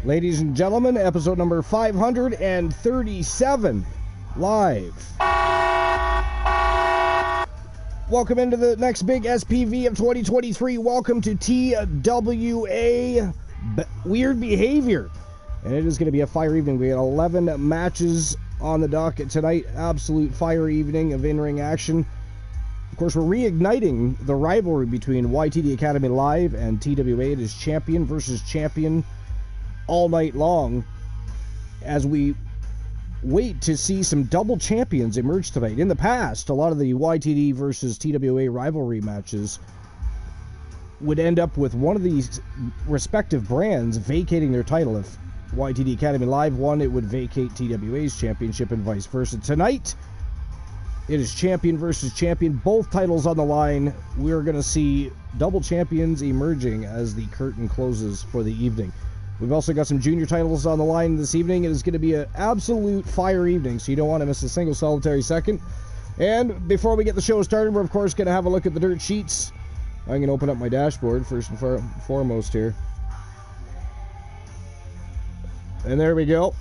Ladies and gentlemen, episode number 537, live. Welcome into the next big SPV of 2023. Welcome to TWA Weird Behavior. And it is going to be a fire evening. We got 11 matches on the docket tonight. Absolute fire evening of in-ring action. Of course, we're reigniting the rivalry between YTD Academy Live and TWA. It is champion versus champion all night long as we wait to see some double champions emerge tonight. In the past, a lot of the YTD versus TWA rivalry matches would end up with one of these respective brands vacating their title. If YTD Academy Live won, it would vacate TWA's championship and vice versa. Tonight, it is champion versus champion, both titles on the line. We're going to see double champions emerging as the curtain closes for the evening. We've also got some junior titles on the line this evening. It is going to be an absolute fire evening, so you don't want to miss a single solitary second. And before we get the show started, we're of course going to have a look at the dirt sheets. I'm going to open up my dashboard first and foremost here. And there we go.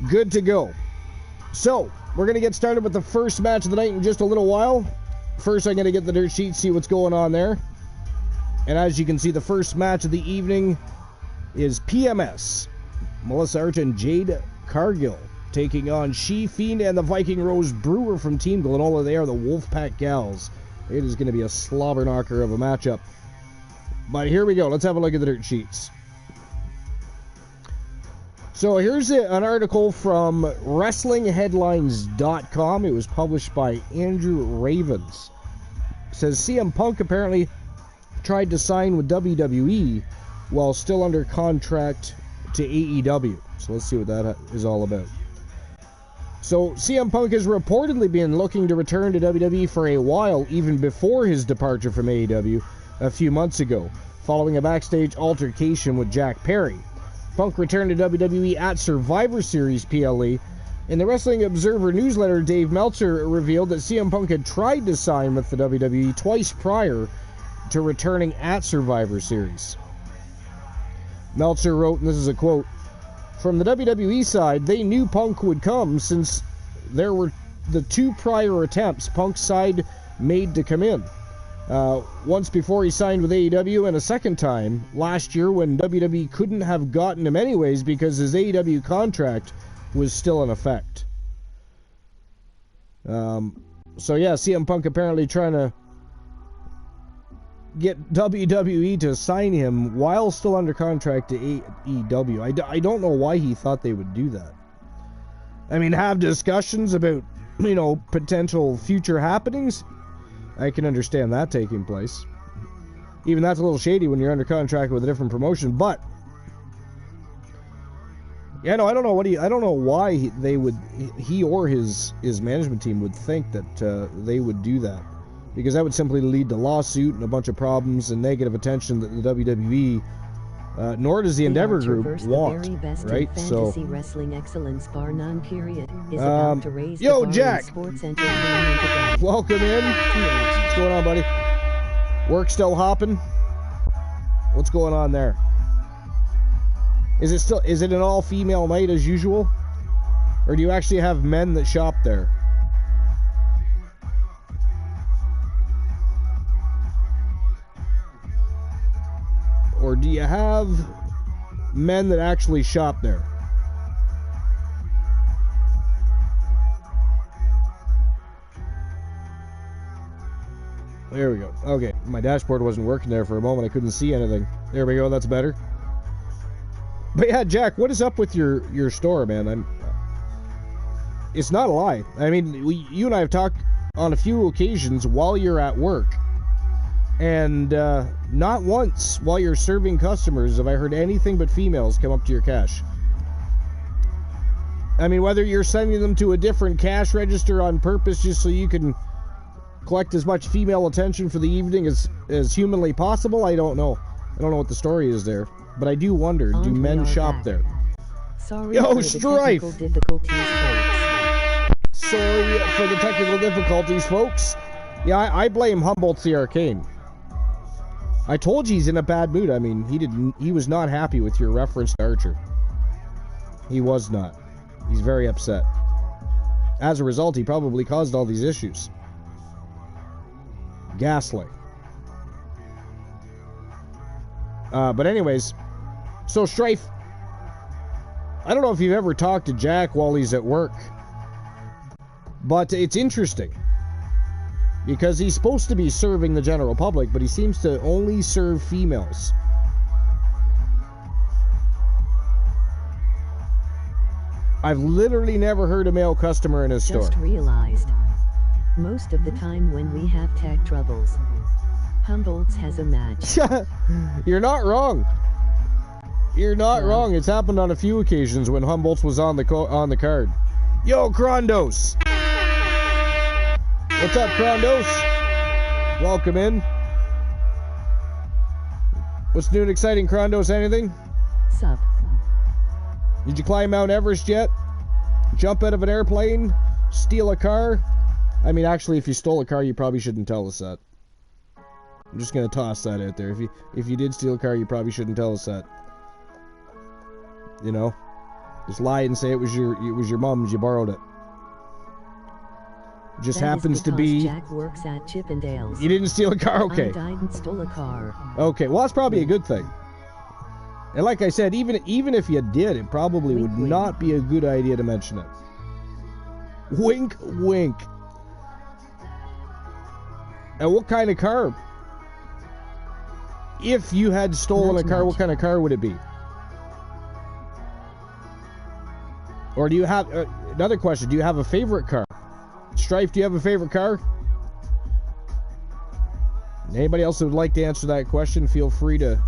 Good to go. So, we're going to get started with the first match of the night in just a little while. First, I'm going to get the dirt sheet, see what's going on there. And as you can see, the first match of the evening is PMS. Melissa Arch and Jade Cargill taking on She-Fiend and the Viking Rose Brewer from Team Glenola. They are the Wolfpack Gals. It is going to be a slobber knocker of a matchup. But here we go. Let's have a look at the dirt sheets. So here's an article from WrestlingHeadlines.com. It was published by Andrew Ravens. It says CM Punk apparently tried to sign with WWE while still under contract to AEW. So let's see what that is all about. So CM Punk has reportedly been looking to return to WWE for a while, even before his departure from AEW a few months ago, following a backstage altercation with Jack Perry. Punk returned to WWE at Survivor Series PLE. In the Wrestling Observer newsletter, Dave Meltzer revealed that CM Punk had tried to sign with the WWE twice prior to returning at Survivor Series. Meltzer wrote, and this is a quote, "From the WWE side, they knew Punk would come since there were the two prior attempts Punk's side made to come in. Once before he signed with AEW, and a second time last year when WWE couldn't have gotten him anyways because his AEW contract was still in effect." So yeah, CM Punk apparently trying to get WWE to sign him while still under contract to AEW. I don't know why he thought they would do that. I mean, have discussions about, potential future happenings. I can understand that taking place. Even that's a little shady when you're under contract with a different promotion, but yeah, no, I don't know why he or his management team would think that they would do that. Because that would simply lead to lawsuit and a bunch of problems and negative attention that the WWE, nor does the Endeavor Group want, right? So, wrestling excellence bar none period is about to raise yo, Jack, welcome in. What's going on, buddy? Work still hopping? What's going on there? Is it an all-female night as usual, or do you actually have men that shop there? Or do you have men that actually shop there? There we go. Okay, my dashboard wasn't working there for a moment. I couldn't see anything. There we go. That's better. But yeah, Jack, what is up with your store, man? It's not a lie. I mean, you and I have talked on a few occasions while you're at work. And not once while you're serving customers have I heard anything but females come up to your cash. I mean, whether you're sending them to a different cash register on purpose just so you can collect as much female attention for the evening as humanly possible, I don't know. I don't know what the story is there. But I do wonder, do men shop there? Sorry Yo, for Strife! The difficulties, folks. Sorry for the technical difficulties, folks. Yeah, I blame Humboldt's the Arcane. I told you he's in a bad mood. I mean, he was not happy with your reference to Archer. He was not. He's very upset. As a result, he probably caused all these issues. Gaslight. But anyways, so Strife, I don't know if you've ever talked to Jack while he's at work, but it's interesting because he's supposed to be serving the general public, but he seems to only serve females. I've literally never heard a male customer in his store. Just realized, most of the time when we have tech troubles, Humboldt's has a match. You're not wrong. You're not wrong. It's happened on a few occasions when Humboldt's was on the card. Yo, Krondos. What's up, Krondos? Welcome in. What's new and exciting, Krondos? Anything? Sup? Did you climb Mount Everest yet? Jump out of an airplane? Steal a car? I mean, actually, if you stole a car, you probably shouldn't tell us that. I'm just gonna toss that out there. If you did steal a car, you probably shouldn't tell us that. You know, just lie and say it was your mom's. You borrowed it. It just happens to be. Jack works at Chippendales. You didn't steal a car, okay? I died and stole a car. Okay, well that's probably a good thing. And like I said, even if you did, it probably would not be a good idea to mention it. Wink, wink. And what kind of car? If you had stolen a car, what kind of car would it be? Or do you have another question? Do you have a favorite car? Strife, do you have a favorite car? Anybody else that would like to answer that question, feel free to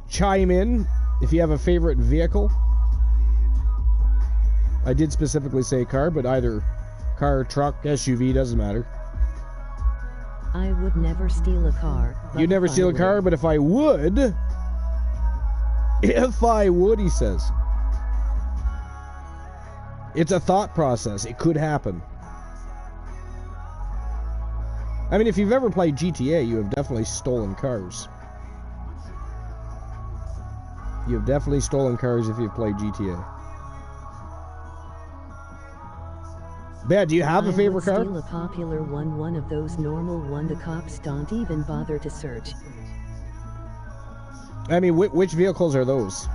chime in if you have a favorite vehicle. I did specifically say car, but either car, truck, SUV, doesn't matter. I would never steal a car. You'd never steal a car, but if I would, he says. It's a thought process. It could happen. I mean, if you've ever played GTA, you have definitely stolen cars. You have definitely stolen cars if you've played GTA. Bad, do you have a favorite car? I would steal a popular one of those normal one the cops don't even bother to search. I mean, which vehicles are those?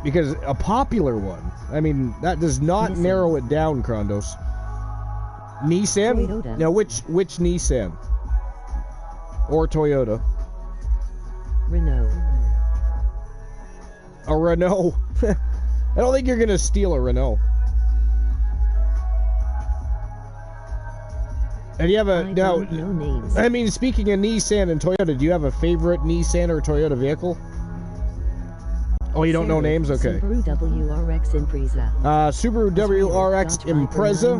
Because a popular one, I mean, that does not Nissan. Narrow it down, Krondos. Nissan? Toyota. Now, which Nissan? Or Toyota? Renault. A Renault. I don't think you're going to steal a Renault. And you have a... I don't know names. I mean, speaking of Nissan and Toyota, do you have a favorite Nissan or Toyota vehicle? Oh, you don't know names? Okay. Subaru WRX Impreza. Subaru WRX Impreza.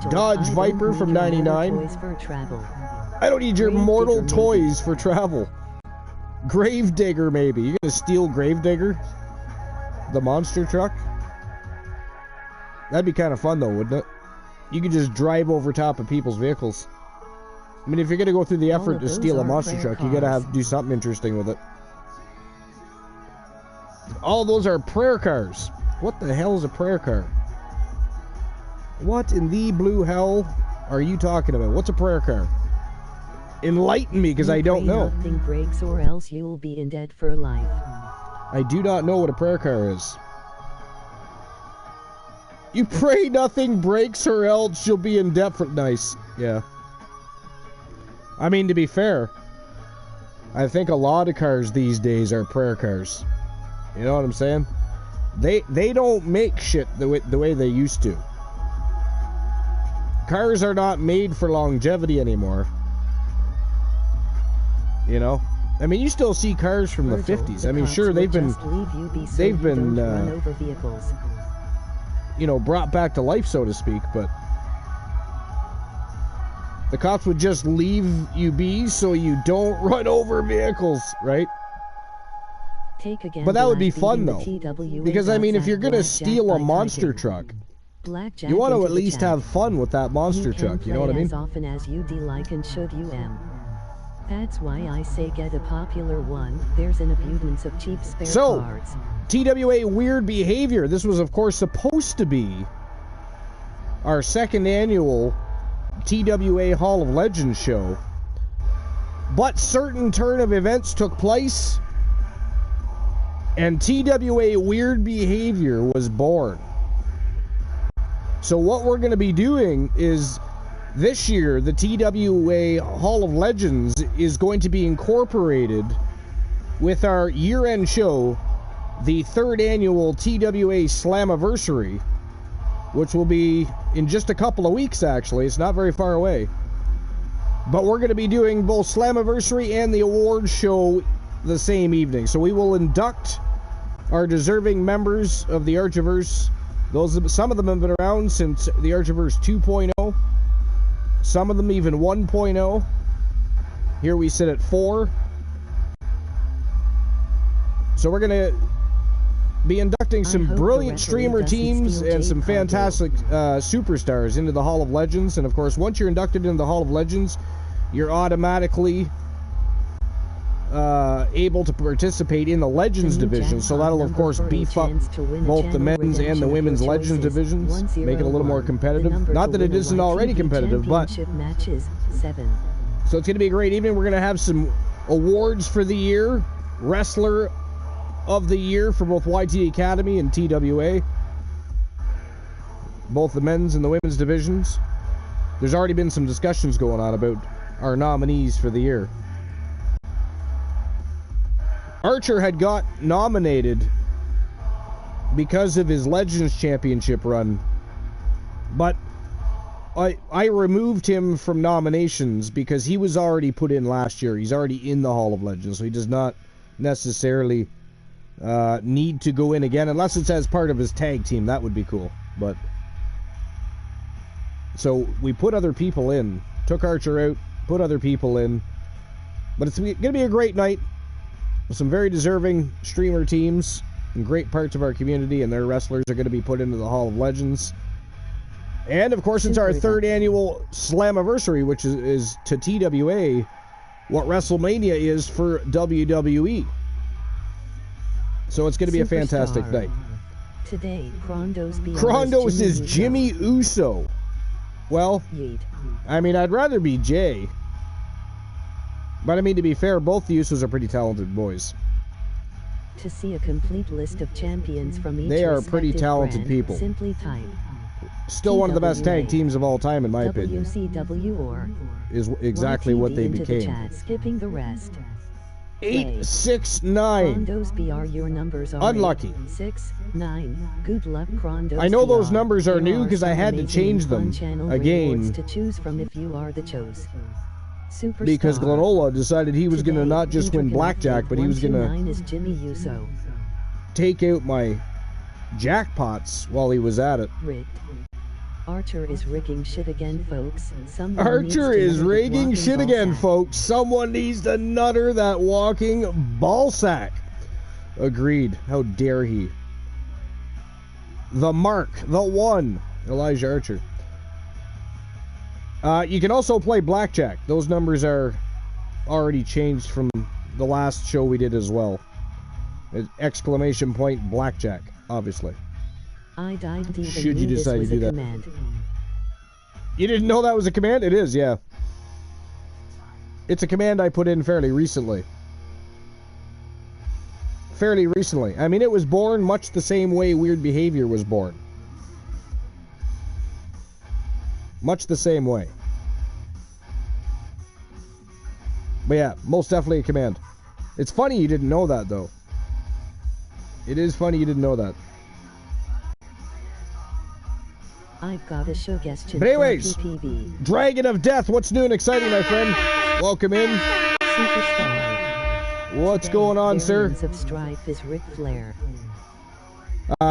Dodge Viper from 99. Toys for travel. I don't need your mortal toys for travel. Gravedigger, maybe. You're gonna steal Gravedigger? The monster truck? That'd be kind of fun, though, wouldn't it? You could just drive over top of people's vehicles. I mean, if you're gonna go through the effort to steal a monster truck, you gotta do something interesting with it. All those are prayer cars. What the hell is a prayer car? What in the blue hell are you talking about? What's a prayer car? Enlighten me, because I don't know. Nothing breaks or else you'll be in debt for life. I do not know what a prayer car is. You pray nothing breaks or else you'll be in debt for... Nice. Yeah. I mean, to be fair, I think a lot of cars these days are prayer cars. You know what I'm saying? They don't make shit the way they used to. Cars are not made for longevity anymore. You know? I mean, you still see cars from the 50s. I mean, sure, they've been you know, brought back to life, so to speak, but the cops would just leave you be so you don't run over vehicles, right? Take again, but that would be fun, though. TWA because, I mean, if you're going to steal a monster truck, Blackjack You want to into at the least chat. have fun with that monster You can truck, you know play what I mean? as often as you'd like and should you am. That's why I say get a popular one. There's an abundance of cheap spare cards. TWA Weird Behavior. This was, of course, supposed to be our second annual TWA Hall of Legends show. But certain turn of events took place, and TWA Weird Behavior was born. So what we're going to be doing is, this year, the TWA Hall of Legends is going to be incorporated with our year-end show, the third annual TWA Slammiversary, which will be in just a couple of weeks, actually. It's not very far away. But we're going to be doing both Slammiversary and the awards show the same evening. So we will induct our deserving members of the Archiverse. Some of them have been around since the Archiverse 2.0. Some of them even 1.0. Here we sit at 4. So we're going to be inducting some brilliant streamer teams and some fantastic superstars into the Hall of Legends. And of course, once you're inducted into the Hall of Legends, you're automatically able to participate in the Legends division. So that'll of course beef up both the men's and the women's Legends divisions, make it a little more competitive. Not that it isn't already competitive, but so it's going to be a great evening. We're going to have some awards for the year, Wrestler of the Year for both YT Academy and TWA, both the men's and the women's divisions. There's already been some discussions going on about our nominees for the year. Archer had got nominated because of his Legends Championship run, but I removed him from nominations because he was already put in last year. He's already in the Hall of Legends, so he does not necessarily need to go in again, unless it's as part of his tag team. That would be cool. But so we put other people in, took Archer out, put other people in, but it's going to be a great night with some very deserving streamer teams and great parts of our community, and their wrestlers are going to be put into the Hall of Legends. And of course, it's our third annual Slammiversary, which is to TWA what WrestleMania is for WWE. So it's going to be a fantastic night. Today, Krondos is Jimmy Uso. Well, I mean, I'd rather be Jay. But I mean, to be fair, both the Usos are pretty talented boys. To see a complete list of champions from each they are pretty talented brand, people. Simply type Still one of the best tag teams of all time, in my opinion. WCW or is exactly what they became. The chat, skipping the rest. 869. Krondos BR, your numbers are unlucky. 6, 9. Good luck, Krondos. I know those BR. numbers are new because I had to change them again. To choose from if you are the chose. Superstar. Because Glenola decided he was going to not just win blackjack, but he was going to take out my jackpots while he was at it. Rigged. Archer is rigging shit again, folks. Archer is rigging shit again, folks. Someone needs to nutter that walking ballsack. Agreed. How dare he? The Mark, the one, Elijah Archer. You can also play blackjack. Those numbers are already changed from the last show we did as well. Exclamation point blackjack, obviously. I died deep. Should you decide to do that? You didn't know that was a command? It is, yeah. It's a command I put in fairly recently. I mean, it was born much the same way Weird Behavior was born. Much the same way. But yeah, most definitely a command. It's funny you didn't know that, though. It is funny you didn't know that. I've got a show guest. But anyways, Dragon of Death, what's new and exciting, my friend? Welcome in. Superstar. What's going on, sir? Of Strife is Ric Flair.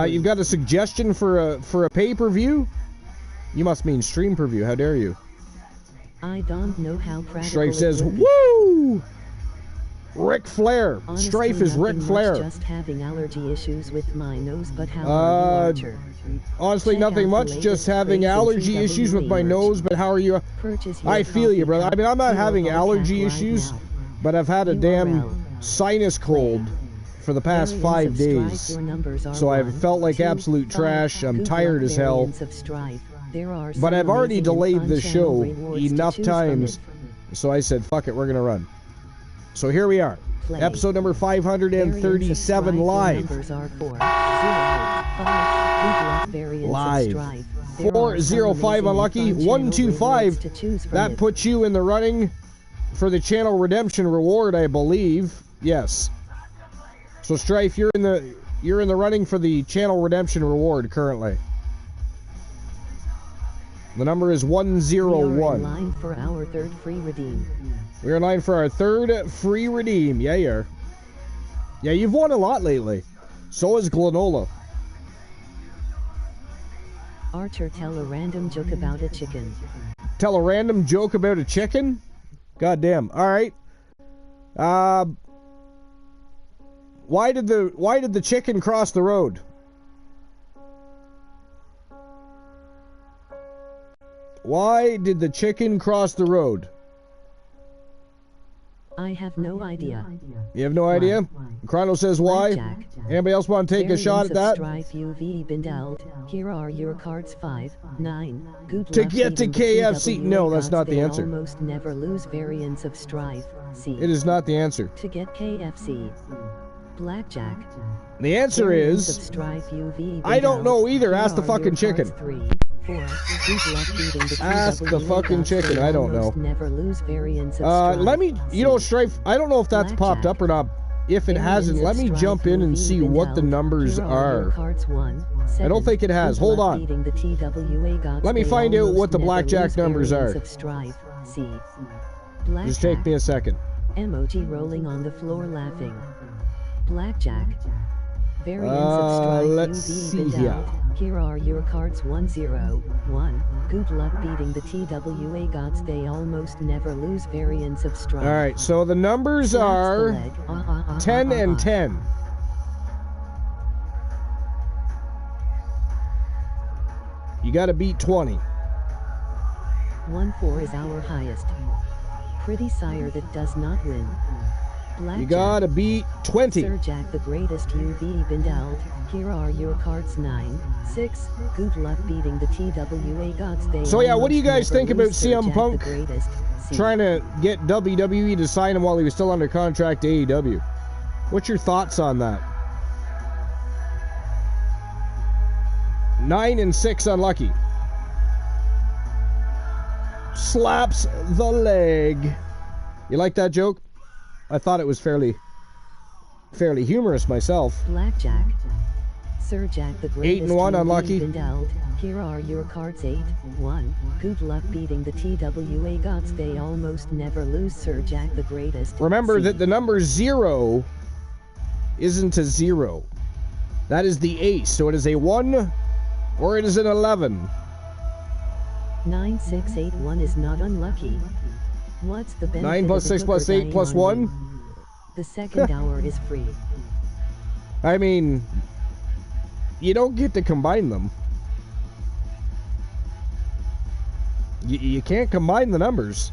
You've got a suggestion for a pay-per-view? You must mean stream per view. How dare you? I don't know how practical. Strife says, "Woo!" Ric Flair. Honestly, Strife is Ric nothing Flair. much, just having allergy issues with my nose, but how are you, Archer? Honestly, Check nothing out much, the just latest having craze in allergy TWA issues with my merch. nose, but how are you? Purchase your I feel you, coffee brother. I cup mean, I'm not to having Local allergy Cat right issues, now. but I've had a damn URL. sinus cold for the past Variants 5 of days. Strife, your numbers are So I've 1, felt like 2, absolute 5. trash. I'm Good tired luck, as hell. variants of Strife. There are But some I've already amazing and delayed fun the channel show rewards to enough choose from times, it. so I said, fuck it, we're going to run. So here we are. Play. Episode number Variants of 537 Strife, your live. numbers are 4, 0, 5. Good luck, variants Live. of Strife. There are 405 some amazing unlucky. and fun 125. channel rewards to choose from That it. puts you in the running for the channel redemption reward, I believe. Yes. So Strife, you're in the running for the channel redemption reward currently. The number is 101. We are in line for our third free redeem. We're in line for our third free redeem. Yeah, you're. Yeah, you've won a lot lately. So has Glanola. Archer, tell a random joke about a chicken. Tell a random joke about a chicken? Goddamn. All right. Why did the chicken cross the road? Why did the chicken cross the road? I have no idea. You have no idea? Chrono says why. Blackjack. Anybody else want to take a shot at that? Strife you've been dealt. Here are your cards 5, 9. Good To luck get to beating the KFC. TWA No, that's gods. not the They answer. Almost never lose variants of Strife. C. It is not the answer. To get KFC. Blackjack. The answer Variants of is Strife you've been I don't dealt. know either. Here Ask the are fucking your chicken. cards 3, 4. Good luck beating the Ask the TWA fucking gods. chicken. They I don't know. almost never lose variants of Strife. Let me, you know, C. Strife, I don't know if that's popped Blackjack. up or not. If it hasn't, let me jump in and see what the numbers are. I don't think it has. Hold on. Let me find out what the blackjack numbers are. Just take me a second. Emoji rolling on the floor laughing. Blackjack. Variants of Strife let's you've see evened here. out. Here are your cards 1, 0, 1. Good luck beating the TWA gods. They almost never lose variants of Strife. Alright, so the numbers Slaps the are leg. 10 and 10. You gotta beat 20. 1, 4 is our highest. Pretty sire that does not win. Blackjack. You gotta beat 20. Sir Jack the greatest you've been dealt. Here are your cards 9, 6. Good luck beating the TWA gods. They So yeah, what do you guys almost never think about lose. Sir CM Jack Punk the greatest. C. trying to get WWE to sign him while he was still under contract to AEW? What's your thoughts on that? 9 and 6 unlucky. Slaps the leg. You like that joke? I thought it was fairly humorous myself. Blackjack. Sir Jack the greatest 8 and 1 you've unlucky. been dealt. Here are your cards 8, 1. Good luck beating the TWA gods. They almost never lose. Sir Jack the greatest. Remember C. that the number 0 isn't a 0. That is the ace. So it is a 1 or it is an 11. 9681 is not unlucky. What's the benefit 9 plus of a 6 plus hooker 8 plus dying 1. on you? The second hour is free. I mean, you don't get to combine them. You can't combine the numbers.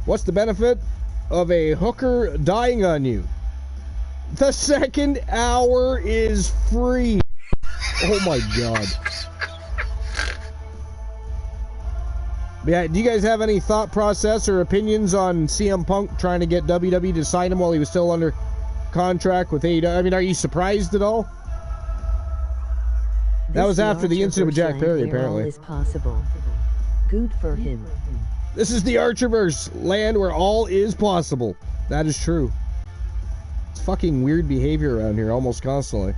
What's the benefit of a hooker dying on you? The second hour is free. Oh my god. Yeah, do you guys have any thought process or opinions on CM Punk trying to get WWE to sign him while he was still under contract with AEW? I mean, are you surprised at all? That was after the incident with Jack Perry, apparently. Is possible. Good for him. This is the Archerverse land where all is possible. That is true. It's fucking weird behavior around here almost constantly.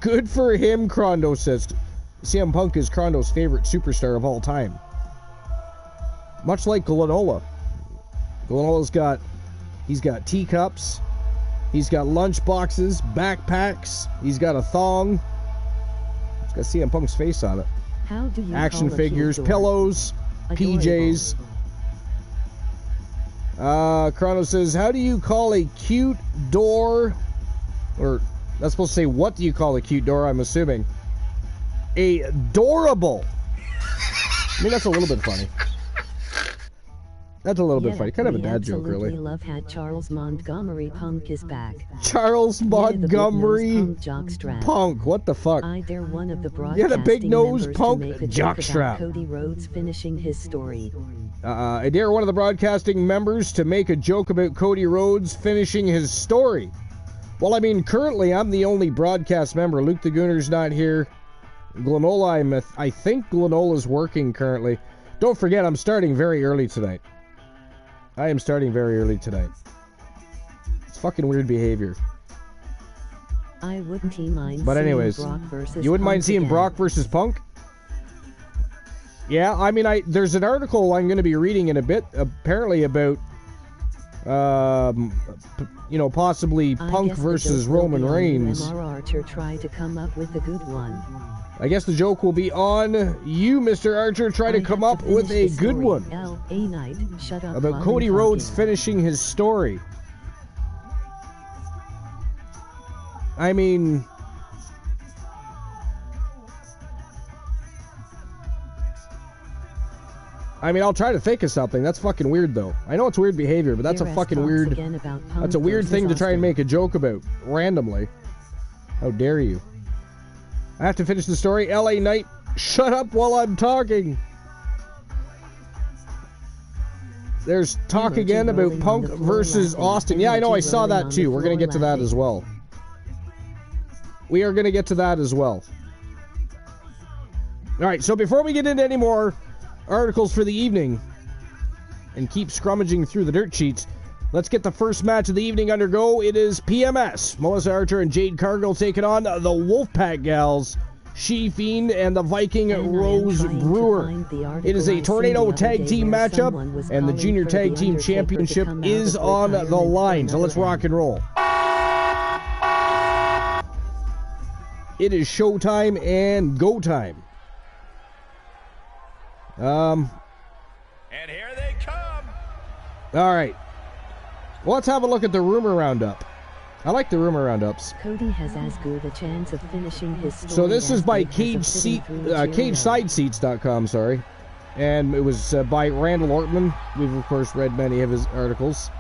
Good for him, Crondo says. CM Punk is Crondo's favorite superstar of all time. Much like Glanola. He's got teacups. He's got lunch boxes, backpacks. He's got a thong. It's got CM Punk's face on it. How do you Action call a figures, key door? pillows, Adorable. PJs. Chrono says, how do you call a cute door, or that's supposed to say, what do you call a cute door, I'm assuming? A adorable. I mean, that's a little bit funny. That's a little bit funny. Kind of a dad joke, really. Love hat Charles Montgomery Punk is back. Charles Montgomery Punk. What the fuck? I dare one of the the big nose Punk jockstrap. Cody Rhodes finishing his story. I dare one of the broadcasting members to make a joke about Cody Rhodes finishing his story. Well, I mean, currently I'm the only broadcast member. Luke the Gooner's not here. Glenola, I think Glenola's working currently. Don't forget, I'm starting very early tonight. I am starting very early tonight. It's fucking weird behavior. I wouldn't mind. But anyways, you wouldn't mind seeing Brock versus Punk? Yeah, I mean, there's an article I'm going to be reading in a bit, apparently about, possibly Punk versus Roman Reigns. Archer tried to come up with a good one. I guess the joke will be on you, Mr. Archer. Try to come up with a good one about Cody Rhodes finishing his story. I mean, I'll try to think of something. That's fucking weird, though. I know it's weird behavior, but that's a fucking weird... That's a weird thing to try and make a joke about, randomly. How dare you? I have to finish the story. LA Knight, shut up while I'm talking. There's talk again about Punk versus Austin. Yeah, I know, I saw that too. We're going to get to that as well. We are going to get to that as well. Alright, so before we get into any more articles for the evening and keep scrummaging through the dirt sheets, let's get the first match of the evening undergo. It is PMS. Melissa Archer and Jade Cargill taking on the Wolfpack Gals, She Fiend and the Viking Rose Brewer. It is a Tornado Tag Team matchup, and the Junior Tag Team Championship is on the line. So let's rock and roll. It is showtime and go time. And here they come. All right. Well, let's have a look at the rumor roundup. I like the rumor roundups. Cody has as good a chance of finishing his story. So this is by CageSideSeats.com, sorry. And it was by Randall Ortman. We've, of course, read many of his articles.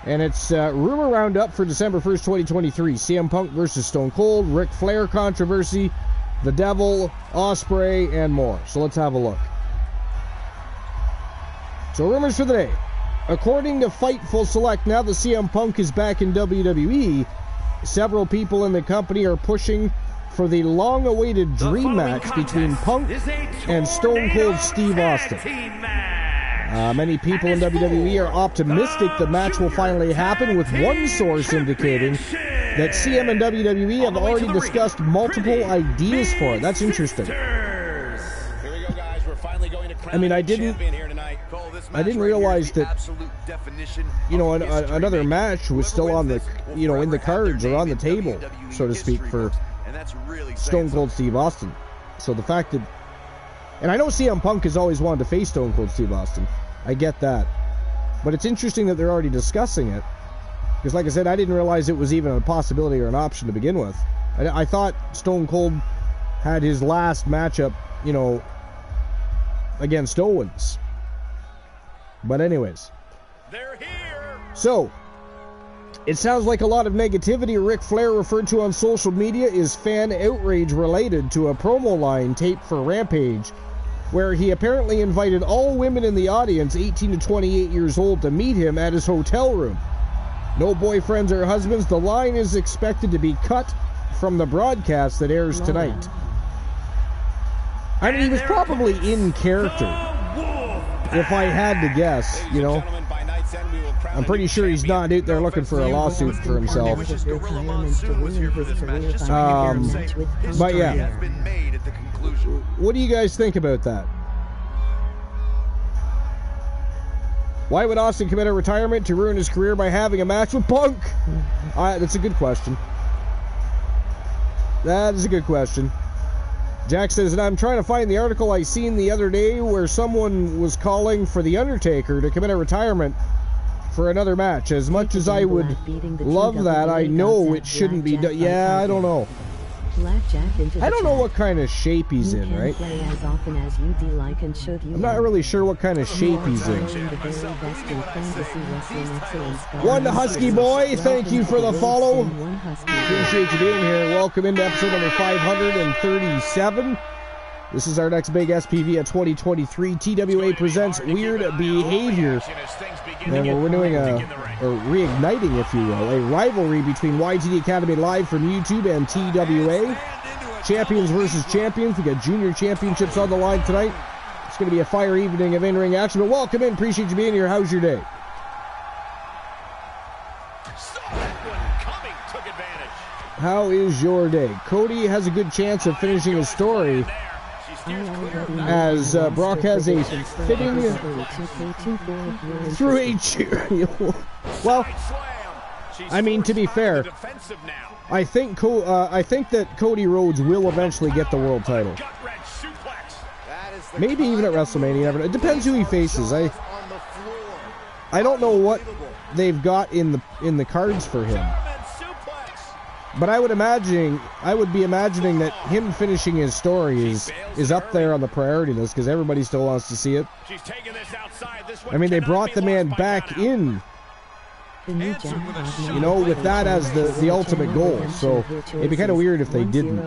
And it's rumor roundup for December 1st, 2023. CM Punk versus Stone Cold, Ric Flair controversy, The Devil, Ospreay, and more. So let's have a look. So rumors for the day. According to Fightful Select, now that CM Punk is back in WWE, several people in the company are pushing for the long-awaited dream match between Punk and Stone Cold Steve Austin. Many people in WWE are optimistic the match will finally happen, with one source indicating that CM and WWE have already discussed multiple ideas for it. That's interesting. I mean, I didn't realize that, another match was still on the, in the cards or on the table, so to speak, for Stone Cold Steve Austin. So the fact that, and I know CM Punk has always wanted to face Stone Cold Steve Austin. I get that. But it's interesting that they're already discussing it. Because like I said, I didn't realize it was even a possibility or an option to begin with. I thought Stone Cold had his last matchup, against Owens. But anyways. They're here. So, it sounds like a lot of negativity Ric Flair referred to on social media is fan outrage related to a promo line taped for Rampage, where he apparently invited all women in the audience 18 to 28 years old to meet him at his hotel room. No boyfriends or husbands. The line is expected to be cut from the broadcast that airs tonight. I mean, he was probably in character, if I had to guess, I'm pretty sure he's not out there looking for a lawsuit for himself. But yeah. What do you guys think about that? Why would Austin commit a retirement to ruin his career by having a match with Punk? That's a good question. That is a good question. Jack says, and I'm trying to find the article I seen the other day where someone was calling for The Undertaker to commit a retirement for another match. As much as I would love that, I know it shouldn't be done. Yeah, I don't know. I don't know what kind of shape he's in, right? I'm not really sure what kind of shape he's in. One Husky Boy, thank you for the follow. Appreciate you being here. Welcome into episode number 537. This is our next big SPV at 2023. TWA presents Weird Behavior. And we're doing or reigniting, if you will, a rivalry between YTD Academy Live from YouTube and TWA. Champions versus champions. We got junior championships on the line tonight. It's going to be a fire evening of in-ring action. But welcome in. Appreciate you being here. How's your day? How is your day? Cody has a good chance of finishing his story, as Brock has a fitting through a chair. Well, I mean, to be fair, I think that Cody Rhodes will eventually get the world title. Maybe even at WrestleMania. It depends who he faces. I don't know what they've got in the cards for him. But I would be imagining that him finishing his story is up there on the priority list because everybody still wants to see it. I mean, they brought the man back in, you know, with that as the ultimate goal. So it'd be kind of weird if they didn't.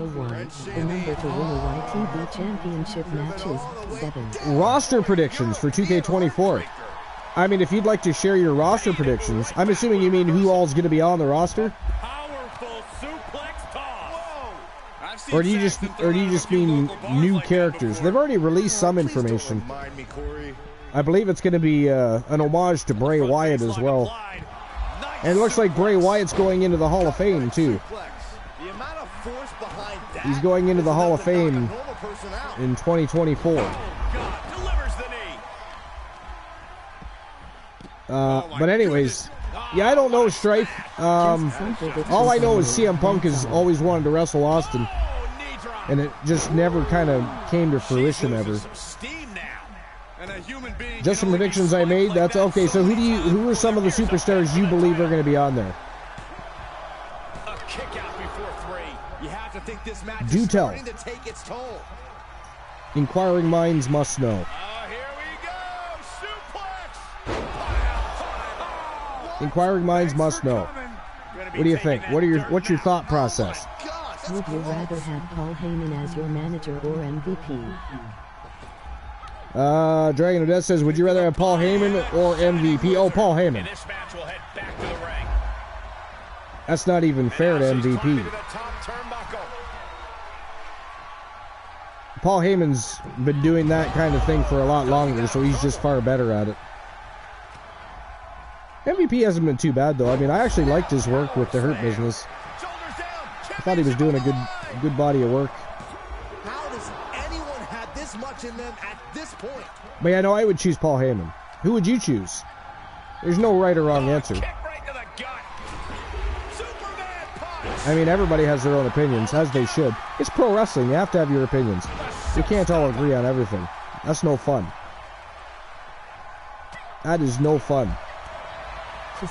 Roster predictions for 2K24. I mean, if you'd like to share your roster predictions, I'm assuming you mean who all's going to be on the roster. Or do you just mean new characters? They've already released some information. I believe it's going to be an homage to Bray Wyatt as well. And it looks like Bray Wyatt's going into the Hall of Fame too. He's going into the Hall of Fame in 2024. But anyways, yeah, I don't know, Strife. All I know is CM Punk has always wanted to wrestle Austin. And it just never kind of came to fruition ever. Just some predictions I made. That's okay. So who are some of the superstars you believe are going to be on there? Do tell. Inquiring minds must know. Inquiring minds must know. What do you think? What's your thought process? Would you rather have Paul Heyman as your manager or MVP? Dragon of Death says, would you rather have Paul Heyman or MVP? Oh, Paul Heyman. That's not even fair to MVP. Paul Heyman's been doing that kind of thing for a lot longer, so he's just far better at it. MVP hasn't been too bad, though. I mean, I actually liked his work with the Hurt Business. I thought he was doing a good body of work. How does anyone have this much in them at this point? But yeah, no, I would choose Paul Heyman. Who would you choose? There's no right or wrong answer. I mean, everybody has their own opinions, as they should. It's pro wrestling. You have to have your opinions. You can't all agree on everything. That's no fun. That is no fun. To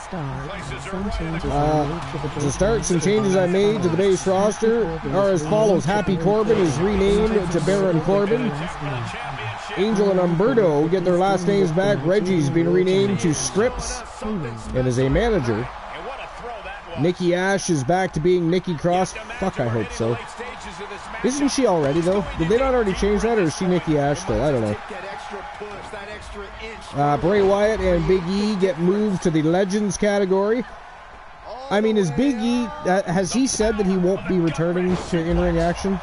start, some changes I made to the base roster are as follows. Happy Corbin is renamed to Baron Corbin. Angel and Umberto get their last names back. Reggie's been renamed to Strips and is a manager. Nikki Ash is back to being Nikki Cross. Fuck, I hope so. Isn't she already, though? Did they not already change that, or is she Nikki Ash still? I don't know. Bray Wyatt and Big E get moved to the Legends category. I mean, is Big E, has he said that he won't be returning to in-ring action?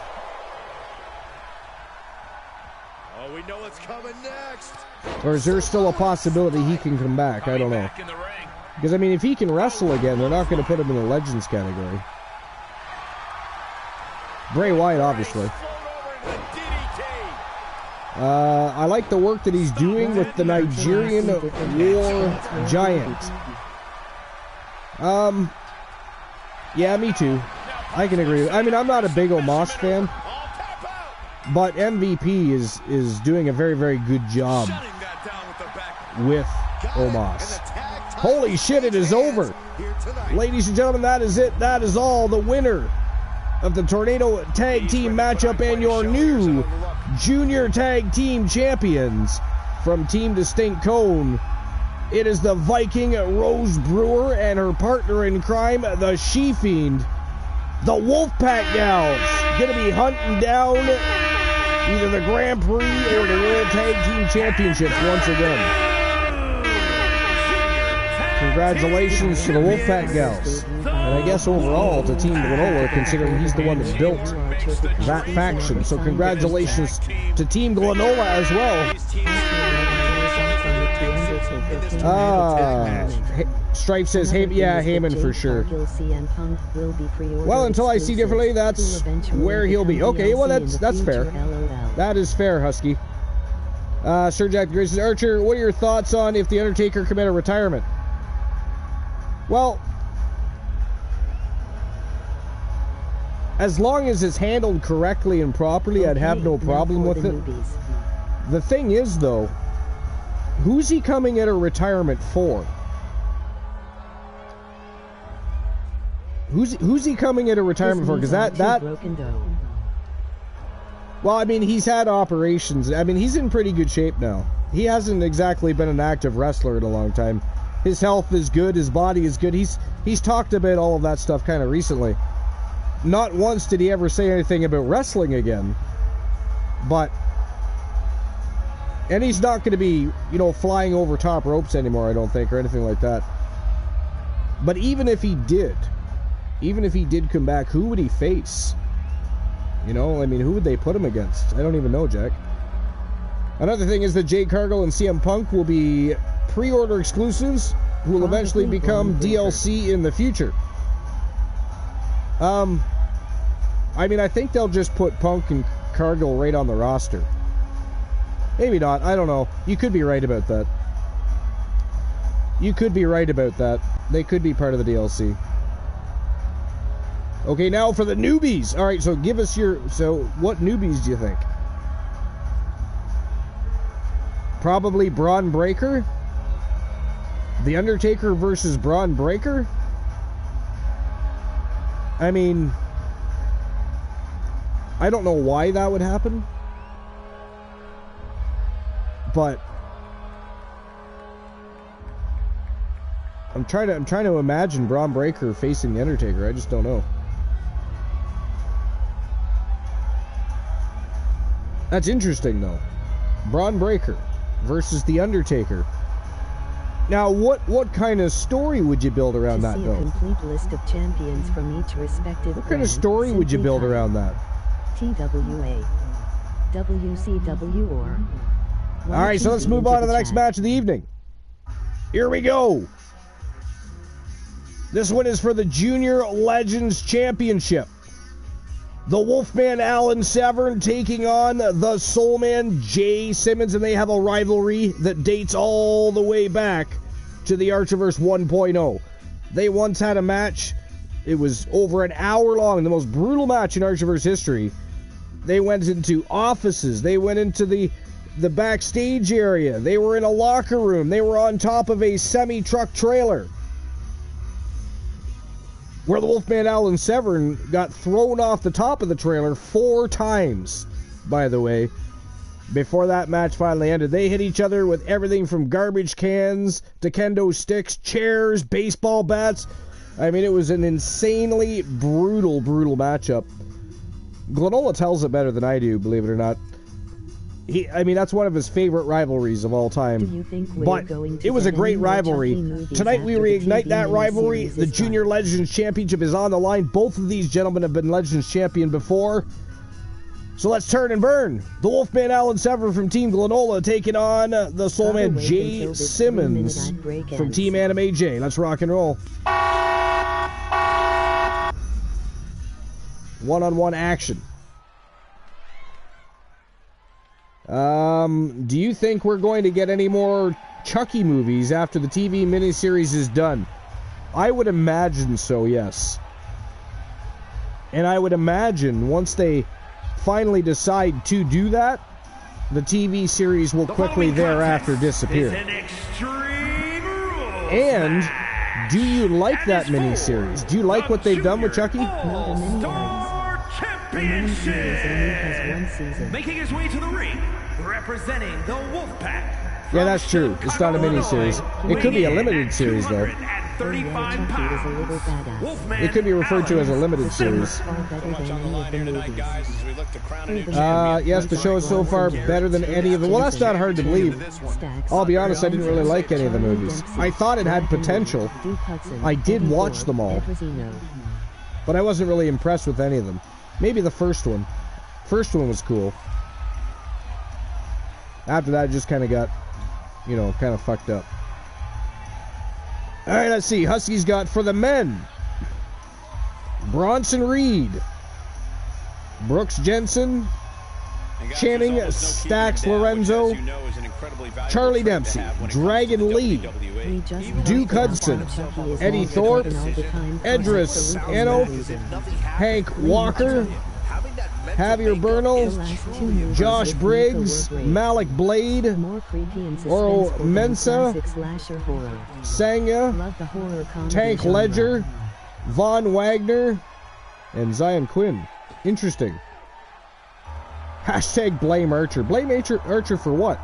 Oh, we know what's coming next. Or is there still a possibility he can come back? I don't know. Because, I mean, if he can wrestle again, they're not going to put him in the Legends category. Bray Wyatt, obviously. I like the work that he's doing with the Nigerian War Giant. Yeah, me too. I can agree. I mean, I'm not a big Omos fan, but MVP is doing a very, very good job with Omos. Holy shit, it is over. Ladies and gentlemen, that is it. That is all. The winner of the Tornado Tag Team matchup and your new Junior Tag Team Champions from Team Distinct Cone. It is the Viking Rose Brewer and her partner in crime, the She-Fiend, the Wolfpack Gals, going to be hunting down either the Grand Prix or the World Tag Team Championships once again. Congratulations to the Wolfpack Gals. And I guess overall to Team Glenola, considering he's the one that built that faction. So congratulations to Team Glenola as well. Strife says, yeah, Heyman for sure. Well, until I see differently, that's where he'll be. Okay, well, that's fair. That is fair, Husky. Sir Jack the Great says, Archer, what are your thoughts on if The Undertaker commit a retirement? Well, as long as it's handled correctly and properly, I'd have no problem with it. The thing is, though, who's he coming at a retirement for? Who's he coming at a retirement for? Because that well, I mean, he's had operations. I mean, he's in pretty good shape now. He hasn't exactly been an active wrestler in a long time. His health is good. His body is good. He's talked about all of that stuff kind of recently. Not once did he ever say anything about wrestling again. And he's not going to be, flying over top ropes anymore, I don't think, or anything like that. But even if he did come back, who would he face? I mean, who would they put him against? I don't even know, Jack. Another thing is that Jade Cargill and CM Punk will be pre-order exclusives who will eventually become DLC in the future. I mean, I think they'll just put Punk and Cargill right on the roster. Maybe not. I don't know. You could be right about that. They could be part of the DLC. Okay, now for the newbies. All right, so give us what newbies do you think? Probably Braun Breaker? The Undertaker versus Braun Breaker? I mean, I don't know why that would happen. But I'm trying to imagine Braun Breaker facing the Undertaker. I just don't know. That's interesting, though. Braun Breaker versus the Undertaker. Now, what kind of story would you build around that, though? Complete list of champions from each respective What kind of story would you build around that? TWA, WCW, or... All right, so let's move on to the next match of the evening. Here we go. This one is for the Junior Legends Championship. The Wolfman Alan Severn taking on the Soulman Jay Simmons, and they have a rivalry that dates all the way back to the Archerverse 1.0. They once had a match. It was over an hour long, the most brutal match in Archerverse history. They went into offices. They went into the backstage area. They were in a locker room. They were on top of a semi-truck trailer, where the Wolfman Alan Severn got thrown off the top of the trailer 4 times, by the way, before that match finally ended. They hit each other with everything from garbage cans to kendo sticks, chairs, baseball bats. I mean, it was an insanely brutal matchup. Glenola tells it better than I do, believe it or not. That's one of his favorite rivalries of all time. But it was a great rivalry. Tonight we reignite that rivalry. The Junior Legends Championship is on the line. Both of these gentlemen have been Legends Champion before. So let's turn and burn. The Wolfman Alan Severn from Team Glenola taking on the Soulman Jay Simmons from Team Anime J. Let's rock and roll. One-on-one action. Do you think we're going to get any more Chucky movies after the TV miniseries is done? I would imagine so, yes. And I would imagine once they finally decide to do that, the TV series will quickly thereafter disappear. An Extreme Rules And do you like that miniseries? Do you like what they've done with Chucky? Not a mini-series. The mini-series only has one season. Making his way to the ring, representing the Wolfpack. Yeah, that's true. It's not a miniseries. It could be a limited series, though. 35 Chucky was a pounds. little badass. It could be referred to as a limited series. Far better than any of the movies. Yes, the show is so far better than any of them. Well, that's not hard to believe. I'll be honest, I didn't really like any of the movies. I thought it had potential. I did watch them all, but I wasn't really impressed with any of them. Maybe the first one. First one was cool. After that, it just kind of got, you know, kind of fucked up. All right, let's see. Husky's got for the men: Bronson Reed, Brooks Jensen, Channing Stax Lorenzo, Charlie Dempsey, Dragon Lee, Duke Hudson, Eddie Thorpe, Edris Enoff, Hank Walker, Javier Bernal, Josh Briggs, Malik Blade, Oro Mensa, Sanya, Tank Ledger, Von Wagner, and Zion Quinn. Interesting. Hashtag blame Archer. Blame Archer for what?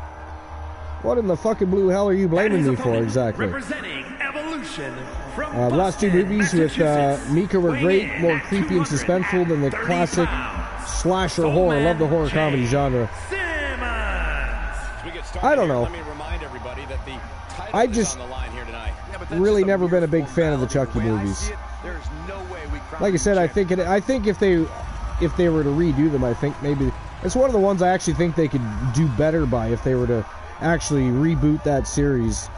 What in the fucking blue hell are you blaming me for exactly? The last two movies with Mika were great, more creepy and suspenseful than the classic slasher horror. Love the horror comedy genre. I don't know. I just really never been a big fan of the Chucky movies. Like I said, I think if they were to redo them, I think maybe it's one of the ones I actually think they could do better by if they were to actually reboot that series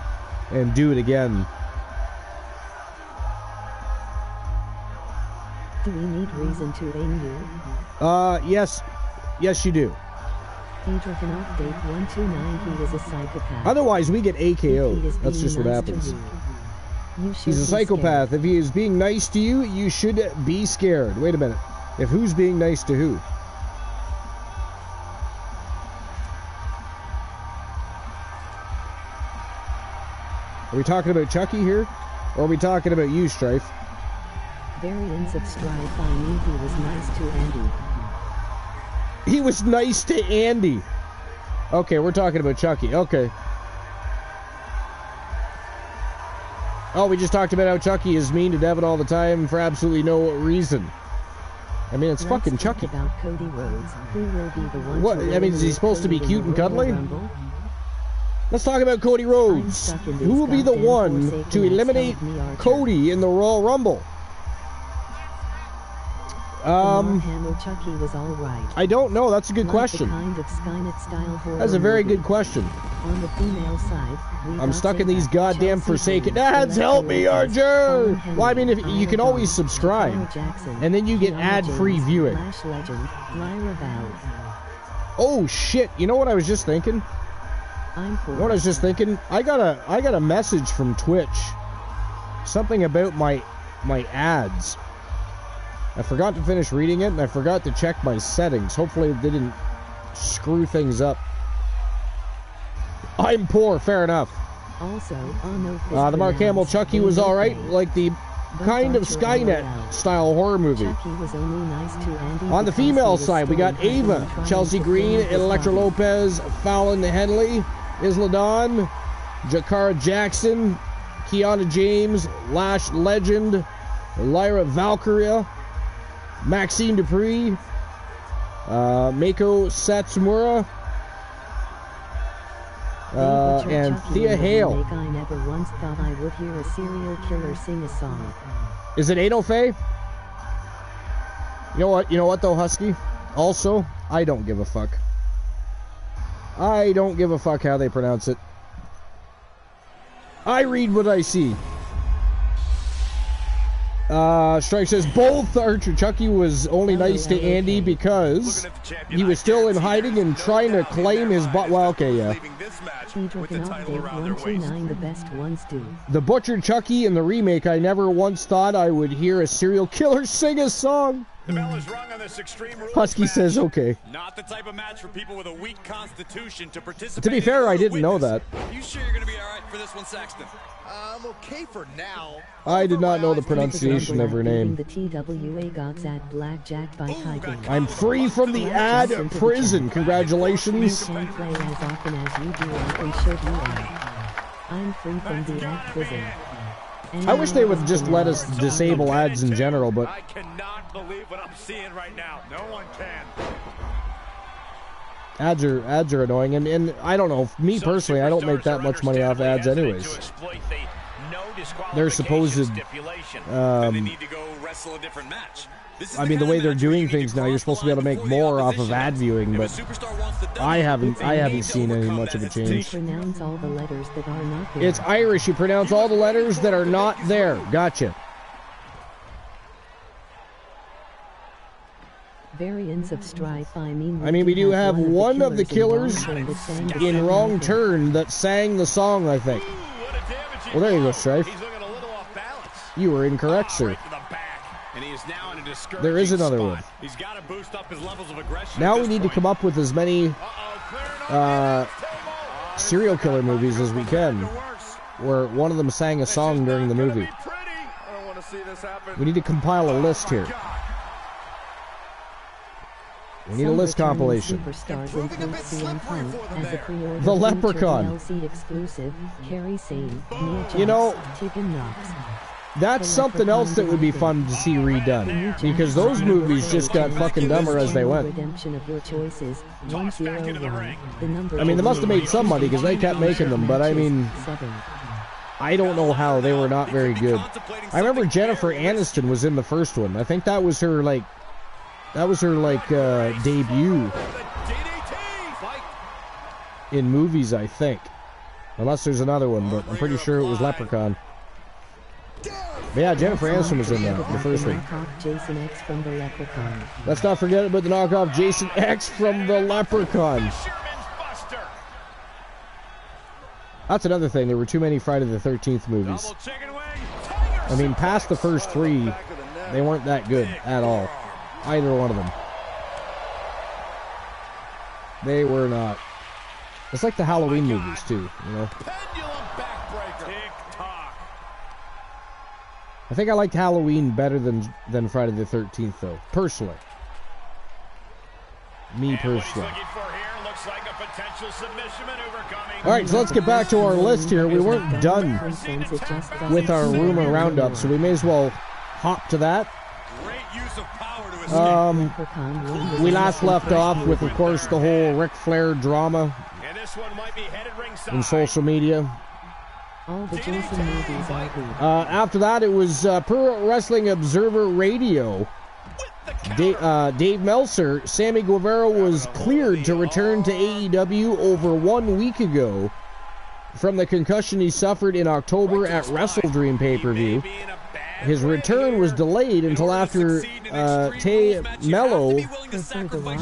and do it again. Do we need reason to aim you? Yes, you do. Adrian update 129. He was a psychopath. Otherwise, we get AKO'd. That's just what happens. He's a psychopath. If he is being nice to you, you should be scared. Wait a minute. If who's being nice to who? Are we talking about Chucky here? Or are we talking about you, Strife? Variants of Strife. I knew he was nice to Andy. He was nice to Andy. Okay, we're talking about Chucky. Okay. Oh, we just talked about how Chucky is mean to Devin all the time for absolutely no reason. I mean, it's fucking Chucky. About Cody Rhodes. Who will be the one? What? I mean, is he supposed to be cute and cuddly? Let's talk about Cody Rhodes. Who will be the one to eliminate Cody in the Royal Rumble? Chucky was all right. I don't know. That's a good question. That's a very good question. On the female side, I'm stuck in these goddamn Forsaken ads. Help me, Archer! Well, I mean, if you can always subscribe, and then you get ad-free viewing. Oh shit! You know what I was just thinking? I got a message from Twitch. Something about my ads. I forgot to finish reading it, and I forgot to check my settings. Hopefully it didn't screw things up. I'm poor, fair enough. Also, the Mark Hamill Chucky was alright, like the kind of Skynet-style horror movie. On the female side, we got Ava, Chelsea Green, Electra Lopez, Fallon Henley, Isla Dawn, Jakara Jackson, Kiana James, Lash Legend, Lyra Valkyria, Maxine Dupree, Mako Satsumura, and Thea Hale. I never once thought I would hear a serial killer sing a song. Is it Ado Faye? You know what though, Husky? Also, I don't give a fuck. I don't give a fuck how they pronounce it. I read what I see. Strike says both Archer. Chucky was only nice to Andy because he was still in hiding and trying to claim his butt. Well, okay, yeah. The butchered Chucky in the remake. I never once thought I would hear a serial killer sing a song. The bell is rung on this extreme rules Husky match. says okay. Not the type of match for people with a weak constitution to participate. To be fair, I didn't know witness. that. You sure you're gonna be all right for this one, Saxton? I'm okay for now. I did not know the The pronunciation of her name. The TWA gods at Blackjack by hiking. I'm free from the ad prison. You Congratulations. can play as often as you do and should you I'm free from the ad prison. I wish they would just let us disable ads in general, but I cannot believe what I'm seeing right now. No one can. ads are annoying, and I don't know. Me personally, I don't make that much money off ads anyways. They're supposed, I mean, the way they're doing things now, you're supposed to be able to make more off of ad viewing, but I haven't seen any much of a change. Pronounce all the letters that are not there. It's Irish. You pronounce all the letters that are not there. Gotcha. Variants of strife. I mean, we do have one of the killers in Wrong Turn. Turn that sang the song, I think. Well, there you go, Strife. He's looking a little off balance. You were incorrect, sir. And he is now in a discouraging There is another spot. one. He's got to boost up his levels of aggression. Now at we this need to point. come up with as many serial killer movies as we can, where one of them sang a song during the movie. I don't want to see this happen. We need to compile a list here. We need a list compilation. Superstars include CM Punk as a pre-order The feature Leprechaun. DLC exclusive, Carrie Sane, Nia Jax, You know, Tegan Knox. That's something else that would be fun to see redone, because those movies just got fucking dumber as they went. Redemption of your choices, 101. The number I mean, they must have made some money because they kept making them, but I mean, 7. I don't know how they were not very good. I remember Jennifer Aniston was in the first one. I think that was her debut in movies, I think. Unless there's another one, but I'm pretty sure it was Leprechaun. But yeah, Jennifer Aniston was in that, the first one. Knockoff Jason X from the Leprechaun. Let's not forget about the knockoff Jason X from the Leprechaun. That's another thing. There were too many Friday the 13th movies. I mean, past the first three, they weren't that good at all. Either one of them. They were not. It's like the Halloween movies, too, you know? I think I liked Halloween better than Friday the 13th, though. Personally. Me personally. Alright, so let's get back to our list here. We weren't done with our rumor roundup, so we may as well hop to that. We last left off with, of course, the whole Ric Flair drama in social media. All the Jason movies are good. After that, it was Pro Wrestling Observer Radio. Dave Meltzer, Sammy Guevara was cleared to return to AEW over 1 week ago from the concussion he suffered in October at WrestleDream pay-per-view. His return was delayed until after Tay Mello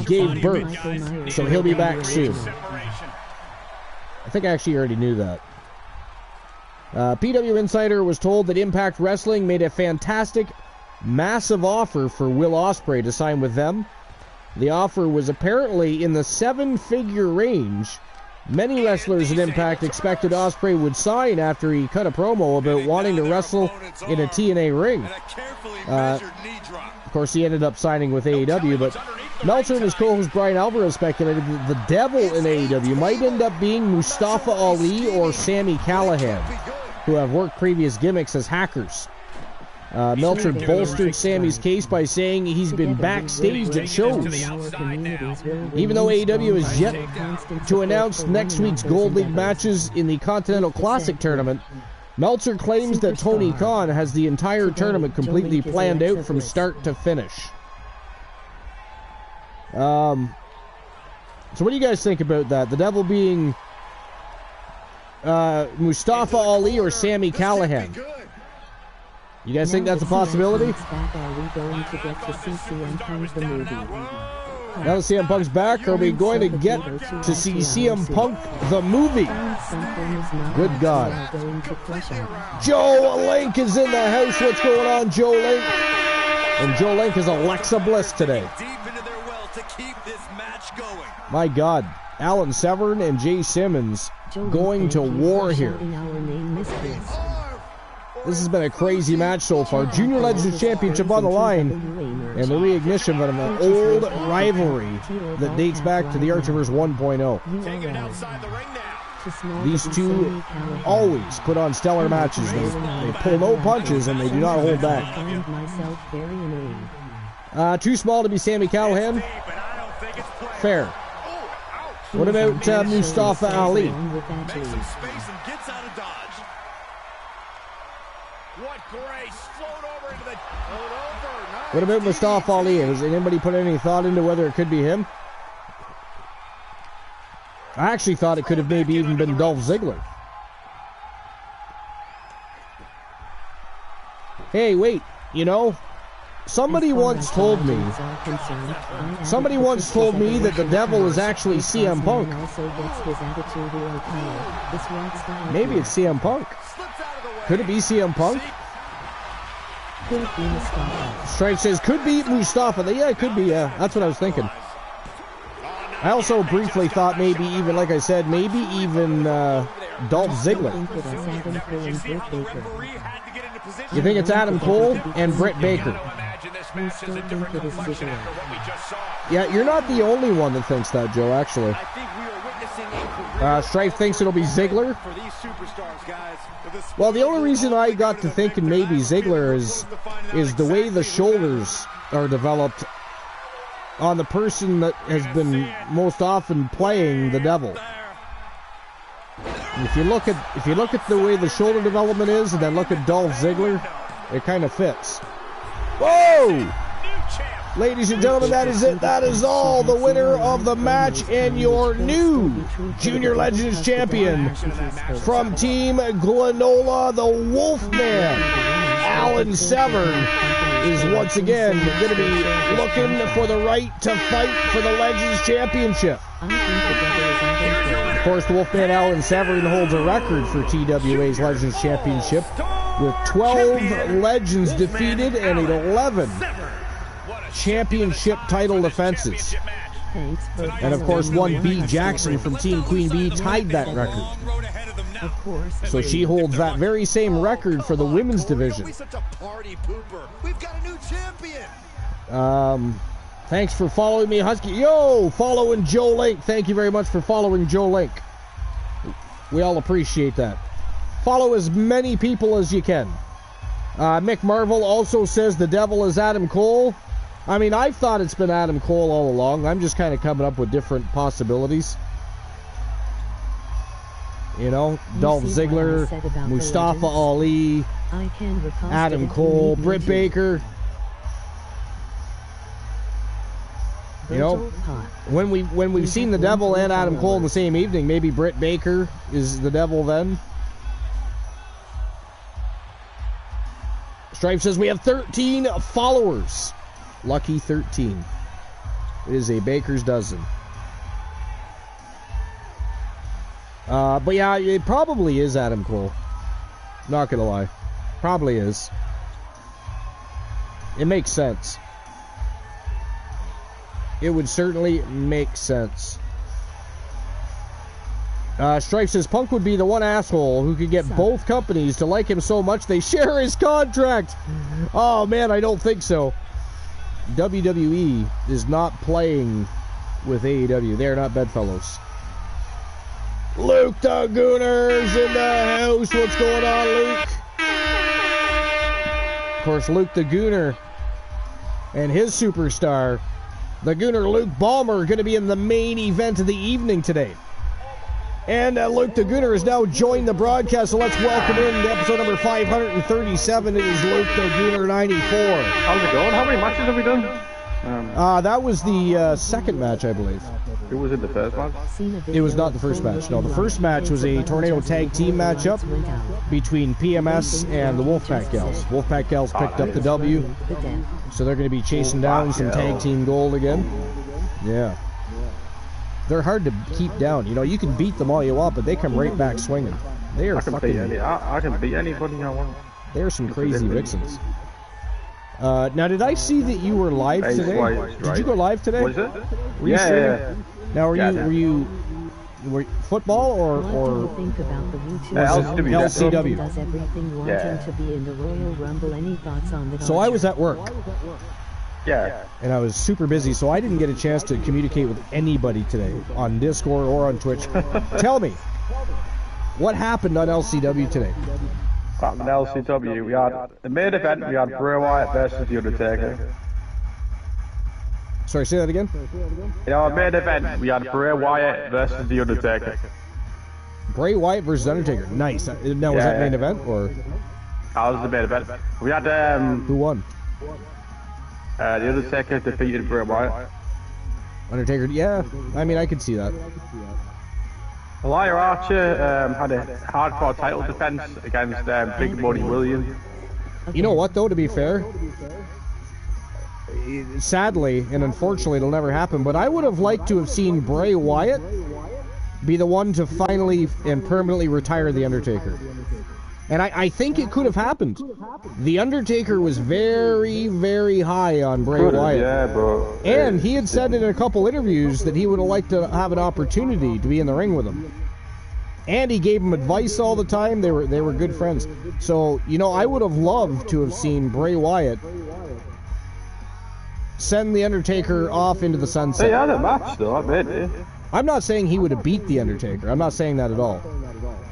gave birth, so he'll be back soon. I think I actually already knew that. PW Insider was told that Impact Wrestling made a fantastic, massive offer for Will Ospreay to sign with them. The offer was apparently in the 7-figure range. Many wrestlers in Impact expected Ospreay would sign after he cut a promo about wanting to wrestle in a TNA ring. Of course, he ended up signing with AEW, but Meltzer and his co-host Brian Alvarez speculated that the devil in AEW might end up being Mustafa Ali or Sami Callihan, who have worked previous gimmicks as hackers. Meltzer bolstered Sammy's case by saying he's been backstage at shows. Even though AEW is yet to announce next week's Gold League matches in the Continental Classic tournament, Meltzer claims that Tony Khan has the entire tournament completely planned out from start to finish. So what do you guys think about that? The devil being Mustafa Ali or Sami Callihan? You guys think that's a possibility? Now that CM Punk's back, are we going to get to see CM Punk the movie? Good God. Joe Link is in the house. What's going on, Joe Link? And Joe Link is Alexa Bliss today. Deep into their well to keep this match going. My God. Alan Severn and Jay Simmons going to war here. This has been a crazy match so far. Junior Legends Championship on the line, and the reignition of an old rivalry that dates back to the Archivers 1.0. These two always put on stellar matches. They pull no punches and they do not hold back. Too small to be Sami Callihan? Fair. What about Mustafa Ali? What about Mustafa Ali? Has anybody put any thought into whether it could be him? I actually thought it could have maybe even been Dolph Ziggler. Hey, wait, you know, somebody once told me that the devil is actually CM Punk. Maybe it's CM Punk. Could it be CM Punk? Stripe says, could be Mustafa. Yeah, it could be, yeah. That's what I was thinking. I also briefly thought maybe even, like I said, maybe even Dolph Ziggler. You think it's Adam Cole and Britt Baker? Yeah, you're not the only one that thinks that, Joe, actually. Strife thinks it'll be Ziggler. Well, the only reason I got to thinking maybe Ziggler is the way the shoulders are developed on the person that has been most often playing the devil. And if you look at the way the shoulder development is, and then look at Dolph Ziggler, it kind of fits. Whoa! Ladies and gentlemen, that is it. That is all. The winner of the match and your new Junior Legends champion from Team Glenola, the Wolfman, Alan Severn, is once again going to be looking for the right to fight for the Legends Championship. Of course, the Wolfman Alan Severn holds a record for TWA's Legends Championship with 12 Legends defeated and 11 championship title defenses. And of course, one B Jackson from Team Queen Bee tied that record. So she holds that very same record for the women's division. Thanks for following me, Husky. Yo, following Joe Link. Thank you very much for following Joe Link. We all appreciate that. Follow as many people as you can. Mick Marvel also says the devil is Adam Cole. I mean, I've thought it's been Adam Cole all along. I'm just kind of coming up with different possibilities. You know, Dolph Ziggler, Mustafa Ali, Adam Cole, Britt Baker. You know, when we've seen the devil and Adam Cole in the same evening, maybe Britt Baker is the devil then. Stripe says we have 13 followers. Lucky 13. It is a baker's dozen. But yeah, it probably is Adam Cole. Not gonna lie. Probably is. It makes sense. It would certainly make sense. Stripe says Punk would be the one asshole who could get both companies to like him so much they share his contract. Oh man, I don't think so. WWE is not playing with AEW. They are not bedfellows. Luke the Gooner's in the house. What's going on, Luke? Of course, Luke the Gooner and his superstar, the Gooner Luke Ballmer, are going to be in the main event of the evening today. And Luke the Gooner has now joined the broadcast, so let's welcome in episode number 537. It is Luke the Gooner 94. How's it going? How many matches have we done? That was the second match, I believe. Who was in the first match? It was not the first match. No, the first match was a Tornado Tag Team matchup between PMS and the Wolfpack Gals. Wolfpack Gals picked up the W, so they're going to be chasing down some Tag Team gold again. Yeah. They're hard to keep down. You know, you can beat them all you want, but they come right back swinging. They are I can beat anybody I want. They're some crazy vixens. Now, did I see that you were live today? Did you go live today? Was it? Were you Yeah. Now, were you football or What do you think about the YouTube? LCW? Does everything want him to be in the Royal Rumble? Any thoughts on the So I was at work. Yeah. And I was super busy, so I didn't get a chance to communicate with anybody today on Discord or on Twitch. Tell me, what happened on LCW today? On LCW, we had the main event. We had Bray Wyatt versus The Undertaker. Sorry, say that again? In our main event, we had Bray Wyatt versus The Undertaker. Bray Wyatt versus Undertaker. Nice. Now, was that main event or? That was the main event. We had Who won? The Undertaker defeated Bray Wyatt. Undertaker. Yeah, I mean, I could see that. Elijah Archer had a hardcore title defense against Big Money Williams. You know what, though, to be fair? Sadly, and unfortunately, it'll never happen, but I would have liked to have seen Bray Wyatt be the one to finally and permanently retire The Undertaker. And I think it could have happened. The Undertaker was very, very high on Bray Wyatt. Yeah, bro. And he had said in a couple interviews that he would have liked to have an opportunity to be in the ring with him. And he gave him advice all the time. They were good friends. So, you know, I would have loved to have seen Bray Wyatt send The Undertaker off into the sunset. They had a match, though, I bet. I'm not saying he would have beat The Undertaker. I'm not saying that at all.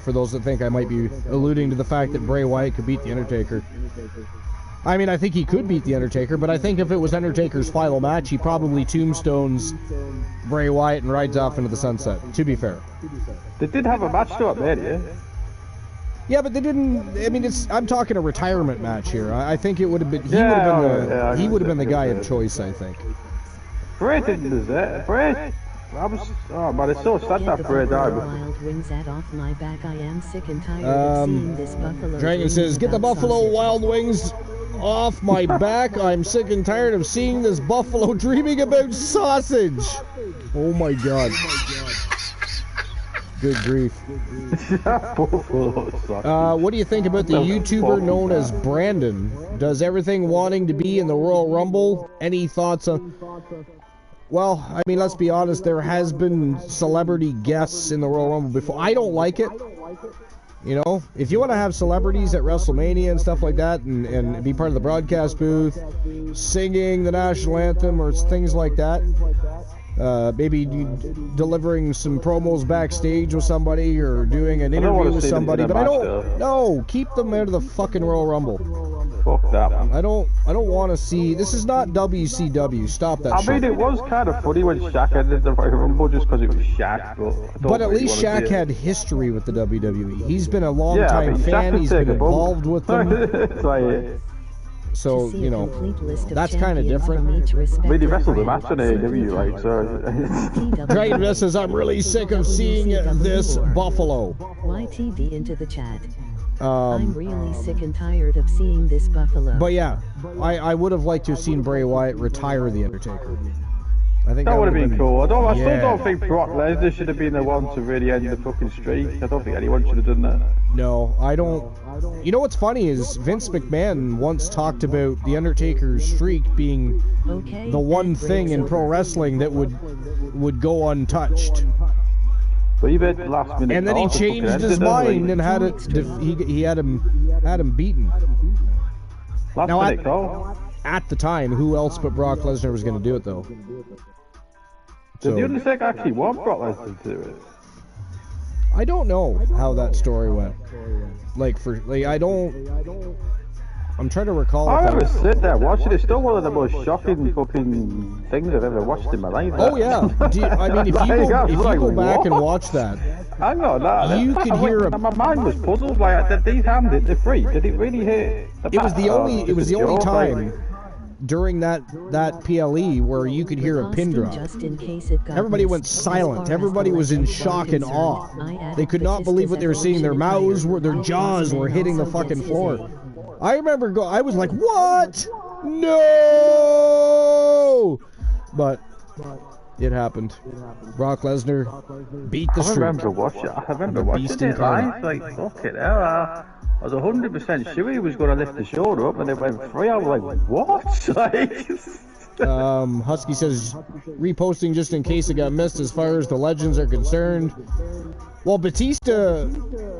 For those that think I might be alluding to the fact that Bray Wyatt could beat The Undertaker. I mean, I think he could beat The Undertaker, but I think if it was Undertaker's final match, he probably tombstones Bray Wyatt and rides off into the sunset, to be fair. They did have a match, though, I bet, Yeah, but they didn't. I mean, I'm talking a retirement match here. I think it would have been. He would have been the guy of choice, I think. Bray didn't do that. Bray. But it's so sad that Bray died. Wild wings at off my back. I am sick and tired of seeing this buffalo. Dragon says, "Get the Buffalo sausage. Wild Wings off my back. I'm sick and tired of seeing this buffalo dreaming about sausage." Oh my god. Good grief. What do you think about the YouTuber known as Brandon? Does everything wanting to be in the Royal Rumble? Any thoughts on... Well, I mean, let's be honest, there has been celebrity guests in the Royal Rumble before. I don't like it. You know, if you want to have celebrities at WrestleMania and stuff like that and be part of the broadcast booth, singing the national anthem or things like that, maybe delivering some promos backstage with somebody or doing an interview with somebody, but I don't. No, keep them out of the fucking Royal Rumble. Fuck that one. I don't want to see. This is not WCW. Stop that shit. I mean, it was kind of funny when Shaq ended the Royal Rumble just because it was Shaq, but at least Shaq had history with the WWE. He's been a long-time fan. He's been involved with them. So, you know, that's kind of different. But he wrestled the match on AEW, like, so... Dragon says, I'm really sick of seeing this buffalo. YTD into the chat. I'm really sick and tired of seeing this buffalo. But yeah, I would have liked to have seen Bray Wyatt retire The Undertaker. I think that would have been cool. I still don't think Brock Lesnar should have been the one to really end the fucking streak. I don't think anyone should have done that. No, I don't. You know what's funny is Vince McMahon once talked about The Undertaker's streak being the one thing in pro wrestling that would go untouched. But he made the last minute. And then he changed his mind and had it. He had him beaten. Now at the time, who else but Brock Lesnar was going to do it though? Did The Undertaker actually want Brock Lesnar to do it? I don't know how that story went. I'm trying to recall. I remember sitting there watching it. It's still one of the most shocking fucking things I've ever watched in my life. Oh yeah. I mean, if you go back and watch that, hang on, you could hear. My mind was puzzled. Like, did these hands the free? Did it really hit? It was the only time during that PLE where you could hear a pin drop. Everybody went silent. Everybody was in shock and awe. They could not believe what they were seeing. Their jaws were hitting the fucking floor. I remember I was like, what? No! But it happened. Brock Lesnar beat the streak. I remember watching it live. Like, fuck it hell. I was 100% sure he was going to lift the shoulder up, and it went free. I was like, what? Like, Husky says, reposting just in case it got missed as far as the legends are concerned. Well, Batista,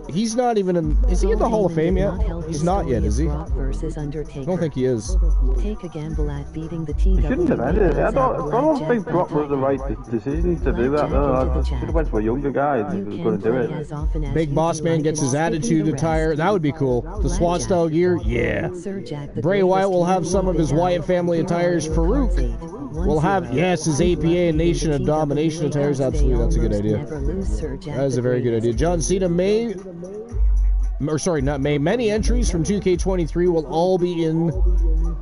he's not even in... Is he in the Hall of Fame yet? He's not yet, is he? I don't think he is. Take a gamble at beating the he shouldn't have ended it. I don't think Brock was the right decision to do that. No, I should have went for a younger guy who was going to do it. Big Boss Man gets his attitude attire. That would be cool. The SWAT style gear? Yeah. Bray Wyatt will have some of his Wyatt family attires. Farouk will have, yes, his APA and Nation of Domination attires. Absolutely, that's a good idea. That is a very good idea. John Cena many entries from 2K23 will all be in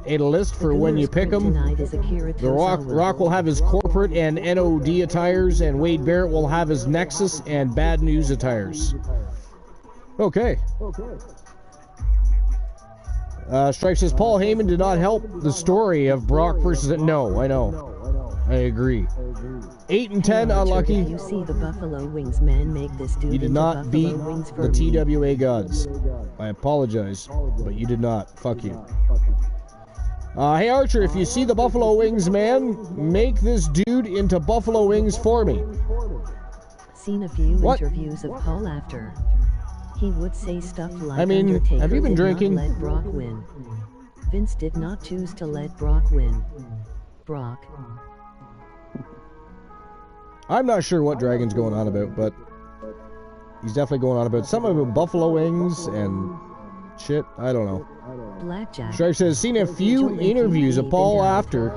a list for when you pick them. The Rock will have his corporate and NOD attires, and Wade Barrett will have his Nexus and Bad News attires. Okay. Stripe says Paul Heyman did not help the story of Brock versus... No, I know. I agree. 8 and 10, unlucky. You see the Buffalo Wings man make this dude. You did not beat the TWA gods. I apologize, but you did not. Fuck you. Hey Archer, if you see the Buffalo Wings man, make this dude into Buffalo Wings for me. Seen a few interviews of Paul after. He would say stuff like, I mean, Undertaker have you been did drinking? Not let Brock win. Vince did not choose to let Brock win. Brock. I'm not sure what Dragon's going on about, but he's definitely going on about some of them Buffalo Wings and shit. I don't know. Blackjack. Stripe says, seen a few interviews of Paul after.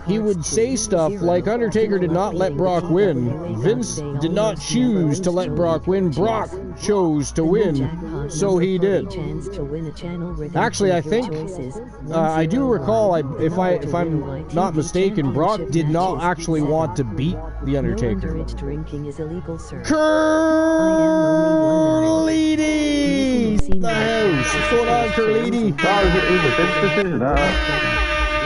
He would say stuff like Undertaker did not let Brock win. Vince did not choose to let Brock win. Brock chose to win, so he did. Actually, I think I do recall, if I'm not mistaken, Brock did not actually want to beat the Undertaker. Curlidi! The house. What's going on, Curlidi?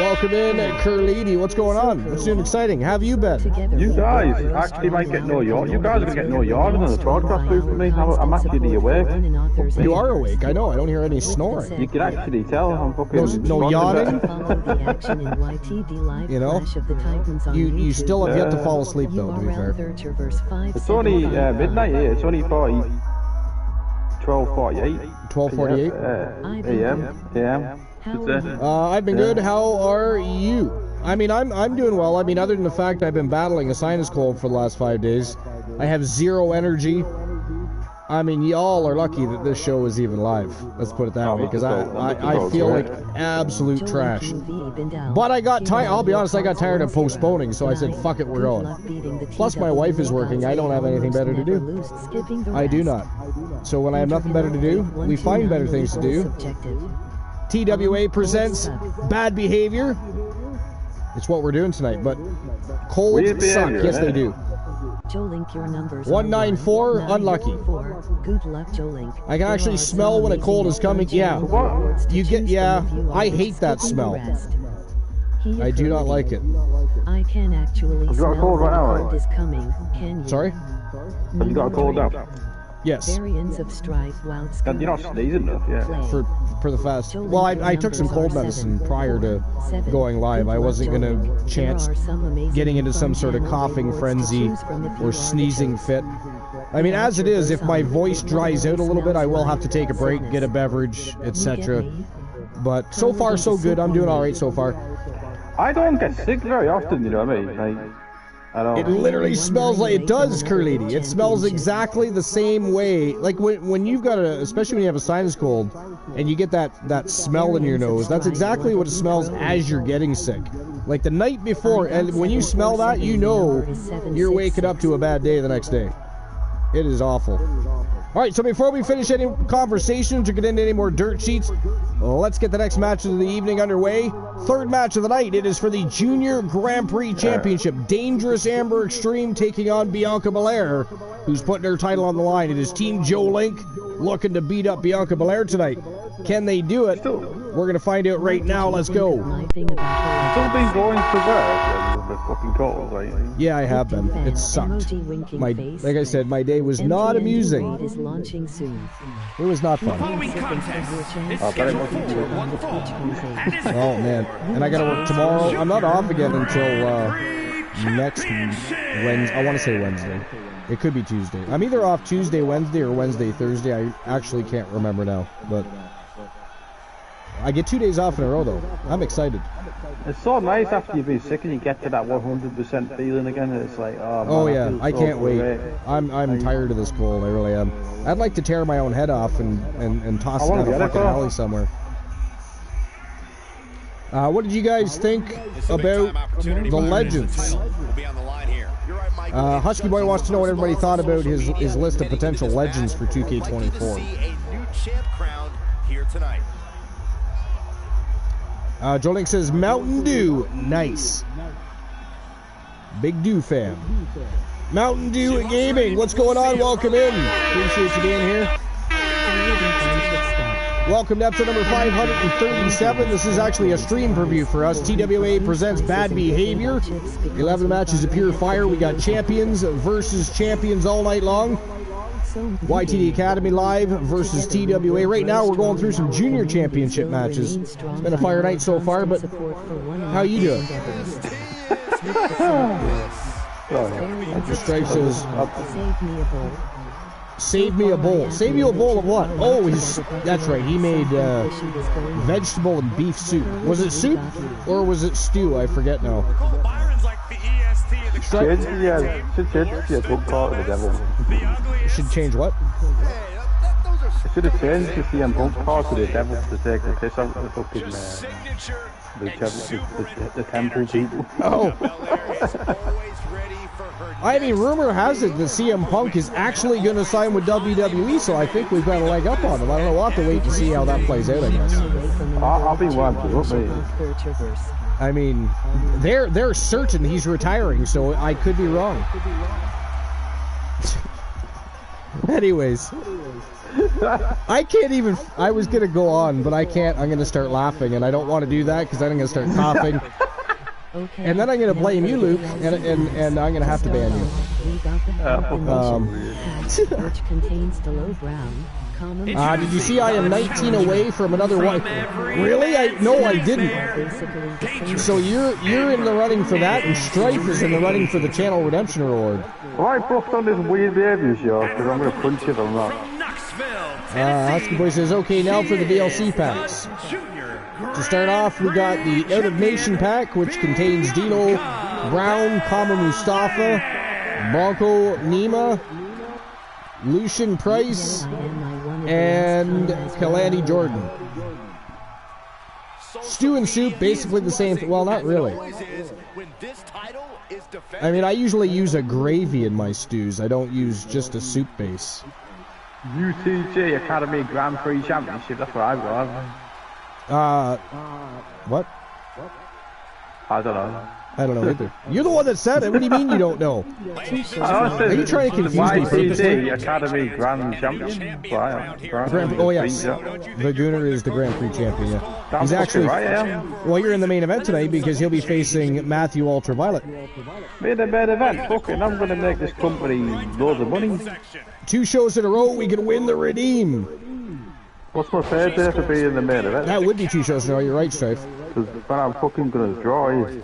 Welcome in, Curlidi. What's going on? What's new and exciting? How have you been? You guys actually might get no yard. You guys are going to get no yard in the broadcast booth for me. I'm actually awake. You are awake, I know. I don't hear any snoring. You can actually tell I'm fucking... No yawning? You know? You still have yet to fall asleep, though, to be fair. It's only midnight here. It's only 12:48. 12:48? AM. I've been good. How are you? I mean, I'm doing well. I mean, other than the fact I've been battling a sinus cold for the last 5 days. I have zero energy. I mean, y'all are lucky that this show is even live. Let's put it that way, because I feel like absolute trash. But I got tired. I'll be honest, I got tired of postponing, so I said, fuck it, we're going. Plus, my wife is working. I don't have anything better to do. I do not. So when I have nothing better to do, we find better things to do. TWA presents Bad Behavior. It's what we're doing tonight, but colds suck. Yes, they do. 194, unlucky. Good luck, Jolink. I can actually smell when a cold is coming. Yeah. You get, yeah. I hate that smell. I do not like it. I can actually smell when a cold is coming. Can you? Sorry? Have you got a cold now? Yes. Variants of strife while You're not sneezing enough, yeah. For the fast. Well, I took some cold medicine prior to going live. I wasn't going to chance getting into some sort of coughing frenzy or sneezing fit. I mean, as it is, if my voice dries out a little bit, I will have to take a break, get a beverage, etc. But so far, so good. I'm doing all right so far. I don't get sick very often, you know what I mean? It literally smells like it does, Curlidi. It smells exactly the same way. Like when you've got especially when you have a sinus cold, and you get that smell in your nose. That's exactly what it smells as you're getting sick. Like the night before, and when you smell that, you know you're waking up to a bad day the next day. It is awful. All right, so before we finish any conversations or get into any more dirt sheets, let's get the next match of the evening underway. Third match of the night. It is for the Junior Grand Prix Championship. Dangerous Amber Extreme taking on Bianca Belair, who's putting her title on the line. It is Team Joe Link looking to beat up Bianca Belair tonight. Can they do it? We're going to find out right now. Let's go. Still been going to work with the fucking scuttles, right? Yeah, I have been. It sucked. Like I said, my day was not amusing. Is launching soon. It was not fun. Following contest is Oh, scheduled for one fall. And is Oh man, and I gotta work tomorrow. I'm not off again until next Wednesday. I want to say Wednesday. It could be Tuesday. I'm either off Tuesday, Wednesday, or Wednesday, Thursday. I actually can't remember now, but I get 2 days off in a row though. I'm excited. It's so nice after you've been sick and you get to that 100% feeling again. It's like, oh, man, Oh yeah, feel I so can't wait. great. I'm tired of this cold. I really am. I'd like to tear my own head off and toss I it wanna down a get it, fucking though. alley somewhere. What did you guys think about the Legends? Husky Boy wants to know what everybody thought about his list of potential legends for 2K24. See a new champ crowned here tonight. Joe Link says Mountain Dew, nice. Big Dew fan. Mountain Dew Gaming, what's going on? Welcome in. Appreciate you being here. Welcome to episode number 537. This is actually a stream preview for us. TWA presents Bad Behavior. 11 matches of pure fire. We got champions versus champions all night long. YTD Academy Live versus TWA. Right now we're going through some junior championship matches. It's been a fire night so far, but how you doing? Stripe says, save me a bowl. Save you a bowl of what? Oh, that's right. He made vegetable and beef soup. Was it soup or was it stew? I forget now. Byron's like the EST of the Should change the book part of the devil. Should change what? I should have changed the CM Punk part to the devil to take the piss out of the fucking the temple people. Oh. I mean, rumor has it that CM Punk is actually going to sign with WWE, so I think we've got a leg up on him. I don't know. We'll have to wait to see how that plays out, I guess. I'll be one to I mean, they're certain he's retiring, so I could be wrong. Anyways, I can't even. I was gonna go on, but I can't. I'm gonna start laughing, and I don't want to do that because then I'm gonna start coughing, and then I'm gonna blame you, Luke, and I'm gonna have to ban you. Which contains the low brown. Did you see I am 19 away from another one? Really? No, I didn't. So you're in the running for that, and Strife is in the running for the Channel Redemption Reward. Well, I booked on this weird behavior show because I'm going to punch it on that. Husky Boy says, okay, now for the DLC packs. To start off, we got the Out of Nation pack, which contains Dino Brown, Kama Mustafa, Bronco Nima, Lucian Price, and Kalani Jordan. Stew and soup, basically the same thing. Well, not really. I mean, I usually use a gravy in my stews. I don't use just a soup base. UTG Academy Grand Prix Championship, that's what I've got. What? I don't know. I don't know either. You're the one that said it. What do you mean you don't know? Are you trying to confuse me purposely? YTD Academy Grand Champion. Oh yes, the Gooner is the Grand Prix champion. Yeah. He's actually well. You're in the main event tonight because he'll be facing Matthew Ultraviolet. Made a main event. Fucking, I'm gonna make this company loads of money. 2 shows in a row, we can win the Redeem. What's my fair day for being in the main event? That would be 2 shows in a row. You're right, Strife. Because when I'm fucking gonna draw is.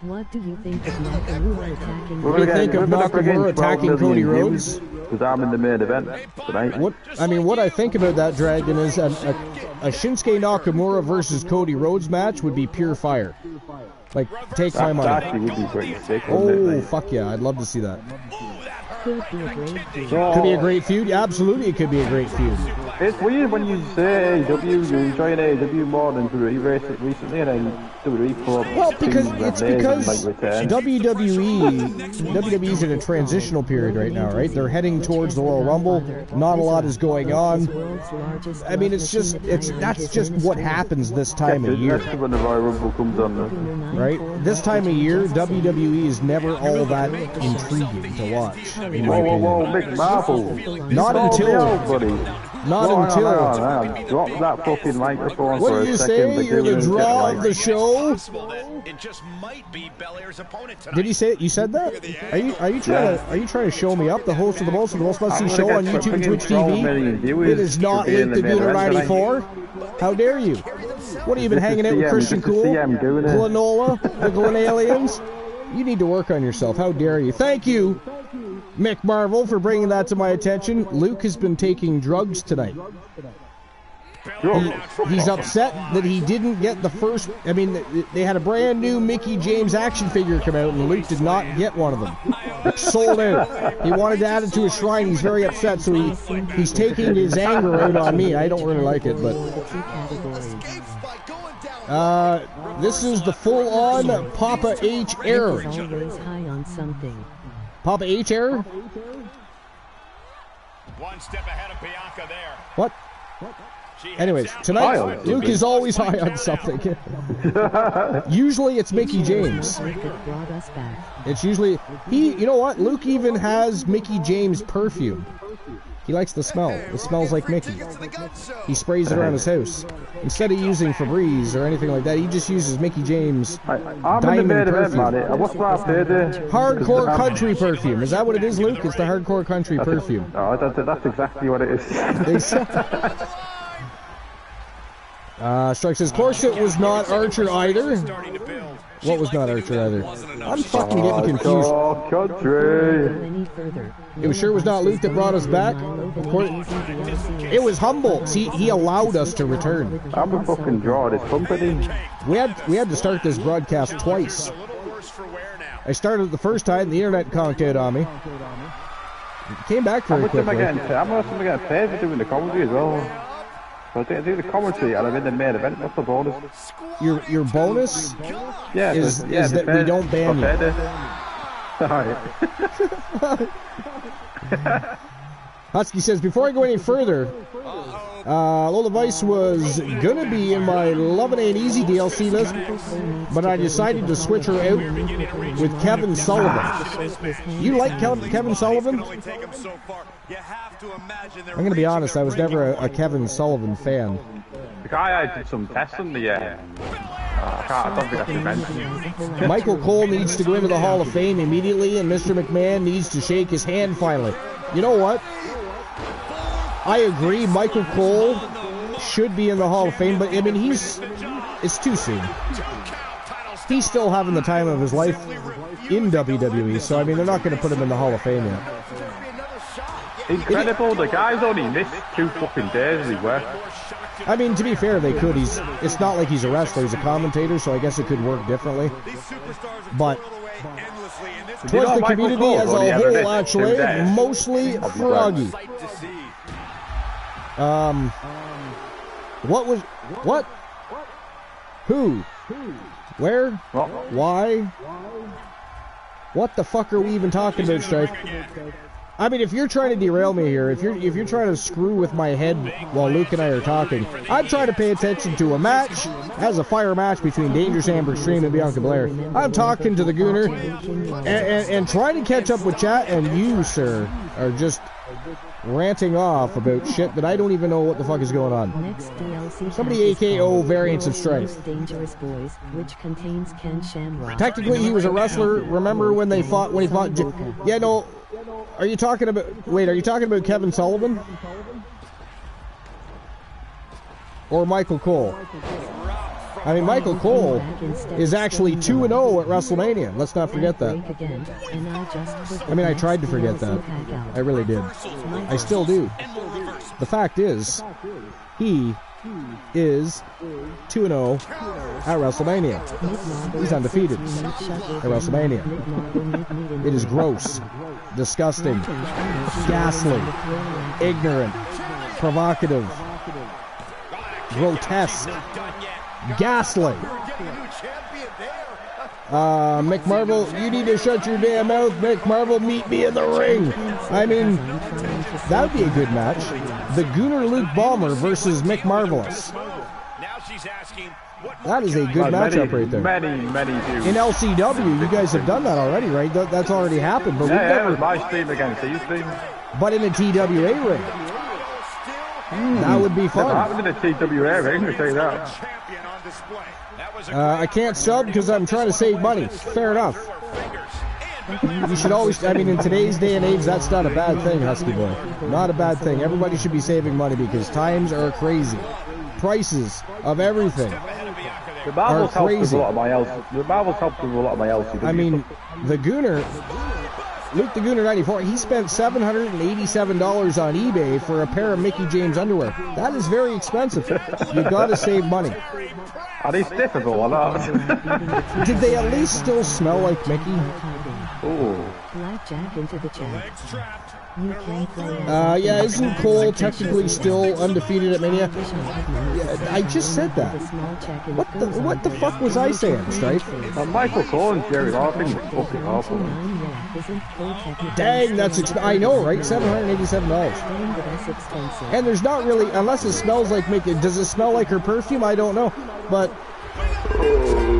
What do you think of Nakamura attacking? What do you think of Nakamura attacking Cody Rhodes? Because I'm in the main event tonight. What I think about that, Dragon, is a Shinsuke Nakamura versus Cody Rhodes match would be pure fire. Like, take my money. That actually would be pretty sick. Oh, fuck yeah, I'd love to see that. Could be a great feud. Could be a great feud? Absolutely, it could be a great feud. It's weird when you say AEW, you enjoy AEW more than WWE recently, and then WWE pull up. Well, because WWE's in a transitional period right now, right? They're heading towards the Royal Rumble. Not a lot is going on. I mean, that's just what happens this time of year. When the Royal Rumble comes on, right? This time of year, WWE is never all that intriguing to watch. Whoa, Big Marvel. Not until until. Drop that fucking microphone What for did a you second. say? You're the draw of the show? It just might be Belair's opponent tonight. Did he say it? You said that? Are you trying to show me up? The host of the most must-see show on YouTube and Twitch TV? It is not Luke the Gooner 94. How dare you? What have you been hanging out with Christian Cool? Glenola? The Glenalians? You need to work on yourself. How dare you? Thank you, Mick Marvel, for bringing that to my attention. Luke has been taking drugs tonight. He's upset that he didn't get the first. I mean, they had a brand new Mickey James action figure come out, and Luke did not get one of them. Sold out. He wanted to add it to his shrine. He's very upset, so he's taking his anger out on me. I don't really like it, but this is the full-on Papa H error. Papa H error? One step ahead of Bianca there. What? Anyways, tonight, Luke is always high on something. Usually it's Mickey James. It's usually... You know what? Luke even has Mickey James perfume. He likes the smell. It smells like Mickey. He sprays it around his house. Instead of using Febreze or anything like that, he just uses Mickey James diamond perfume. Hardcore country perfume. Is that what it is, Luke? It's the hardcore country perfume. Oh, that's exactly what it is. Strike says, Corset was not Archer either. What was not Archer either? I'm fucking getting confused. It sure was not Luke that brought us back. It was Humboldt. He allowed us to return. I'm a fucking draw this company. We had to start this broadcast twice. I started the first time, the internet conked out on me. It came back very quickly. How much am I getting paid for doing the comedy as well? So I do the commentary and I'm in the main event. What's the bonus? Your bonus? Yeah, is that we don't ban you. Husky says, before I go any further, Lola Vice was gonna be in my Love It Ain't Easy DLC list, but I decided to switch her out with Kevin Sullivan. You like Kevin Sullivan? I'm gonna be honest, I was never a Kevin Sullivan fan. The guy I did some testing I don't think I can mention. Michael Cole needs to go into the Hall of Fame immediately, and Mr. McMahon needs to shake his hand finally. You know what? I agree, Michael Cole should be in the Hall of Fame, but I mean, it's too soon. He's still having the time of his life in WWE, so I mean, they're not going to put him in the Hall of Fame yet. Incredible, the guy's only missed 2 fucking days and he worked. I mean, to be fair, they could. It's not like he's a wrestler, he's a commentator, so I guess it could work differently. But towards the community as a whole, actually, mostly froggy. What? Who? Where? Why? What the fuck are we even talking about, Strife? I mean, if you're trying to derail me here, if you're trying to screw with my head while Luke and I are talking, I'm trying to pay attention to a match, as a fire match between Dangerous Amber Extreme and Bianca Belair. I'm talking to the Gooner and trying to catch up with chat, and you, sir, are just ranting off about shit that I don't even know what the fuck is going on. Next DLC Somebody AKO Variants of Strife. Dangerous Boys, which contains Ken Shamrock. Technically, he was a wrestler. Remember when he fought? Yeah, no. Are you talking about Kevin Sullivan? Or Michael Cole? I mean, Michael Cole is actually 2-0 at WrestleMania. Let's not forget that. I mean, I tried to forget that. I really did. I still do. The fact is, he is 2-0 at WrestleMania. He's undefeated at WrestleMania. It is gross, disgusting, ghastly, ignorant, provocative, grotesque, ghastly. Mick Marvel, you need to shut your damn mouth. Mick Marvel, meet me in the ring. I mean, that would be a good match. The Gooner Luke Ballmer versus Mick Marvelous. That is a good matchup right there. Many do. In LCW, you guys have done that already, right? That's already happened. But yeah, it was my stream against his stream. But in a TWA ring. That would be fun. Never happened in a TWA ring, to say that. Champion on display. That was I can't sub because I'm trying to save money. Fair enough. You should always, I mean, in today's day and age, that's not a bad thing, Husky Boy. Not a bad thing. Everybody should be saving money because times are crazy. Prices of everything The are Marvels helped with crazy. a lot of my else. The Marvels helped with a lot of my LCW. I mean, the Gooner, Luke the Gooner 94, he spent $787 on eBay for a pair of Mickey James underwear. That is very expensive. You gotta save money. Are they stiffable or not? Did they at least still smell like Mickey? Oh. Blackjack into the chat. You can play. Yeah, isn't Cole technically still undefeated at Mania? Yeah, I just said that. What the fuck was I saying, Strife? Michael Cole and Jerry Larkin is fucking awful. Dang, that's I know, right? $787. And there's not really, unless it smells like Mickey. Does it smell like her perfume? I don't know, but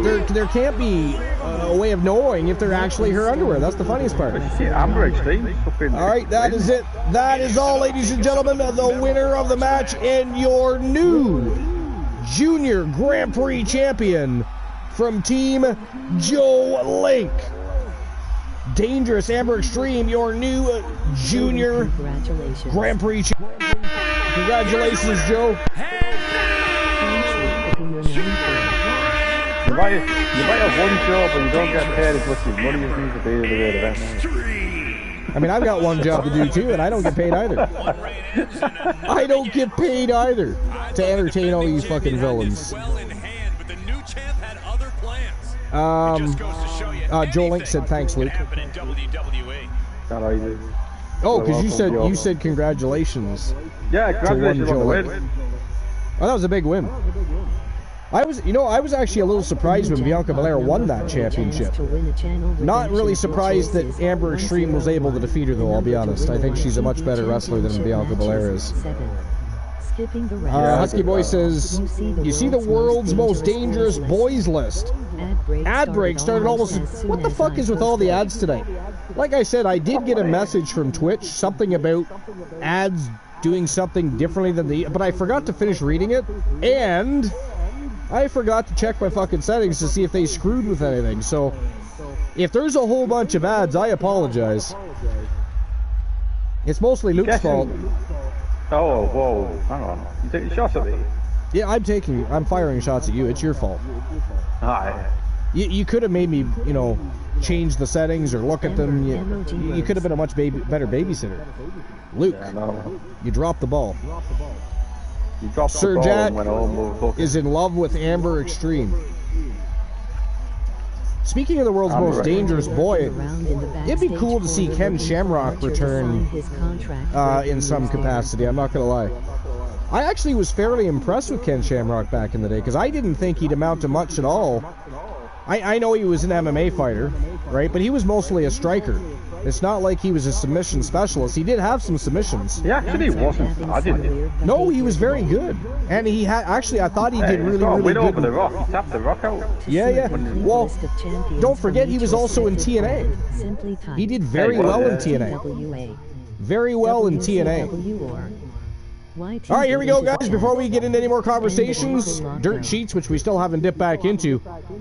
there can't be a way of knowing if they're actually her underwear. That's the funniest part. Amber Extreme. All right, that is it. That is all, ladies and gentlemen. The winner of the match and your new Junior Grand Prix champion from Team Joe Link. Dangerous Amber Extreme, your new Junior Grand Prix champion. Congratulations, Joe. You might have one job and you don't get paid as much as money as needs to be to the way event. I mean, I've got one job to do too, and I don't get paid either. I don't get paid either to entertain all these fucking villains. Joe Link said thanks, Luke. Oh, because you said congratulations. Yeah, congratulations on the win. Oh, that was a big win. I was actually a little surprised when Bianca Belair won that championship. Not really surprised that Amber Extreme was able to defeat her, though, I'll be honest. I think she's a much better wrestler than Bianca Belair is. Husky Boy says, you see the world's most dangerous boys list. Ad break started almost... What the fuck is with all the ads today? Like I said, I did get a message from Twitch, something about ads doing something differently than the... But I forgot to finish reading it, and... I forgot to check my fucking settings to see if they screwed with anything, so if there's a whole bunch of ads, I apologize. It's mostly Luke's fault. Oh, whoa, hang on. You taking shots at me? Yeah, I'm firing shots at you. It's your fault. Hi. You could have made me, change the settings or look at them. You could have been a much better babysitter. Luke, you dropped the ball. Sir Jack is in love with Amber Extreme. Speaking of the world's most dangerous boy, it'd be cool to see Ken Shamrock return in some capacity, I'm not going to lie. I actually was fairly impressed with Ken Shamrock back in the day, because I didn't think he'd amount to much at all. I know he was an MMA fighter, right, but he was mostly a striker. It's not like he was a submission specialist. He did have some submissions. He actually wasn't. I didn't. No, he was very good. And he had, actually, I thought he did really good. Over the Rock. He tapped the Rock out. Yeah. Well, don't forget he was also in TNA. He did very well in TNA. Very well in TNA. Alright, here we go, guys. Before we get into any more conversations, dirt sheets, which we still haven't dipped back into.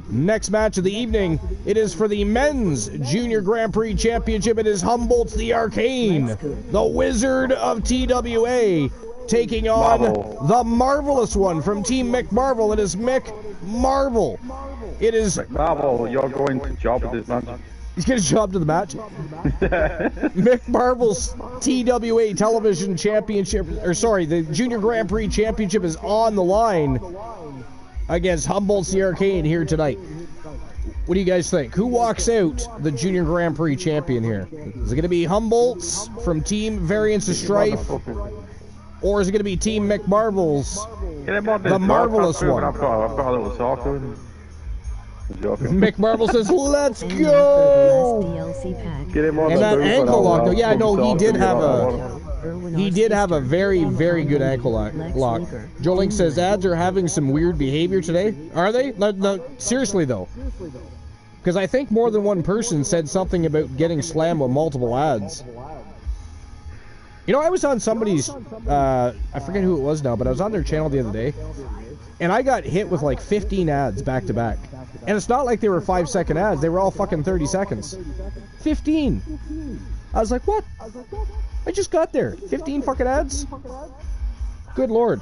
Next match of the evening, it is for the Men's Junior Grand Prix Championship. It is Humboldt the Arcane, the Wizard of TWA, taking on the Marvelous One from Team Mick Marvel. It is Mick Marvel. It is... Mick Marvel, you're going to job with this match. He's going to job to the match. Mick Marvel's TWA Television Championship, the Junior Grand Prix Championship is on the line against Humboldt's the Arcane here tonight. What do you guys think? Who walks out the Junior Grand Prix champion here? Is it going to be Humboldt's from Team Variance of Strife? Or is it going to be Team Mick Marvel's, the Marvelous One? I've got a little sock to him. Mick Marvel says, "Let's go!" Get him on and that ankle lock, though. Yeah, no, he did have a very, very good ankle lock. Joe Link says ads are having some weird behavior today. Are they? No, seriously though, because I think more than one person said something about getting slammed with multiple ads. You know, I was on somebody's, I forget who it was now, but I was on their channel the other day, and I got hit with like 15 ads back to back. And it's not like they were 5-second ads, they were all fucking 30 seconds. 15! I was like, what? I just got there. 15 fucking ads? Good lord.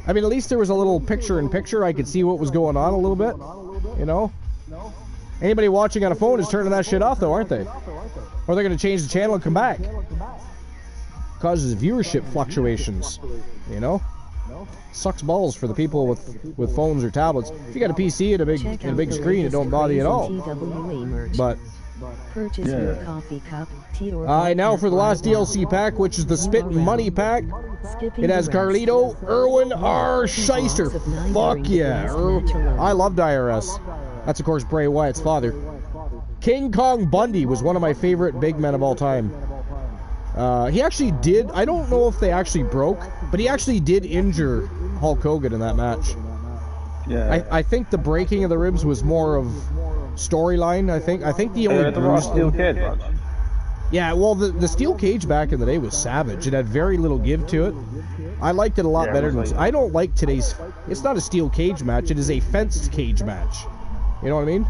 I mean, at least there was a little picture-in-picture. I could see what was going on a little bit, you know? Anybody watching on a phone is turning that shit off, though, aren't they? Or they're going to change the channel and come back. Causes viewership fluctuations, you know? Sucks balls for the people with phones or tablets. If you got a PC and a big screen, it don't bother you at all. But purchase your coffee cup, tea, or now for the last DLC pack, which is the Spit and Money pack. It has Carlito, Erwin R. Shyster. Fuck yeah. I loved IRS. That's, of course, Bray Wyatt's father. King Kong Bundy was one of my favorite big men of all time. He actually did, I don't know if they actually broke, but he actually did injure Hulk Hogan in that match. Yeah. I think the breaking of the ribs was more of storyline, I think the only bruised steel cage match. Yeah, well, the steel cage back in the day was savage. It had very little give to it. I liked it a lot better than... I don't like today's... It's not a steel cage match, it is a fenced cage match. You know what I mean?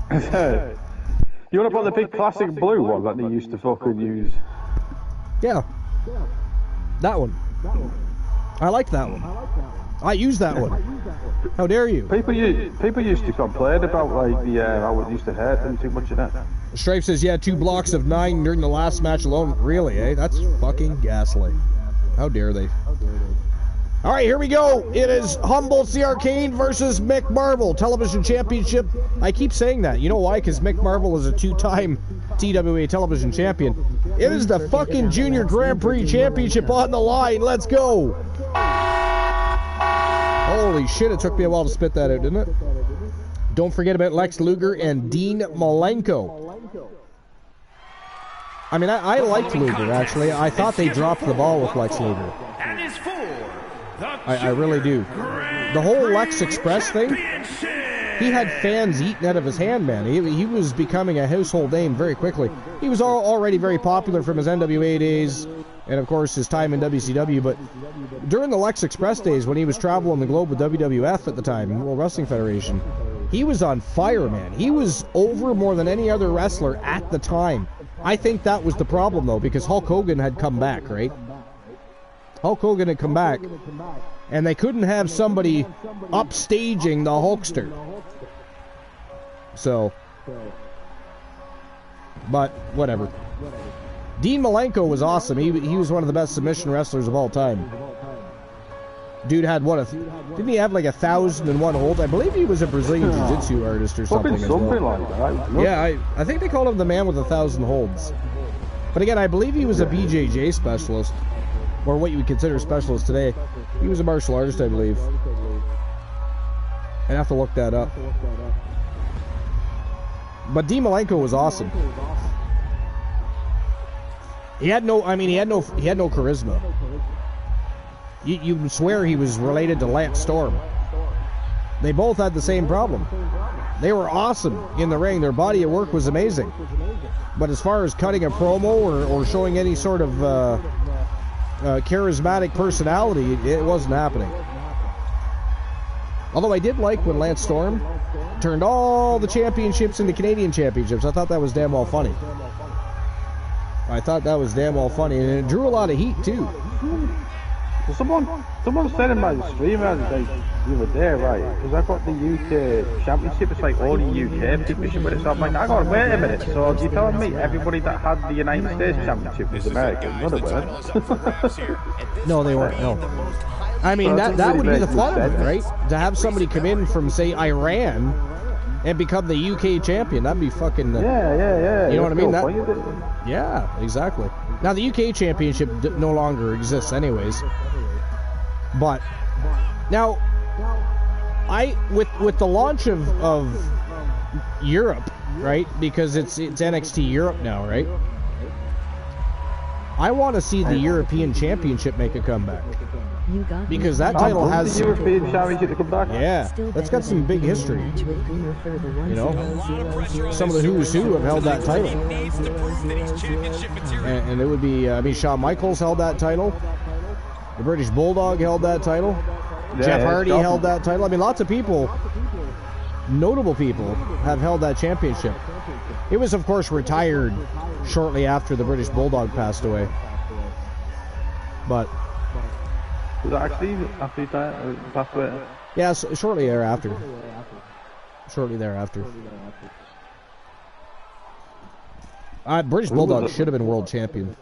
You want to put the big plastic blue one that they used to fucking use? Yeah. That one. I like that one. I use that one. How dare you? People used to complain about like how it used to hurt them too much of that. Stripe says, yeah, 2 blocks of 9 during the last match alone. Really, eh? That's fucking ghastly. How dare they? All right, here we go. It is Humboldt the Arcane versus Mick Marvel, Television Championship. I keep saying that. You know why? Because Mick Marvel is a 2-time TWA Television Champion. It is the fucking Junior Grand Prix Championship on the line. Let's go. Holy shit, it took me a while to spit that out, didn't it? Don't forget about Lex Luger and Dean Malenko. I mean, I liked Luger, actually. I thought they dropped the ball with Lex Luger. I really do. The whole Lex Express thing, he had fans eating out of his hand, man. He was becoming a household name very quickly. He was already very popular from his NWA days, and of course his time in WCW, but during the Lex Express days when he was traveling the globe with WWF at the time, World Wrestling Federation, he was on fire, man. He was over more than any other wrestler at the time. I think that was the problem, though, because Hulk Hogan had come back, right? Hulk Hogan had come back, and they couldn't have somebody upstaging the Hulkster. So, but whatever. Dean Malenko was awesome. He was one of the best submission wrestlers of all time. Dude had didn't he have like 1,001 holds? I believe he was a Brazilian Jiu-Jitsu artist or something as well. Like that. Yeah, I think they called him the man with 1,000 holds. But again, I believe he was a BJJ specialist, or what you would consider a specialist today. He was a martial artist, I believe. I'd have to look that up. But Dean Malenko was awesome. He had no charisma. You would swear he was related to Lance Storm. They both had the same problem. They were awesome in the ring. Their body of work was amazing. But as far as cutting a promo or showing any sort of charismatic personality, it wasn't happening. Although I did like when Lance Storm turned all the championships into Canadian championships. I thought that was damn well funny. And it drew a lot of heat, too. Someone said in my stream the other day, right? Because I got the UK Championship. It's like all the UK people, but it's not like, I got wait a minute. So you're telling me everybody that had the United States Championship was American? None of it. No, they weren't. No. I mean, that would be the fun of it, right? To have somebody come in from, say, Iran and become the UK champion. That'd be fucking... Yeah. You know what I mean? Yeah, exactly. Now, the UK championship no longer exists anyways. But, now, with the launch of Europe, right? Because it's NXT Europe now, right? I want to see the European Championship make a comeback. You got Because that title has the European Championship to come back. Yeah, that's got some big history. You know, some of the who's who have held that title. And it would be, I mean, Shawn Michaels held that title. The British Bulldog held that title. Yeah, Jeff Hardy held that title. I mean, lots of people, notable people, have held that championship. It was, of course, retired shortly after the British Bulldog passed away. But... Was that actually after he passed away? Yes, shortly thereafter. Shortly thereafter. British Bulldog should have been world champion.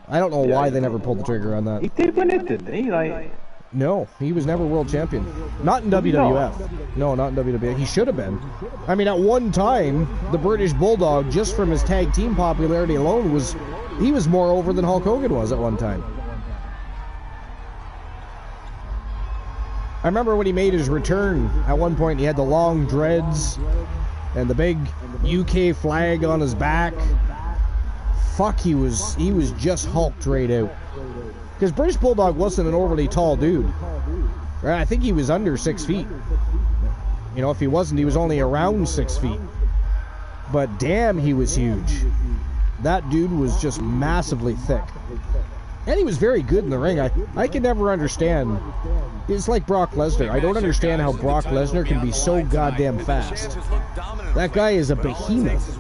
I don't know why they never pulled the trigger on that. He did win it, didn't he? Like... No, he was never world champion. Not in WWF. No, not in WWF. He should have been. I mean, at one time, the British Bulldog, just from his tag team popularity alone, he was more over than Hulk Hogan was at one time. I remember when he made his return, at one point he had the long dreads and the big UK flag on his back. Fuck, he was just hulked right out. Because British Bulldog wasn't an overly tall dude. Right? I think he was under 6 feet. You know, if he wasn't, he was only around 6 feet. But damn, he was huge. That dude was just massively thick. And he was very good in the ring. I can never understand. It's like Brock Lesnar. I don't understand how Brock Lesnar can be so goddamn fast. That guy is a behemoth.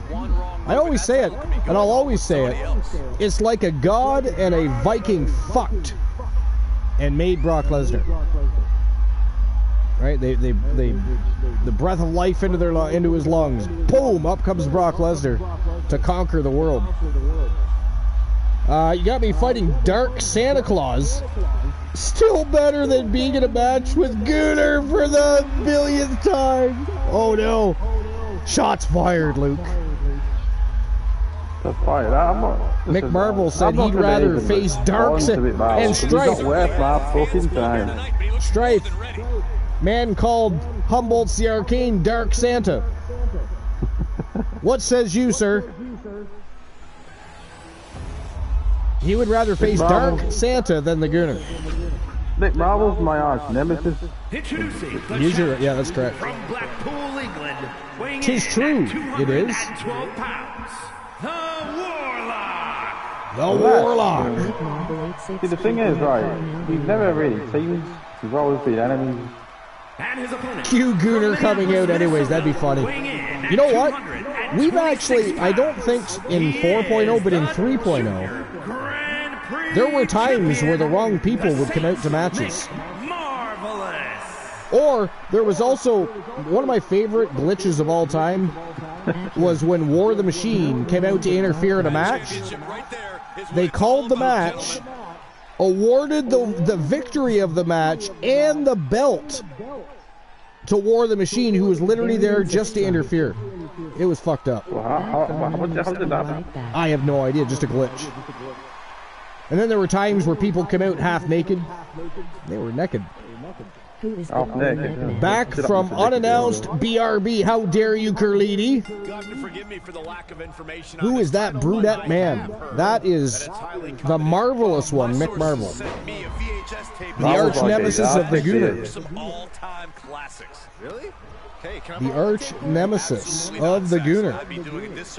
I always say it, and I'll always say it. It's like a god and a Viking fucked and made Brock Lesnar. Right? They the breath of life into his lungs. Boom! Up comes Brock Lesnar to conquer the world. You got me fighting Dark Santa Claus. Still better than being in a match with Gunner for the billionth time. Oh no. Shots fired, Luke. Mick Marvel said he'd rather face Dark and Strife. Strife. Man called Humboldt's the Arcane Dark Santa. What says you, sir? He would rather face Dark Santa than the Gunner. Mick Marvel's my arch nemesis. Yeah, that's correct. From Blackpool, England, weighing 'Tis true, it is. 212 pounds, the Warlock. The Warlock. See, the thing is, right, we've never really teamed. We've always been enemies. And his opponent, Q Gunner coming out anyways, that'd be funny. You know what? We've actually, I don't think in 4.0, but in 3.0, there were times where the wrong people would come out to matches. Marvelous. Or, there was also, one of my favorite glitches of all time was when War the Machine came out to interfere in a match. They called the match, awarded the victory of the match and the belt to War the Machine, who was literally there just to interfere. It was fucked up. Well, how did that happen? I have no idea, just a glitch. And then there were times where people come out half naked. They were naked. Who is Half naked. Back from unannounced BRB, how dare you, Curliti? Who is that brunette man? That is the marvelous one, Mick Marvel. The arch nemesis of the Gunner. The arch nemesis of the Gunner.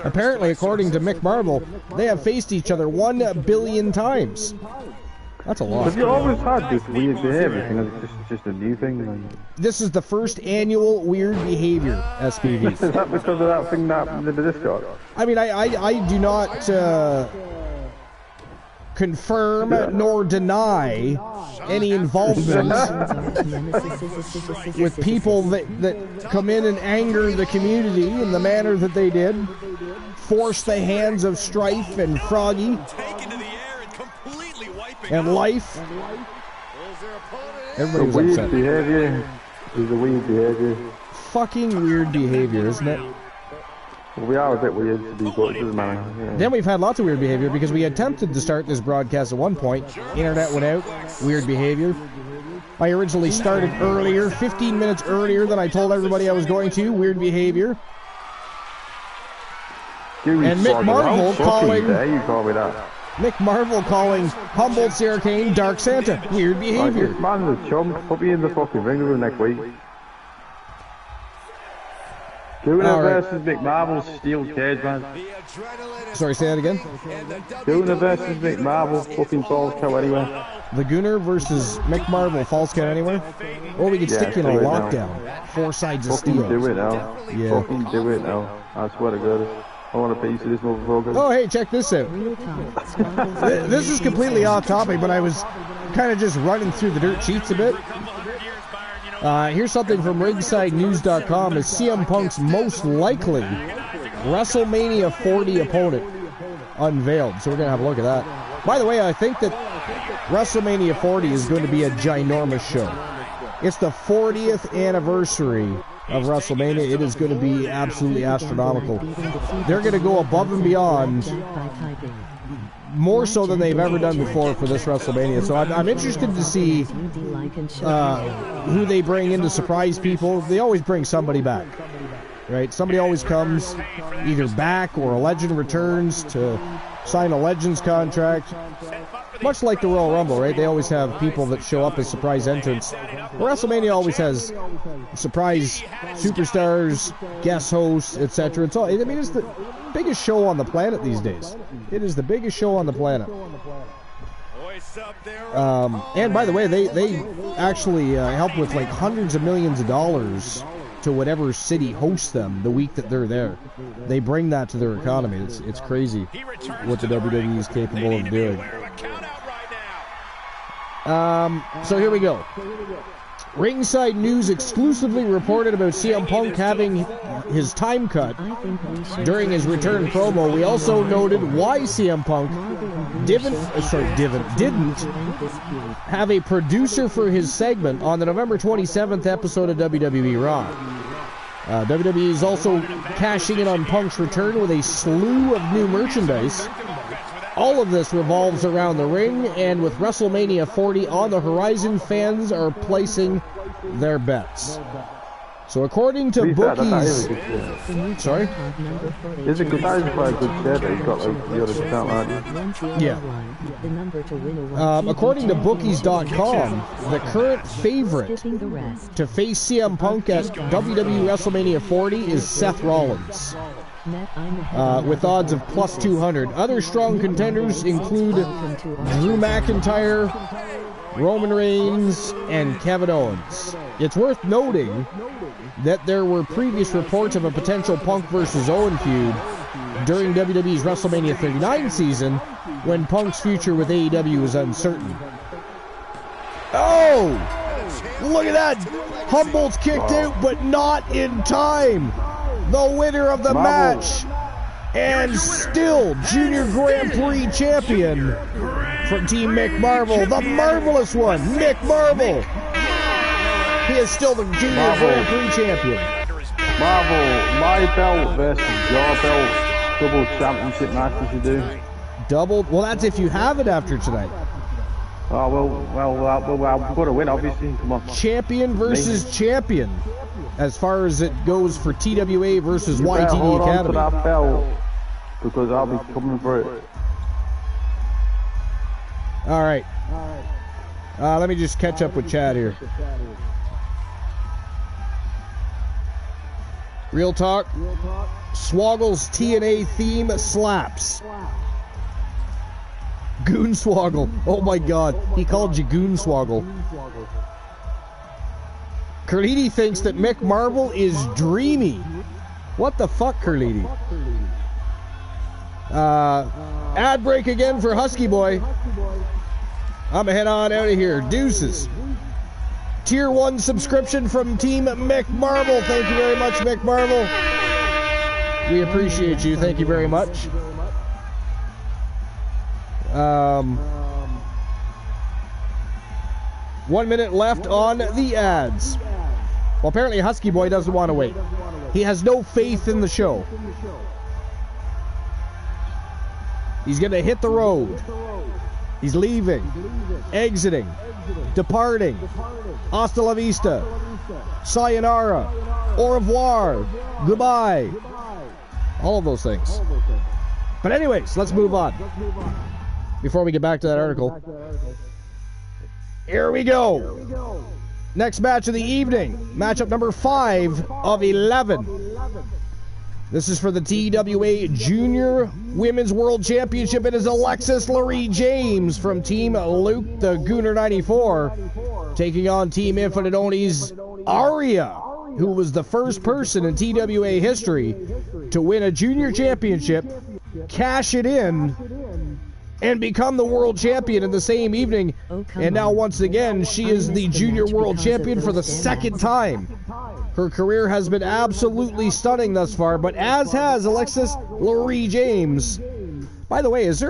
Apparently, according to Mick Marvel, they have faced each other 1 billion times. That's a lot. Have you always had this weird behavior thing? It's just a new thing? This is the first annual Weird Behavior SPV. Is that because of that thing that happened in the Discord? I mean, I do not confirm nor deny any involvement with people that come in and anger the community in the manner that they did, force the hands of Strife and Froggy and Life. Everybody was upset. Behavior is a weird behavior. Fucking weird behavior, isn't it? Well, we are a bit weird to be, but it doesn't matter. Yeah. Then we've had lots of weird behavior because we attempted to start this broadcast at one point. Internet went out. Weird behavior. I originally started earlier, 15 minutes earlier than I told everybody I was going to. Weird behavior. And Mick Marvel calling. You call me that. Mick Marvel calling Humboldt's the Arcane Dark Santa. Weird behavior. Man, the chum, put me in the fucking ring with him next week. Gooner versus Mick Marvel, steel cage, man. Sorry, say that again? Gooner versus Mick Marvel, fucking falls count anywhere. The Gooner versus Mick Marvel, falls count anywhere? Or we could stick you in a lockdown. 4 sides of steel. Fucking do it now. Yeah. Fucking do it now. I swear to God. I want a piece of this motherfucker. Oh, hey, check this out. This is completely off topic, but I was kind of just running through the dirt sheets a bit. Here's something from RingsideNews.com. Is CM Punk's most likely WrestleMania 40 opponent unveiled. So we're going to have a look at that. By the way, I think that WrestleMania 40 is going to be a ginormous show. It's the 40th anniversary of WrestleMania. It is going to be absolutely astronomical. They're going to go above and beyond, more so than they've ever done before for this WrestleMania. So I'm interested to see who they bring in to surprise people. They always bring somebody back, right? Somebody always comes either back or a legend returns to sign a Legends contract. Much like the Royal Rumble, right? They always have people that show up as surprise entrants. WrestleMania always has surprise superstars, guest hosts, etc. It's all. I mean, it's the biggest show on the planet these days. It is the biggest show on the planet. And by the way, they actually help with like hundreds of millions of dollars to whatever city hosts them the week that they're there. They bring that to their economy. It's crazy what the WWE is capable of doing. So here we go. Ringside News exclusively reported about CM Punk having his time cut during his return promo. We also noted why CM Punk didn't have a producer for his segment on the November 27th episode of WWE Raw. WWE is also cashing in on Punk's return with a slew of new merchandise. All of this revolves around the ring, and with WrestleMania 40 on the horizon, fans are placing their bets. So according to bookies... Sorry? Is it good? That is quite a good set. He's got like the other account, aren't you? Yeah. According to bookies.com, the current favorite to face CM Punk at WWE WrestleMania 40 is Seth Rollins, with odds of plus 200. Other strong contenders include Drew McIntyre, Roman Reigns, and Kevin Owens. It's worth noting that there were previous reports of a potential Punk versus Owen feud during WWE's WrestleMania 39 season, when Punk's future with AEW was uncertain. Oh! Look at that! Humboldt's kicked out, but not in time! The winner of the match, and still Junior Grand Prix champion from Team Mick Marvel, the marvelous one, Mick Marvel. He is still the Junior Grand Prix champion. Marvel, my belt versus your belt, double championship match you do. Double? Well, that's if you have it after tonight. Oh, well, I'm going to win, obviously. Come on. Champion versus champion, as far as it goes for TWA versus YTD hold Academy. On to that belt, because I'll be coming for it. All right. Let me just catch up with Chad here. Real talk. Swoggle's TNA theme slaps. Goonswoggle. Oh my god. He called you Goonswoggle. Carliti thinks that Mick Marvel is dreamy. What the fuck, Carliti? Ad break again for Husky Boy. I'm gonna head on out of here. Deuces. Tier 1 subscription from Team Mick Marvel. Thank you very much, Mick Marvel. We appreciate you. Thank you very much. 1 minute left on the ads. Well, apparently Husky Boy doesn't want to wait. He has no faith in the show. He's going to hit the road. He's leaving, exiting, departing. Hasta la vista. Sayonara. Au revoir. Goodbye. All of those things. But anyways, let's move on. before we get back to that article. Here we go. Next match of the evening. Matchup number 5 of 11. This is for the TWA Junior Women's World Championship. It is Alexis Laree James from Team Luke the Gooner 94 taking on Team Infinite Oni's Aria, who was the first person in TWA history to win a junior championship, cash it in, and become the world champion in the same evening. And now once again, she is the junior world champion for the second time. Her career has been absolutely stunning thus far, but as has Alexis Laree James. By the way, is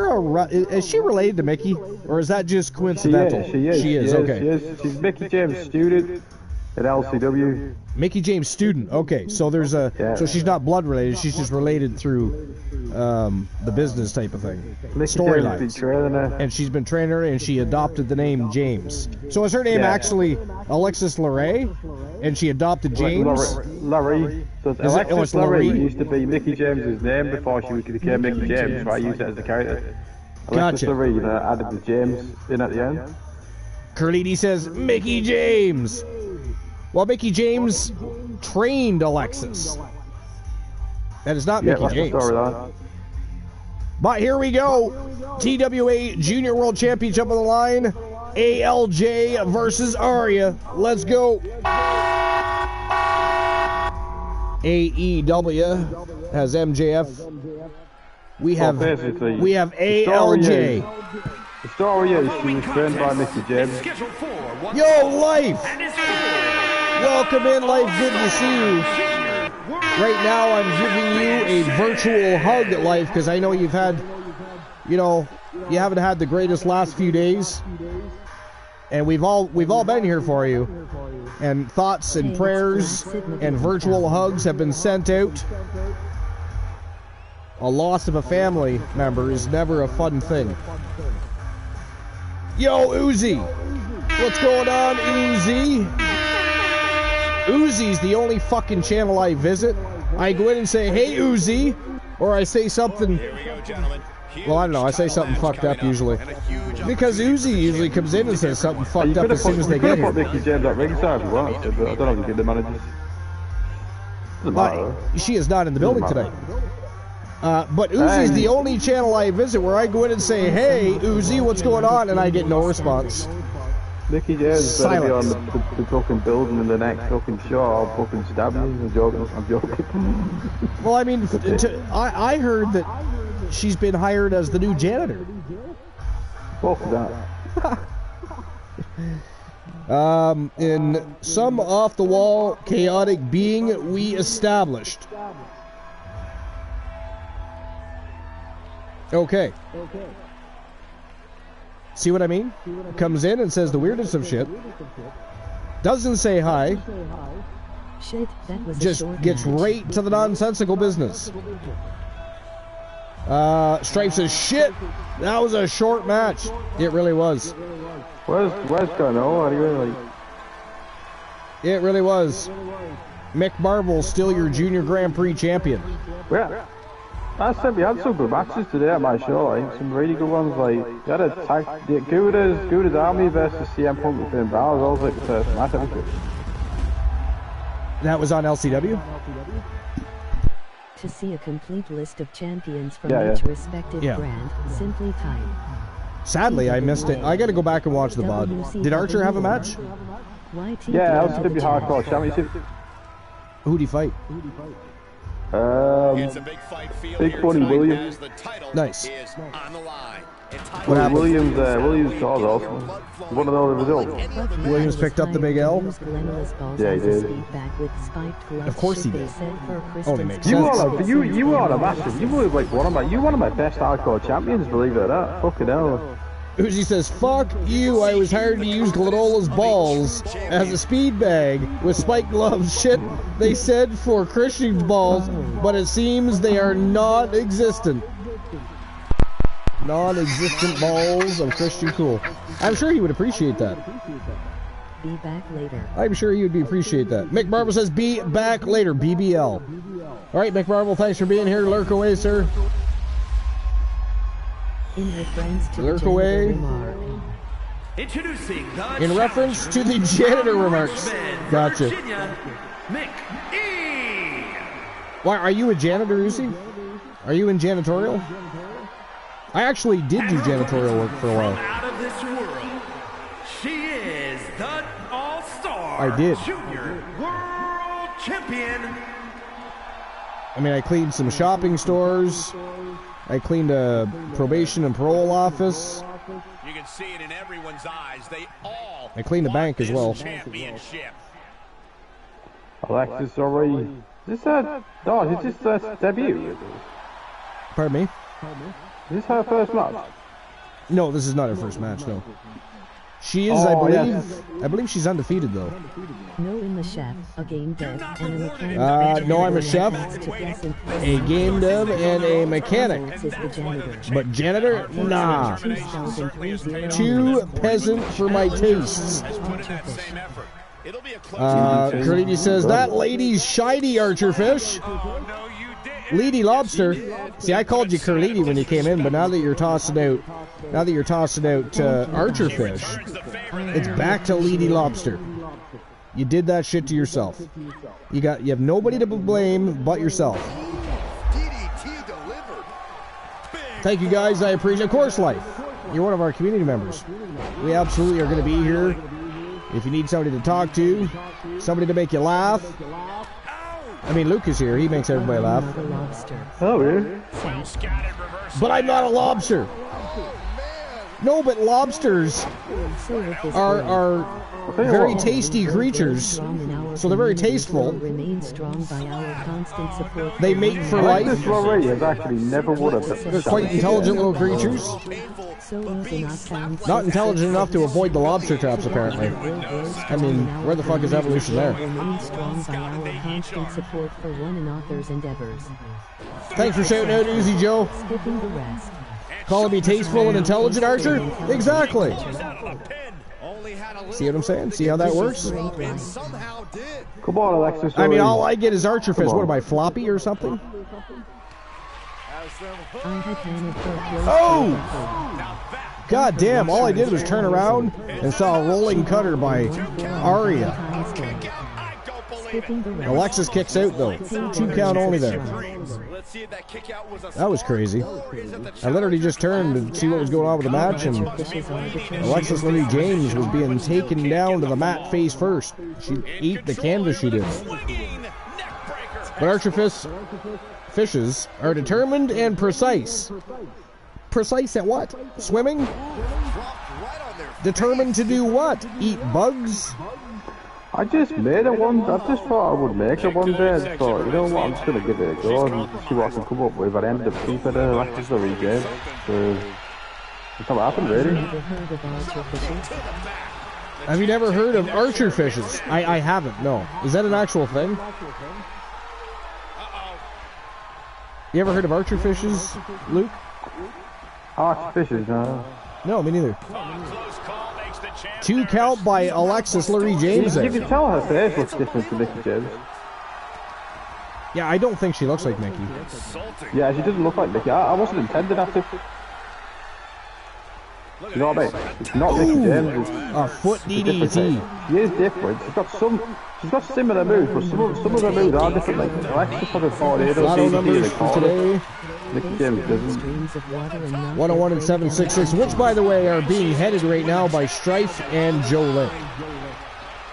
she related to Mickey, or is that just coincidental? She is. Okay. She's Mickey James' student at LCW. Mickey James' student. Okay, so there's so she's not blood related. She's just related through the business type of thing. Storylines. And she's been training her, and she adopted the name James. So is her name actually Alexis Laree, and she adopted James? Laree. Alexis Laree used to be Mickey James' name before she became Mickey James. So I used it as the character. Alexis Laree added the James in at the end. Carlini says Mickey James. Well, Mickey James trained Alexis. That is not Mickey James. But here we go. TWA Junior World Championship on the line. ALJ versus Aria. Let's go. AEW has MJF. We have ALJ. The story is she was trained by Mr. James. Yo, Life! Welcome in, Life. Good to see you. Right now, I'm giving you a virtual hug, Life, because I know you've had, you haven't had the greatest last few days, and we've all been here for you. And thoughts and prayers and virtual hugs have been sent out. A loss of a family member is never a fun thing. Yo, Uzi! What's going on, Uzi? Uzi's the only fucking channel I visit. I go in and say, hey, Uzi, or I say something. Well, I don't know. I say something fucked up usually. Because Uzi usually comes in and says something fucked up as soon as they get here. Mickey James at ringside, I don't know if you get the managers. She is not in the building today. But Uzi's the only channel I visit where I go in and say, hey, Uzi, what's going on? And I get no response. Mickey James better be on the fucking building in the next fucking show. I'll fucking stab you. I'm joking. Well, I mean, I heard that she's been hired as the new janitor. Fuck that. In some off-the-wall chaotic being we established. Okay. See what I mean? Comes in and says the weirdest of shit. Doesn't say hi. Shit, that was just gets right to the nonsensical business. Stripe says, shit, that was a short match. It really was. Where's going on? It really was. Mick Marvel still your Junior Grand Prix champion. Yeah. I said we had some good matches today at my show, like some really good ones. Like we had a tag, Gouda's Army versus CM Punk with Finn Balor. That was like the first match ever. That was on LCW. To see a complete list of champions from each respective brand, simply type. Sadly, I missed it. I got to go back and watch the VOD. Did Archer have a match? Yeah, LCW Hardcore Championship. Who'd he fight? Big Funny Williams. Nice. What happened? Williams called also. One of those results. Williams picked up the big L? Yeah, he did. Of course he did. Only makes sense. You are a massive. You were like one of my best hardcore champions, believe it or not. Fucking hell. Uzi says, fuck you, I was hired to use Gladola's balls as a speed bag with spike gloves. Shit, they said for Christian's balls, but it seems they are non-existent. Non-existent balls of Christian Cool. I'm sure he would appreciate that. Be back later. I'm sure he would appreciate that. Mick Marvel says, be back later, BBL. Alright, Mick Marvel, thanks for being here. Lurk away, sir. In reference to Lurk the away. remark. Introducing the In reference to the janitor remarks. Gotcha. Virginia, McE. Why, are you a janitor, Uzi? Are you in janitorial? I actually did do janitorial work for a while. Out of this world, she is the All-Star I did. Junior World Champion. I mean, I cleaned some shopping stores. I cleaned a probation and parole office. You can see it in everyone's eyes. They all I cleaned the bank as well. championship. Alexis already. Is this her? No, is this her debut? Pardon me? Is this her first match? No, this is not her first match, no. She is, Oh, I believe. yes. I believe she's undefeated, though. No, in the chef, a game dev, and a mechanic. No, I'm a chef, a game dev, and a mechanic. Is the janitor. But janitor? Nah. 2030. Too peasant for my tastes. It'll be a close Carlini says, that lady's shiny archerfish. no, you didn't. Leedy lobster. See, I called you Carlini when you came in, but now that you're tossing out, archerfish, it's back to Leedy lobster. You did that shit to yourself. You have nobody to blame but yourself. DDT delivered. Thank you guys, I appreciate it. Of course, Life. You're one of our community members. We absolutely are going to be here. If you need somebody to talk to, somebody to make you laugh. I mean, Luke is here. He makes everybody laugh. The lobster. Oh, really? Well scattered reverse. But I'm not a lobster. No, but lobsters are very tasty creatures. So they're very tasteful. Remain strong by our constant support. They mate for Alexis life. already has actually never won a They're quite intelligent little creatures. So easy not found. Not intelligent enough to avoid the lobster traps, apparently. I mean, where the fuck is evolution there? Remain strong by our constant support for one another's endeavors. Thanks for shouting out, Uzi Joe. Skipping the rest. Calling me tasteful and intelligent, Archer? Exactly. See what I'm saying? See how that works? Somehow did. Come on, Alexis. I mean, already. all I get is Archer Fist. Come What on. am I, floppy or something? I had hammered for a close Oh! God damn, all I did was turn around and saw a rolling cutter by Aria. Skipping the rest. Alexis kicks out, though. 2 count only there. Let's see if that kick out was a That was crazy. I literally just turned to see what was going on with the match, and Alexis Louis James was being taken down to the mat face first. She ate the canvas she did. But Archer fishes are determined and precise. Precise at what? Swimming? Determined to do what? Eat bugs? I just made it one. I just thought I would make it one day. I just thought, you know what, I'm just going to give it a go and see what I can come up with. I ended up keeping it. Alexis the regame. So, it's not happened, really. Never heard of archer fishing? Have you never heard of archer fishes? I haven't, no. Is that an actual thing? You ever heard of archer fishes, Luke? Arch fishes, no. No, me neither. 2 count by Alexis Lurie James You there. can tell her face looks different to Mickey James. Yeah, I don't think she looks like Mickey. Yeah, she doesn't look like Mickey. I wasn't intended after. You know what I mean? It's not Mickey James. It's A foot DDT. She is different. She's got similar moves, but some of her moves are different. Like Alexis has a tornado, Lotto DDT in numbers the for corner. today. Mickey James doesn't. Streams of water and none 101 and 766, which by the way are being headed right now by Strife and Joe Lick.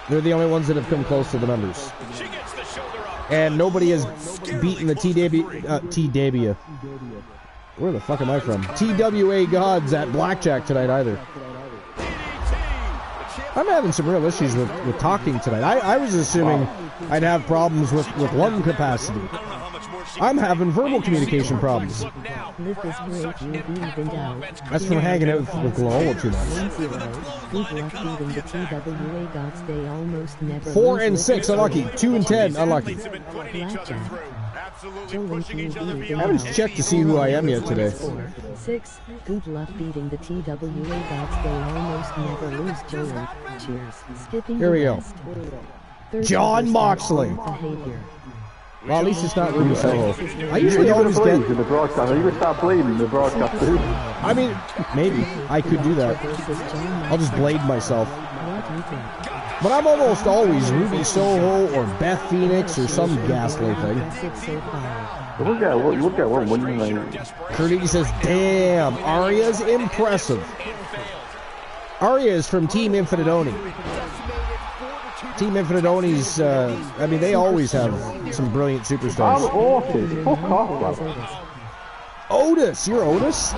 They're the only ones that have come close to the numbers. And nobody has beaten the TWA. Where the fuck am I from? TWA gods at blackjack tonight either. I'm having some real issues with talking tonight. I was assuming I'd have problems with lung capacity. I'm having verbal communication problems. Live is great, you've evened out. That's from hanging out with Glow too much. 1-0. Good luck beating the TWA gods, they almost never 4 lose and their 6 unlucky. 2 and 10 unlucky. Blackjack. I haven't checked to see who I am yet today. 6. Good luck beating the TWA gods, they almost never lose. Joey. Cheers. Skipping Here we the go. rest. 30% John Moxley. Behavior. Well, at least it's not Ruby Soho. I usually always get... in the broadcast. Are you going to start bleeding in the broadcast too? I mean, maybe. I could do that. I'll just blade myself. But I'm almost always Ruby Soho or Beth Phoenix or some ghastly thing. You would get one, wouldn't you? Kurt says, damn, Arya's impressive. Arya is from Team Infinite Oni. Team Infinite Oni's, I mean, they always have some brilliant superstars. I'm Otis. Fuck off, man. Otis! You're Otis?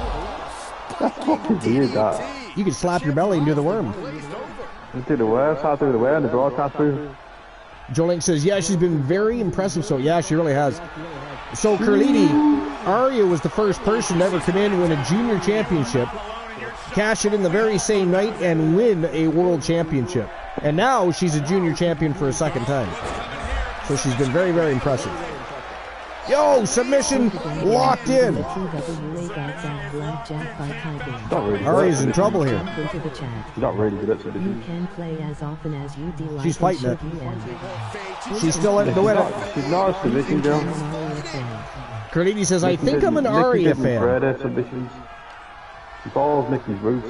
That's fucking weird, that. You can slap your belly and do the worm. Do the worm, start doing the worm in the broadcast booth. Joe Link says, yeah, she's been very impressive. So, yeah, she really has. So, Carlini, Arya was the first person to ever come in, win a junior championship, cash it in the very same night, and win a world championship. And now she's a junior champion for a second time. So she's been very, very impressive. Yo, submission locked in. Arya's in trouble here. She's not really good at submission. She's fighting it. She's still in the winner. She's not a submission girl. Carlini says, I think I'm an Arya fan. Submissions. She follows Mickey's roots.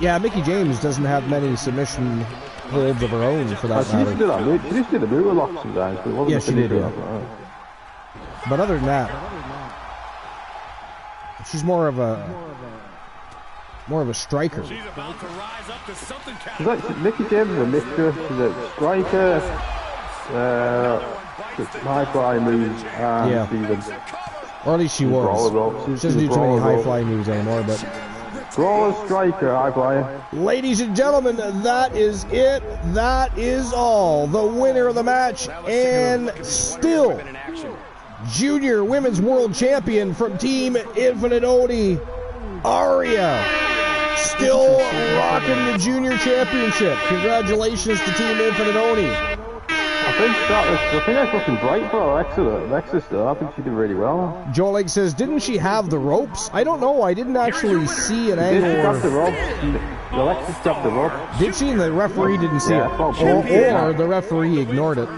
Yeah, Mickey James doesn't have many submission holds of her own, for that matter. She just did a move a lot sometimes, but it wasn't she did. Yeah. But other than that, she's more of a striker. She's like, Mickey James is a mixture. She's a striker, high-flying moves, and Steven. Or at least she was. She doesn't do too many high-flying moves anymore, but... Brawler, striker, high flyer. Ladies and gentlemen, that is it. That is all. The winner of the match, and still Junior Women's World Champion from Team Infinite Oni, Arya. Still rocking the Junior Championship. Congratulations to Team Infinite Oni. I think that's looking bright for Alexa still. I think she did really well. Joe Lake says, didn't she have the ropes? I don't know. I didn't actually see an angle. Did she grab the ropes? Alexa grabbed the rope. Did she? And the referee didn't see it. Or the referee ignored it.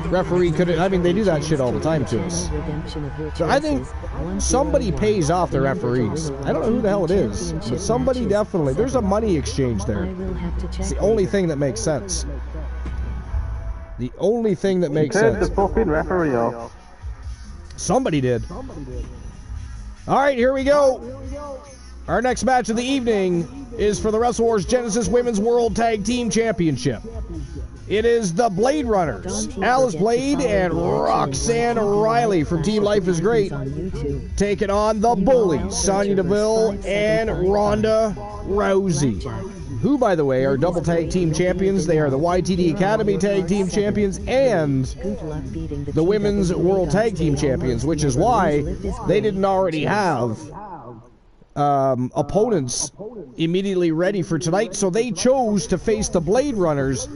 Referee could have, I mean, they do that shit all the time to us. So I think somebody pays off the referees. I don't know who the hell it is, but somebody definitely. There's a money exchange there. It's the only thing that makes sense. The only thing that makes sense. The fucking referee off. Somebody did. All right, here we go. Our next match of the evening is for the Wrestle Wars Genesis Women's World Tag Team Championship. It is the Blade Runners, Alice Blade and Roxanne Riley from Team Life is Great, taking on the Bullies, Sonya Deville and Ronda Rousey, who, by the way, are double tag team champions. They are the YTD Academy Tag Team Champions and the Women's World Tag Team Champions, which is why they didn't already have opponents immediately ready for tonight, so they chose to face the Blade Runners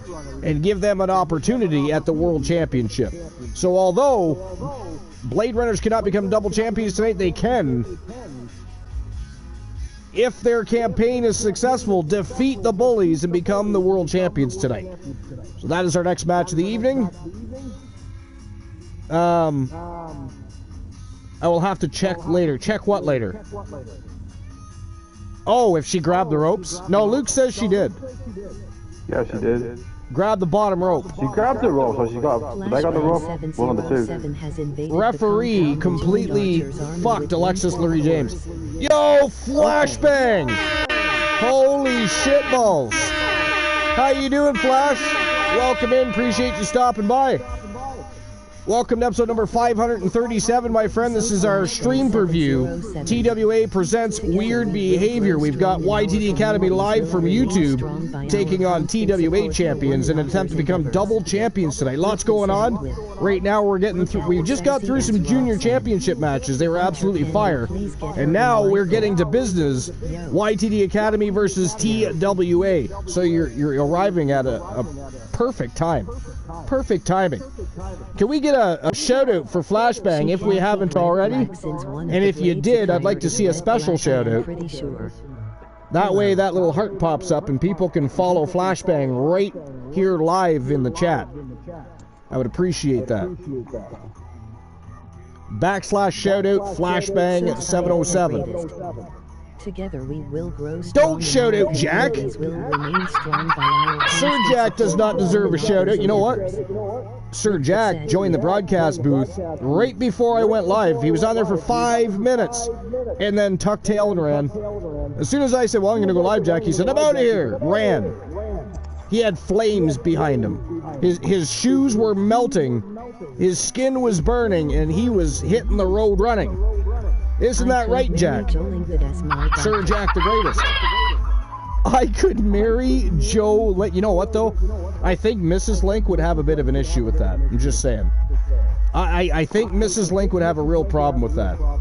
and give them an opportunity at the World Championship. So although Blade Runners cannot become double champions tonight, they can, if their campaign is successful, defeat the Bullies and become the World Champions tonight. So that is our next match of the evening. I will have to check later. Check what later? Oh, if she grabbed the ropes? No, Luke says she did. Yeah, she did. Grab the bottom rope. She grabbed the rope, so she got the rope. One of the two. Referee completely fucked Alexis Lurie James. Yo, flashbang! Holy shitballs! How you doing, Flash? Welcome in. Appreciate you stopping by. Welcome to episode number 537, my friend. This is our stream preview. TWA presents Weird Behavior. We've got YTD Academy live from YouTube taking on TWA champions in an attempt to become double champions tonight. Lots going on. Right now we're getting through, we just got through some junior championship matches. They were absolutely fire. And now we're getting to business. YTD Academy versus TWA. So you're arriving at a perfect time. Perfect timing. Can we get a shout out for Flashbang if we haven't already? And if you did, I'd like to see a special shout out. That way that little heart pops up and people can follow Flashbang right here live in the chat. I would appreciate that. / shoutout flashbang 707. Together we will grow strong. Don't shout out Jack. Sir Jack does not deserve a shout out. You know what? Sir Jack joined the broadcast booth right before I went live. He was on there for 5 minutes and then tucked tail and ran. As soon as I said, well, I'm going to go live, Jack, he said, I'm out of here. Ran. He had flames behind him. His shoes were melting. His skin was burning, and he was hitting the road running. Isn't that right, Jack? Sir Jack the greatest. I could marry Joe. You know what, though? I think Mrs. Link would have a bit of an issue with that. I'm just saying. I think Mrs. Link would have a real problem with that. All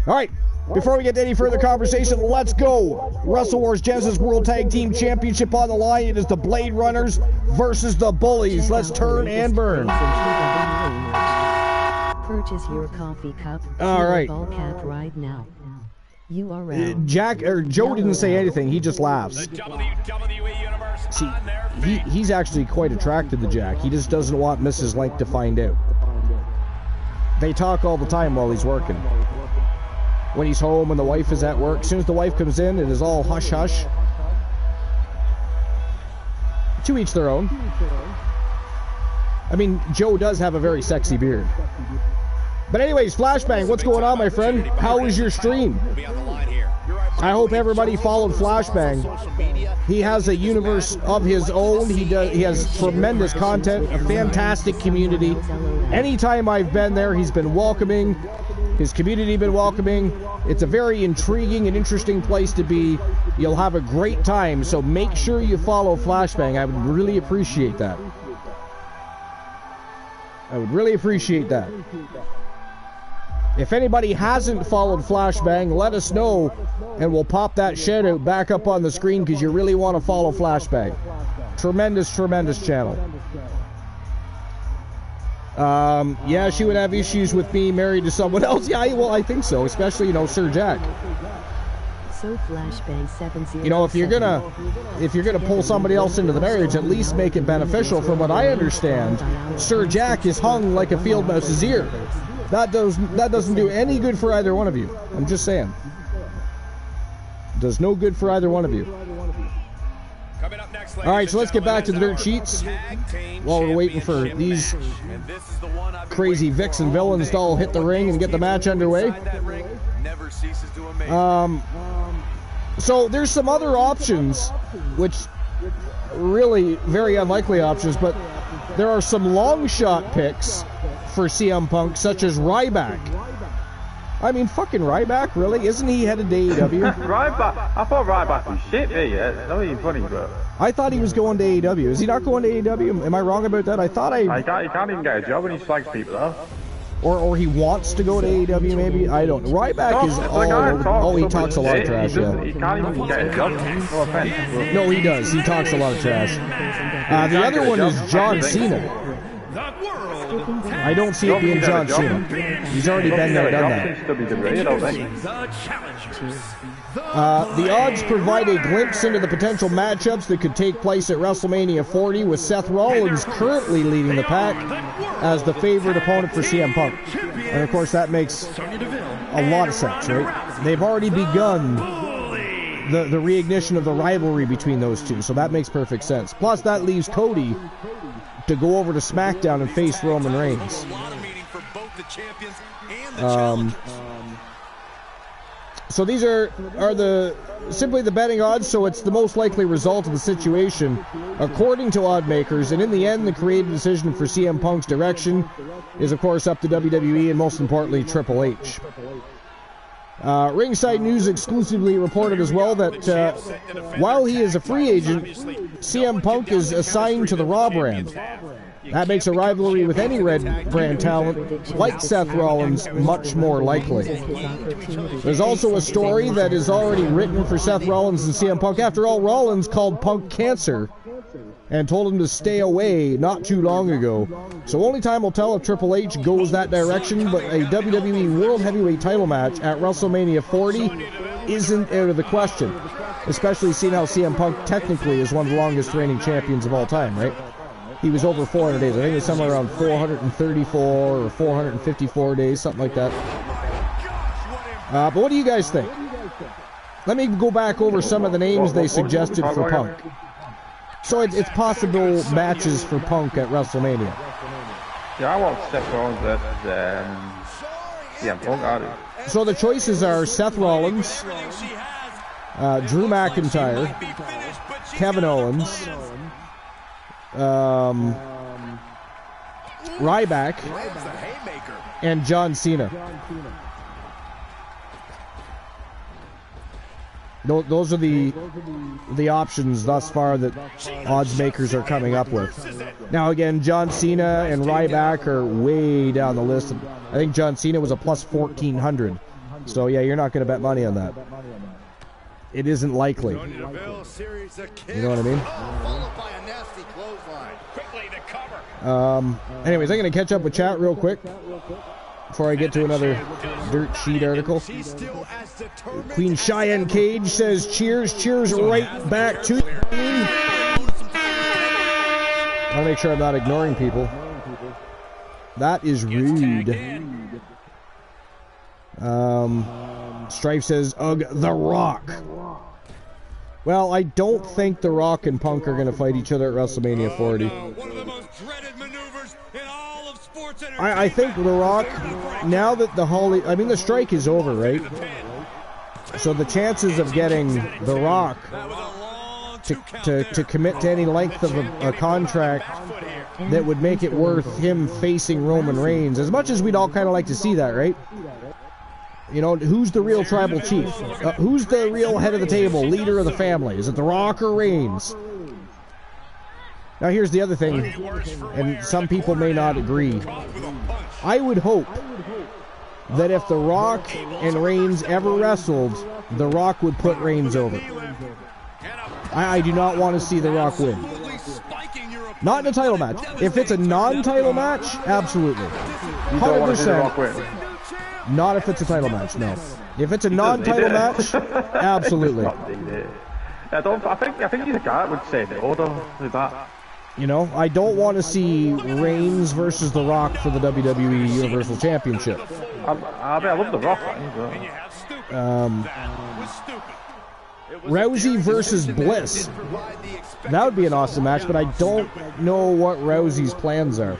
right. Before we get to any further conversation, let's go. Wrestle Wars Genesis World Tag Team Championship on the line. It is the Blade Runners versus the Bullies. Let's turn and burn. Purchase your coffee cup. All right. Ball cap right now. URL. Jack or Joe didn't say anything. He just laughs. See, he's actually quite attracted to Jack. He just doesn't want Mrs. Link to find out. They talk all the time while he's working. When he's home and the wife is at work, as soon as the wife comes in, it is all hush hush. To each their own. I mean, Joe does have a very sexy beard. But anyways, Flashbang, what's going on, my friend? How was your stream? I hope everybody followed Flashbang. He has a universe of his own. He has tremendous content, a fantastic community. Anytime I've been there, he's been welcoming. His community been welcoming. It's a very intriguing and interesting place to be. You'll have a great time, so make sure you follow Flashbang. I would really appreciate that. I would really appreciate that. If anybody hasn't followed Flashbang, let us know, and we'll pop that shout out back up on the screen because you really want to follow Flashbang. Tremendous, tremendous channel. Yeah, she would have issues with me married to someone else. Yeah, well, I think so, especially, you know, Sir Jack. So Flashbang 707. You know, if you're gonna pull somebody else into the marriage, at least make it beneficial. From what I understand, Sir Jack is hung like a field mouse's ear. That doesn't do any good for either one of you. I'm just saying. Does no good for either one of you. All right, so let's get back to the dirt sheets while we're waiting for these crazy Vixen villains to all hit the ring and get the match underway. So there's some other options, which really very unlikely options, but there are some long shot picks for CM Punk, such as Ryback. I mean, fucking Ryback, really? Isn't he headed to AEW? Ryback? I thought Ryback was shit, yeah. It's not even funny, but... I thought he was going to AEW. Is he not going to AEW? Am I wrong about that? I thought he can't even get a job when he slags people off. Or he wants to go to AEW, maybe? I don't know. Ryback is all he talks a lot of trash, yeah. He can't even get a job. No offense. No, he does. He talks a lot of trash. The other one is John Cena. I don't see it being John Cena. He's already been there, done that. The odds provide a glimpse into the potential matchups that could take place at WrestleMania 40, with Seth Rollins currently leading the pack as the favorite opponent for CM Punk. And of course that makes a lot of sense, right? They've already begun the reignition of the rivalry between those two, so that makes perfect sense. Plus that leaves Cody to go over to SmackDown and face Roman Reigns. So these are simply the betting odds, so it's the most likely result of the situation according to odd makers, and in the end the creative decision for CM Punk's direction is of course up to WWE and most importantly Triple H. Ringside News exclusively reported as well that while he is a free agent, CM Punk is assigned to the Raw brand. That makes a rivalry with any Red brand talent, like Seth Rollins, much more likely. There's also a story that is already written for Seth Rollins and CM Punk. After all, Rollins called Punk cancer and told him to stay away not too long ago. So only time will tell if Triple H goes that direction, but a WWE World Heavyweight title match at WrestleMania 40 isn't out of the question, especially seeing how CM Punk technically is one of the longest reigning champions of all time, right? He was over 400 days. I think it was somewhere around 434 or 454 days, something like that. But what do you guys think? Let me go back over some of the names they suggested for Punk. So it's possible matches for Punk at WrestleMania. Yeah, I want Seth Rollins versus CM Punk. So the choices are Seth Rollins, Drew McIntyre, Kevin Owens, Ryback, and John Cena. Those are the options thus far that odds makers are coming up with. Now again, John Cena and Ryback are way down the list. I think John Cena was a plus 1,400. So yeah, you're not going to bet money on that. It isn't likely. You know what I mean? Anyways, I'm going to catch up with chat real quick before I get to another dirt sheet article. Queen Cheyenne Cage says, cheers right back to me. I'll make sure I'm not ignoring people. That is rude. Strife says, ugh, The Rock. Well, I don't think The Rock and Punk are going to fight each other at WrestleMania 40. One of the most dreaded maneuvers in all of sports entertainment. I think The Rock, now that the strike is over, right? So the chances of getting The Rock to commit to any length of a contract that would make it worth him facing Roman Reigns, as much as we'd all kind of like to see that, right? You know, who's the real tribal chief? Who's the real head of the table, leader of the family? Is it The Rock or Reigns? Now here's the other thing, and some people may not agree. I would hope that if The Rock and Reigns ever wrestled, The Rock would put Reigns over. I do not want to see The Rock win. Not in a title match. If it's a non-title match, absolutely. 100%. Not if it's a title match, no. If it's a non-title match, absolutely. I think he's a guy that would say no, though. Is that? You know, I don't want to see Reigns versus The Rock for the WWE Universal Championship. I love The Rock. Rousey versus Bliss. That would be an awesome match, but I don't know what Rousey's plans are.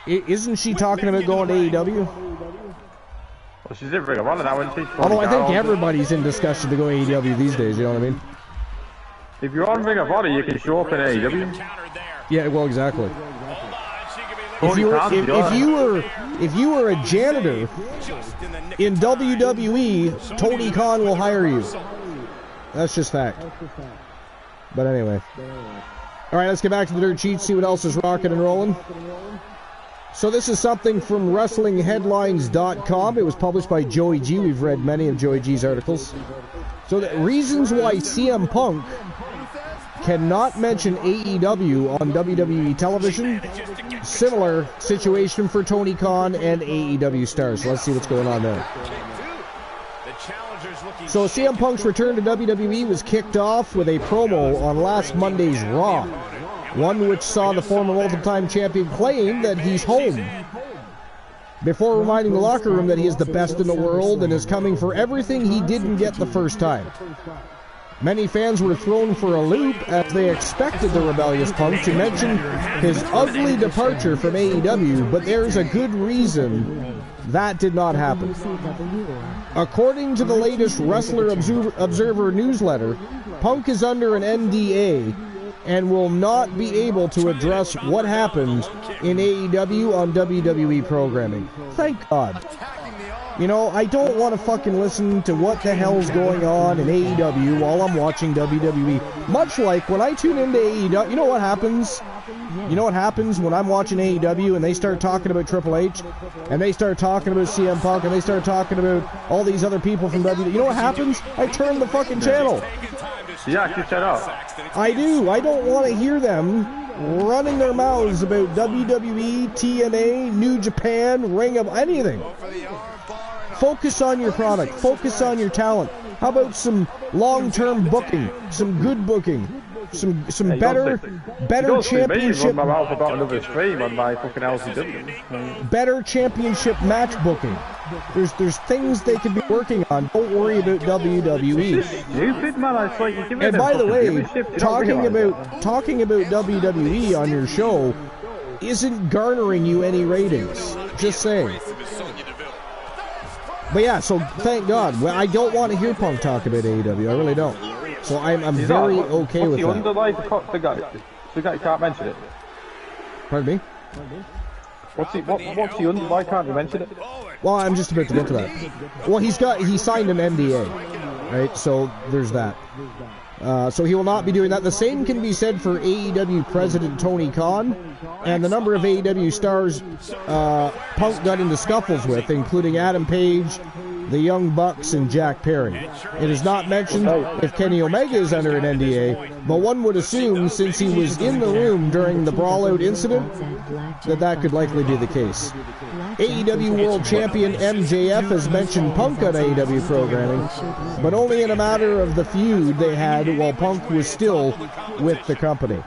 Isn't she talking about going to AEW? Well, she's in Ring of Honor now, isn't she? Although I think everybody's in discussion to go to AEW these days, you know what I mean? If you're on Ring of Honor, you can show up in AEW. Yeah, well, exactly. If you were a janitor in WWE, Tony Khan will hire you. That's just fact. But anyway. All right, let's get back to the dirt sheet, see what else is rocking and rolling. So this is something from WrestlingHeadlines.com. It was published by Joey G. We've read many of Joey G's articles. So the reasons why CM Punk cannot mention AEW on WWE television. Similar situation for Tony Khan and AEW stars. So let's see what's going on there. So CM Punk's return to WWE was kicked off with a promo on last Monday's Raw. One which saw the former multiple-time champion claim that he's home, before reminding the locker room that he is the best in the world and is coming for everything he didn't get the first time. Many fans were thrown for a loop as they expected the rebellious Punk to mention his ugly departure from AEW, but there's a good reason that did not happen. According to the latest Wrestler Observer newsletter, Punk is under an NDA and will not be able to address what happened in AEW on WWE programming. Thank God. You know, I don't want to fucking listen to what the hell's going on in AEW while I'm watching WWE. Much like when I tune into AEW, you know what happens? You know what happens when I'm watching AEW and they start talking about Triple H, and they start talking about CM Punk, and they start talking about all these other people from WWE. You know what happens? I turn the fucking channel. Yeah, you shut up. I do. I don't want to hear them running their mouths about WWE, TNA, New Japan, Ring of anything. Focus on your product. Focus on your talent. How about some long-term booking, some good booking, some better championship. Better championship match booking. There's things they could be working on. Don't worry about WWE. Stupid, man. It's like you give And by the way, talking about WWE on your show isn't garnering you any ratings. Just saying. But yeah, so thank God. Well, I don't want to hear Punk talk about AEW. I really don't. So I'm very okay with that. The guy can't mention it. Pardon me? What's the under? Why can't you mention it? Well, I'm just about to get to that. Well, he signed an NDA, right? So there's that. So he will not be doing that. The same can be said for AEW President Tony Khan and the number of AEW stars Punk got into scuffles with, including Adam Page, the Young Bucks, and Jack Perry. It is not mentioned if Kenny Omega is under an NDA, but one would assume, since he was in the room during the Brawlout incident, that could likely be the case. AEW World Champion MJF has mentioned Punk on AEW programming, but only in a matter of the feud they had while Punk was still with the company.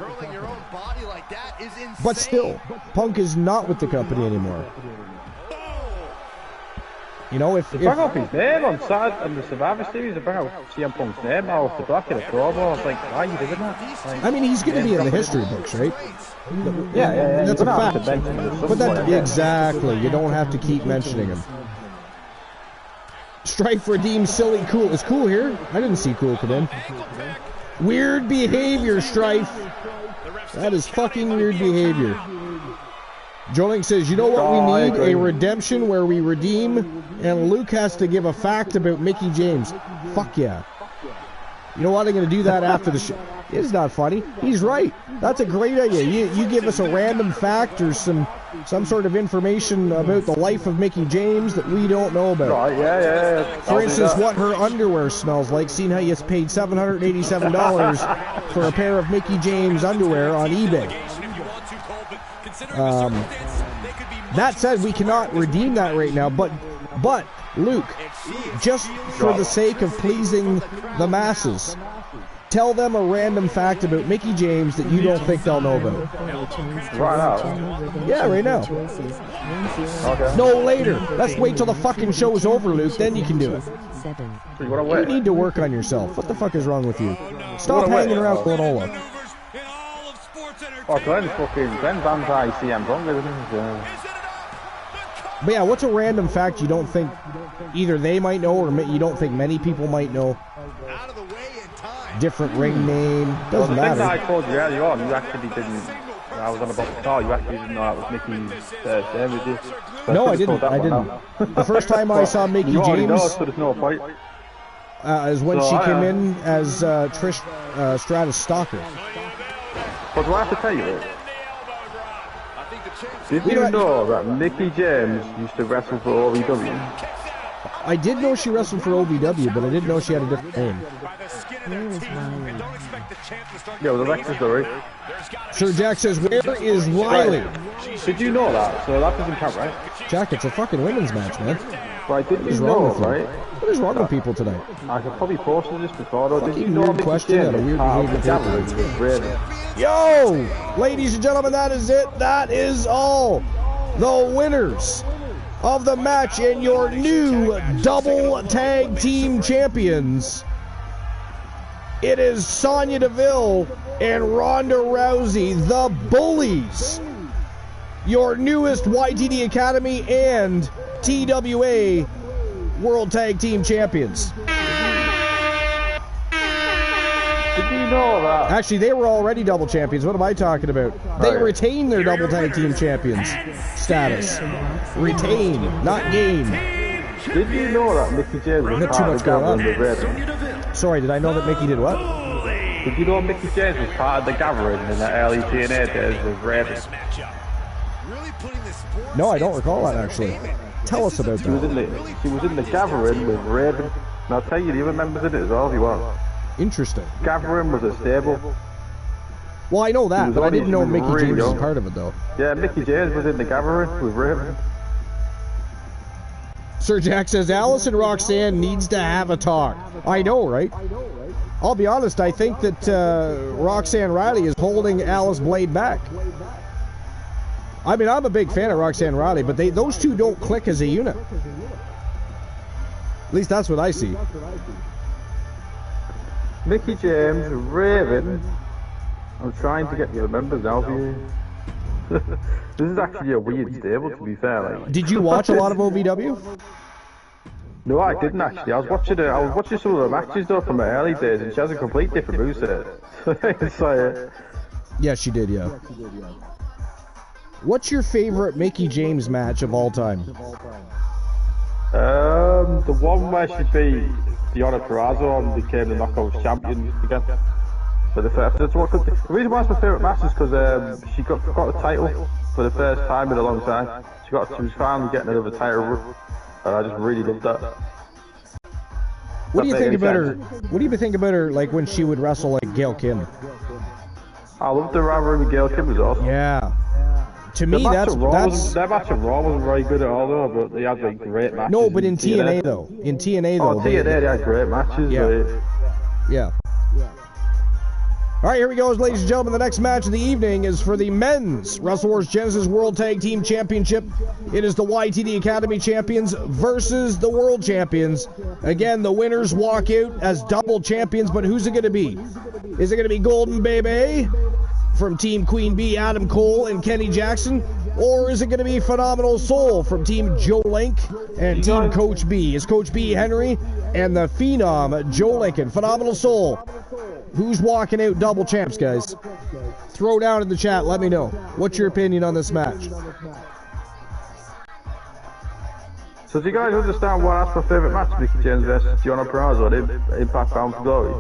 But still, Punk is not with the company anymore. You know, if bring up his name on Saturday in the Survivor Series, they bring out CM Punk's name out off the back of the promo. I was like, why are you doing that? Like, I mean, he's going to be in the history books, right? Yeah. That's a fact. But that exactly, you don't have to keep mentioning him. Strife redeems silly cool. Is Cool here? I didn't see Cool come in. Weird behavior, Strife. That is fucking weird behavior. Jolink says, you know what we need? A redemption where we redeem, and Luke has to give a fact about Mickie James. Fuck yeah. You know what? I'm going to do that after the show. It's not funny. He's right. That's a great idea. You give us a random fact or some sort of information about the life of Mickie James that we don't know about. Right, yeah. For instance, what her underwear smells like, seeing how you paid $787 for a pair of Mickie James underwear on eBay. That said, we cannot redeem that right now, but Luke, just for the sake of pleasing the masses, tell them a random fact about Mickie James that you don't think they'll know about. Right now? Yeah, right now. Okay. No, later. Let's wait till the fucking show is over, Luke, then you can do it. You need to work on yourself. What the fuck is wrong with you? Stop hanging around Granola. Oh, Glenn's anti-CM Punk, isn't he? But yeah, what's a random fact you don't think either they might know or you don't think many people might know? Different ring name, doesn't matter. I told you earlier on, you actually didn't. I was on about the car. You actually didn't know that was Mickey's name, did you? No, I didn't. The first time I saw Mickie James know, so there's no point. Is when she came in as Trish Stratus Stalker. But do I have to tell you? Did you know that Mickie James used to wrestle for OVW? I did know she wrestled for OVW, but I didn't know she had a different name. Yeah, well, the next story. Sir Jack says, where is Riley? Right. Did you know that? So that doesn't count, right? Jack, it's a fucking women's match, man. Right, did you know, right? What is wrong with people tonight? I could probably posted this before, though. Did you know weird question and a weird behavior? Yo! Ladies and gentlemen, that is it. That is all. The winners of the match and your new double tag team champions. It is Sonya Deville and Ronda Rousey, the Bullies. Your newest YTD Academy and TWA World Tag Team Champions. Did you know that? Actually, they were already double champions. What am I talking about? They retained their double tag team champions status. Retain, not gain. Did you know that Mickie James was part of the gathering with Raven? Sorry, did I know that Mickie did what? Did you know Mickie James was part of the gathering in the early TNA days with Raven? No, I don't recall that actually. Tell us about that. He was in the gathering with Raven. And I'll tell you the other members in it as well if you want. Interesting. Gathering was a stable. Well, I know that, but I didn't know Mickie James was part of it though. Yeah, Mickie James was in the gathering with Raven. Sir Jack says, Alice and Roxanne needs to have a talk. I know, right? I'll be honest, I think that Roxanne Riley is holding Alice Blade back. I mean, I'm a big fan of Roxanne Riley, but those two don't click as a unit. At least that's what I see. Mickey James, Raven. I'm trying to get the members now for you. This is actually a weird stable, to be fair. Like. Did you watch a lot of OVW? No, I didn't actually. I was watching some of the matches though from her early days, and she has a complete different moveset. So, yeah, she did. Yeah. What's your favorite Mickey James match of all time? The one where she beat Deonna Purrazzo and became the Knockouts champion again. For the first, the reason why it's my favourite match is because she got the title for the first time in a long time. She was finally getting another title run, and I just really loved that. What do you think about her? What do you think about her? Like when she would wrestle like Gail Kim? I loved the rivalry with Gail Kim as well. Yeah. To me, that's that match of Raw wasn't very good at all though, but they had like great matches. No, but in TNA though, TNA they had great matches. Yeah. Yeah. All right, here we go, ladies and gentlemen. The next match of the evening is for the men's Wrestle Wars Genesis World Tag Team Championship. It is the YTD Academy Champions versus the World Champions. Again, the winners walk out as double champions, but who's it going to be? Is it going to be Golden Baby from Team Queen Bee, Adam Cole and Kenny Jackson? Or is it going to be Phenomenal Soul from Team Joe Link and Team Coach B? Is Coach B Henry and the Phenom Joe Lincoln? Phenomenal Soul. Who's walking out double champs, guys? Throw down in the chat. Let me know. What's your opinion on this match? So do you guys understand why that's my favourite match? Mickey James versus Deonna Purrazzo at Impact Bound for Glory.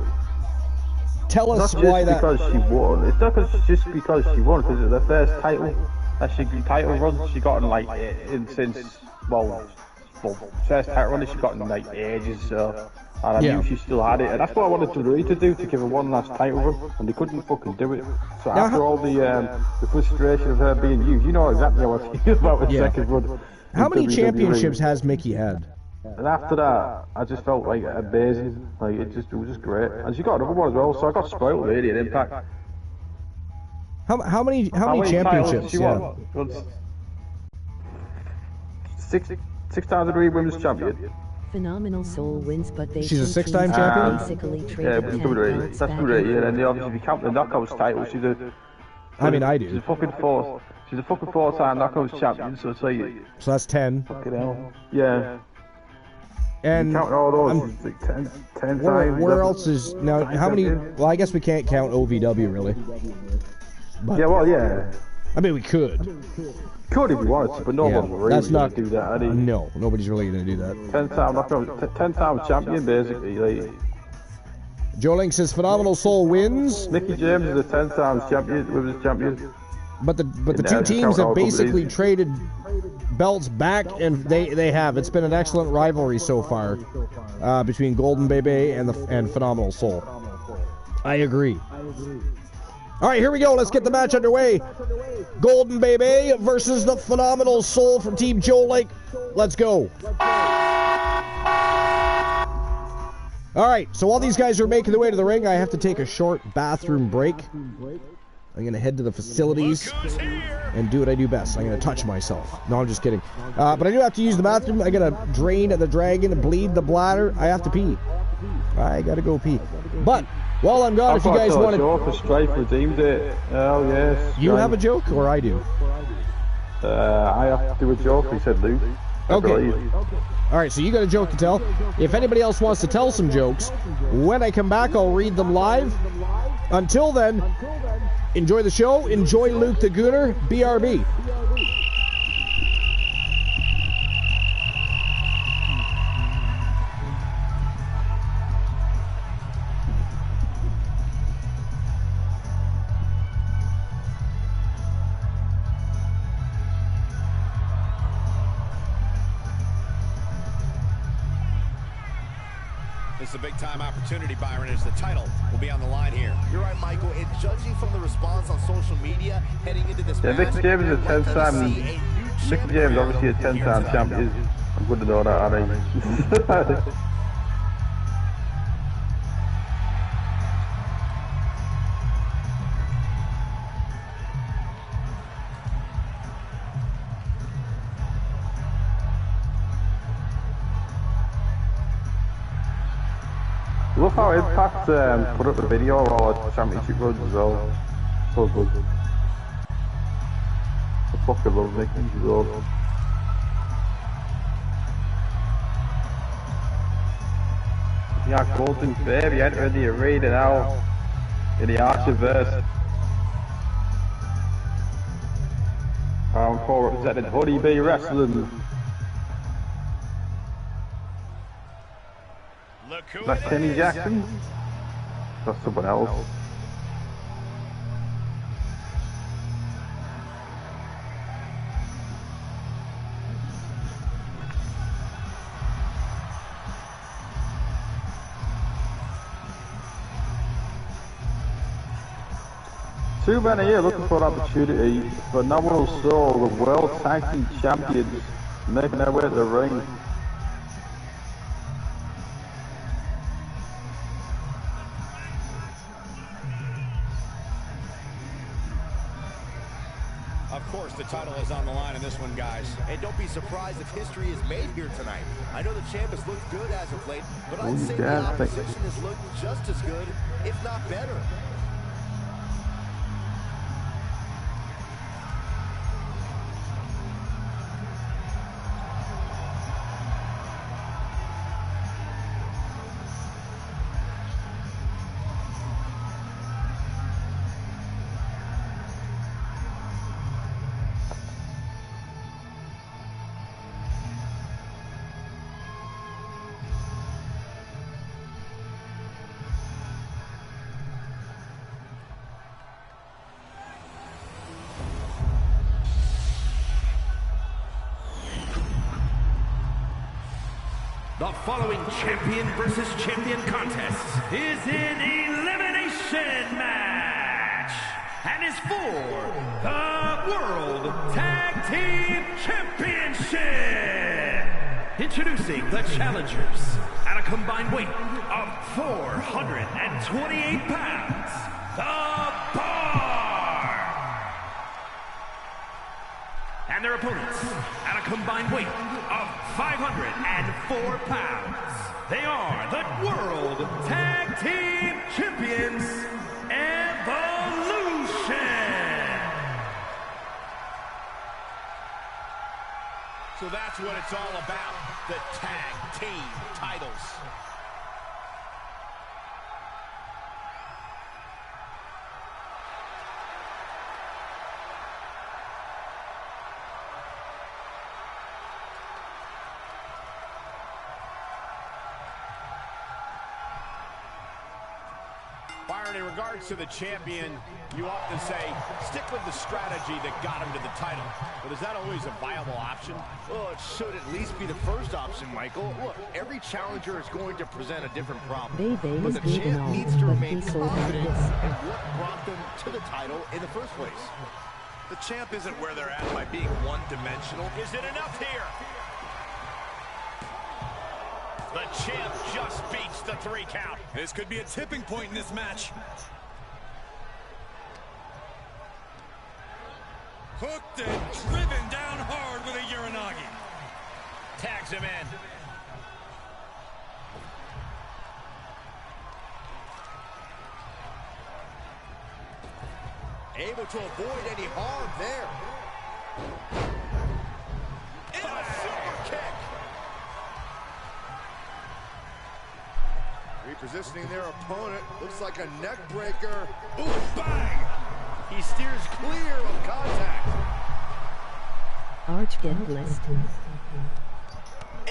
Tell us why that. It's not just because she won. It's not just because she won. Because it's the first title run she got in since first title run she got in like ages. So. And I knew she still had it, and that's what I wanted to do, to give her one last title run, and they couldn't fucking do it. So after all the frustration of her being used, you know exactly how I feel about the second run. How many championships has Mickey had? And after that, I just felt like amazing. Like it was just great. And she got another one as well, so I got spoiled really at Impact. How many championships? She won? Six times a women's champion. Phenomenal Soul wins, but they she's a six-time champion? Basically yeah, that's good. Yeah, and obviously if you count the Knockouts title, she's a... I mean, I do. She's a fucking four-time Knockouts champion, so it's like... So that's 10. Fucking hell. Yeah. And... Count all those, it's like 10 times. Where else is... Now, how many... Well, I guess we can't count OVW, really. But, yeah, well, yeah. I mean, we could. Could if you wanted to, but no one will really do that. No, nobody's really going to do that. 10-time champion, basically. Like. Joe Link says Phenomenal Soul wins. Mickey James is a 10-time champion, women's champion. But the two teams have basically traded belts back, and they have. It's been an excellent rivalry so far between Golden Bebe and Phenomenal Soul. I agree. All right, here we go. Let's get the match underway. Golden Bebe versus the Phenomenal Soul from Team Joe Lake. Let's go. All right, so while these guys are making their way to the ring, I have to take a short bathroom break. I'm going to head to the facilities and do what I do best. I'm going to touch myself. No, I'm just kidding. But I do have to use the bathroom. I got to drain the dragon, bleed the bladder. I have to pee. I got to go pee. But... while I'm gone, if you guys want to... Strife redeemed it. Oh, yes. You have a joke, or I do? I have to do a joke, he said Luke. Okay. All right, so you got a joke to tell. If anybody else wants to tell some jokes, when I come back, I'll read them live. Until then, enjoy the show. Enjoy Luke the Gooner. BRB. This is a big-time opportunity, Byron, as the title will be on the line here. You're right, Michael. And judging from the response on social media heading into this match... Mickey James is a 10-time... Mickey James obviously a 10-time champion. I'm good to know that, Harry. Look how Impact put up the video of all the championship runs as well. So good. I fucking love Nick as well. Yeah, Golden Baby entered the arena now in the Archiverse. Round 4 representing Honey Bee Wrestling. Is that Kenny Jackson? That's someone else. Too many here looking for an opportunity, but no one saw the World Tag Team Champions making their way to the ring. Of course, the title is on the line in this one, guys. And don't be surprised if history is made here tonight. I know the champ has looked good as of late, but I'd say the opposition has looked just as good, if not better. The following champion versus champion contest is an elimination match and is for the World Tag Team Championship. Introducing the challengers at a combined weight of 428 pounds, the Bar. And their opponents at a combined weight of 504 pounds. They are the World Tag Team Champions, Evolution. So that's what it's all about, the tag team titles. Byron, in regards to the champion, you often say, stick with the strategy that got him to the title. But is that always a viable option? Well, it should at least be the first option, Michael. Look, every challenger is going to present a different problem. But the champ needs to remain confident in what brought them to the title in the first place. The champ isn't where they're at by being one-dimensional. Is it enough here? The champ just beats the 3 count. This could be a tipping point in this match. Hooked and driven down hard with a Uranagi. Tags him in. Able to avoid any harm there. And a super kick. Repositioning their opponent. Looks like a neck breaker. Ooh, bang! He steers clear of contact. Arch get blessed.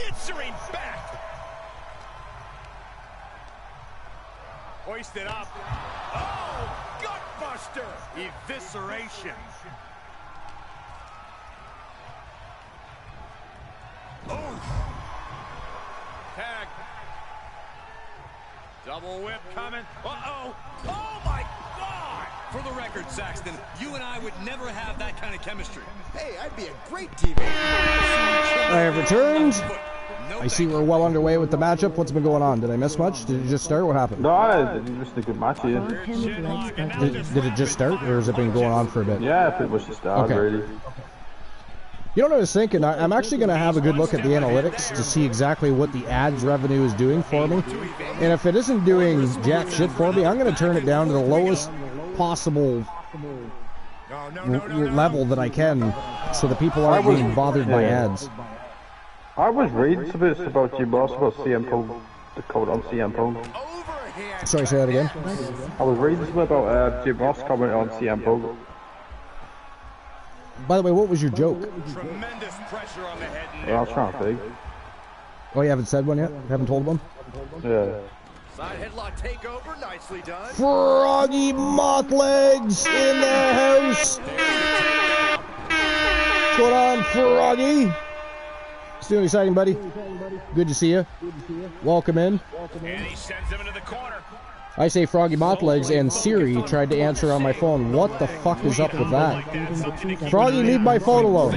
Answering back. Hoisted up. Oh, gutbuster. Evisceration. Oh. Tag. Double whip coming. Uh-oh. Oh, my God. For the record, Saxton, you and I would never have that kind of chemistry. Hey, I'd be a great teammate. I have returned. I see we're well underway with the matchup. What's been going on? Did I miss much? Did it just start? What happened? No, it's just a good match here. Did it just start, or has it been going on for a bit? Yeah, pretty much the start, really. You know what I was thinking? I'm actually going to have a good look at the analytics to see exactly what the ads revenue is doing for me. And if it isn't doing jack shit for me, I'm going to turn it down to the lowest possible level that I can so that people aren't being bothered by ads. I was reading some bits about you, boss, about CM Punk, the code on CM Punk. Sorry, say that again? I was reading something about Jim Ross commenting on CM Punk. By the way, what was your joke? Tremendous pressure on the head. Yeah, I was trying to think. Oh, you haven't said one yet? Haven't told one? Yeah. Side headlock takeover, nicely done. Froggy Moth Legs in the house. What's going on, Froggy? Still exciting, buddy. Good to see you. Welcome in. And he sends him into the corner. I say Froggy Moth Legs, and Siri tried to answer on my phone. What the fuck is up with that? Froggy, leave my phone alone.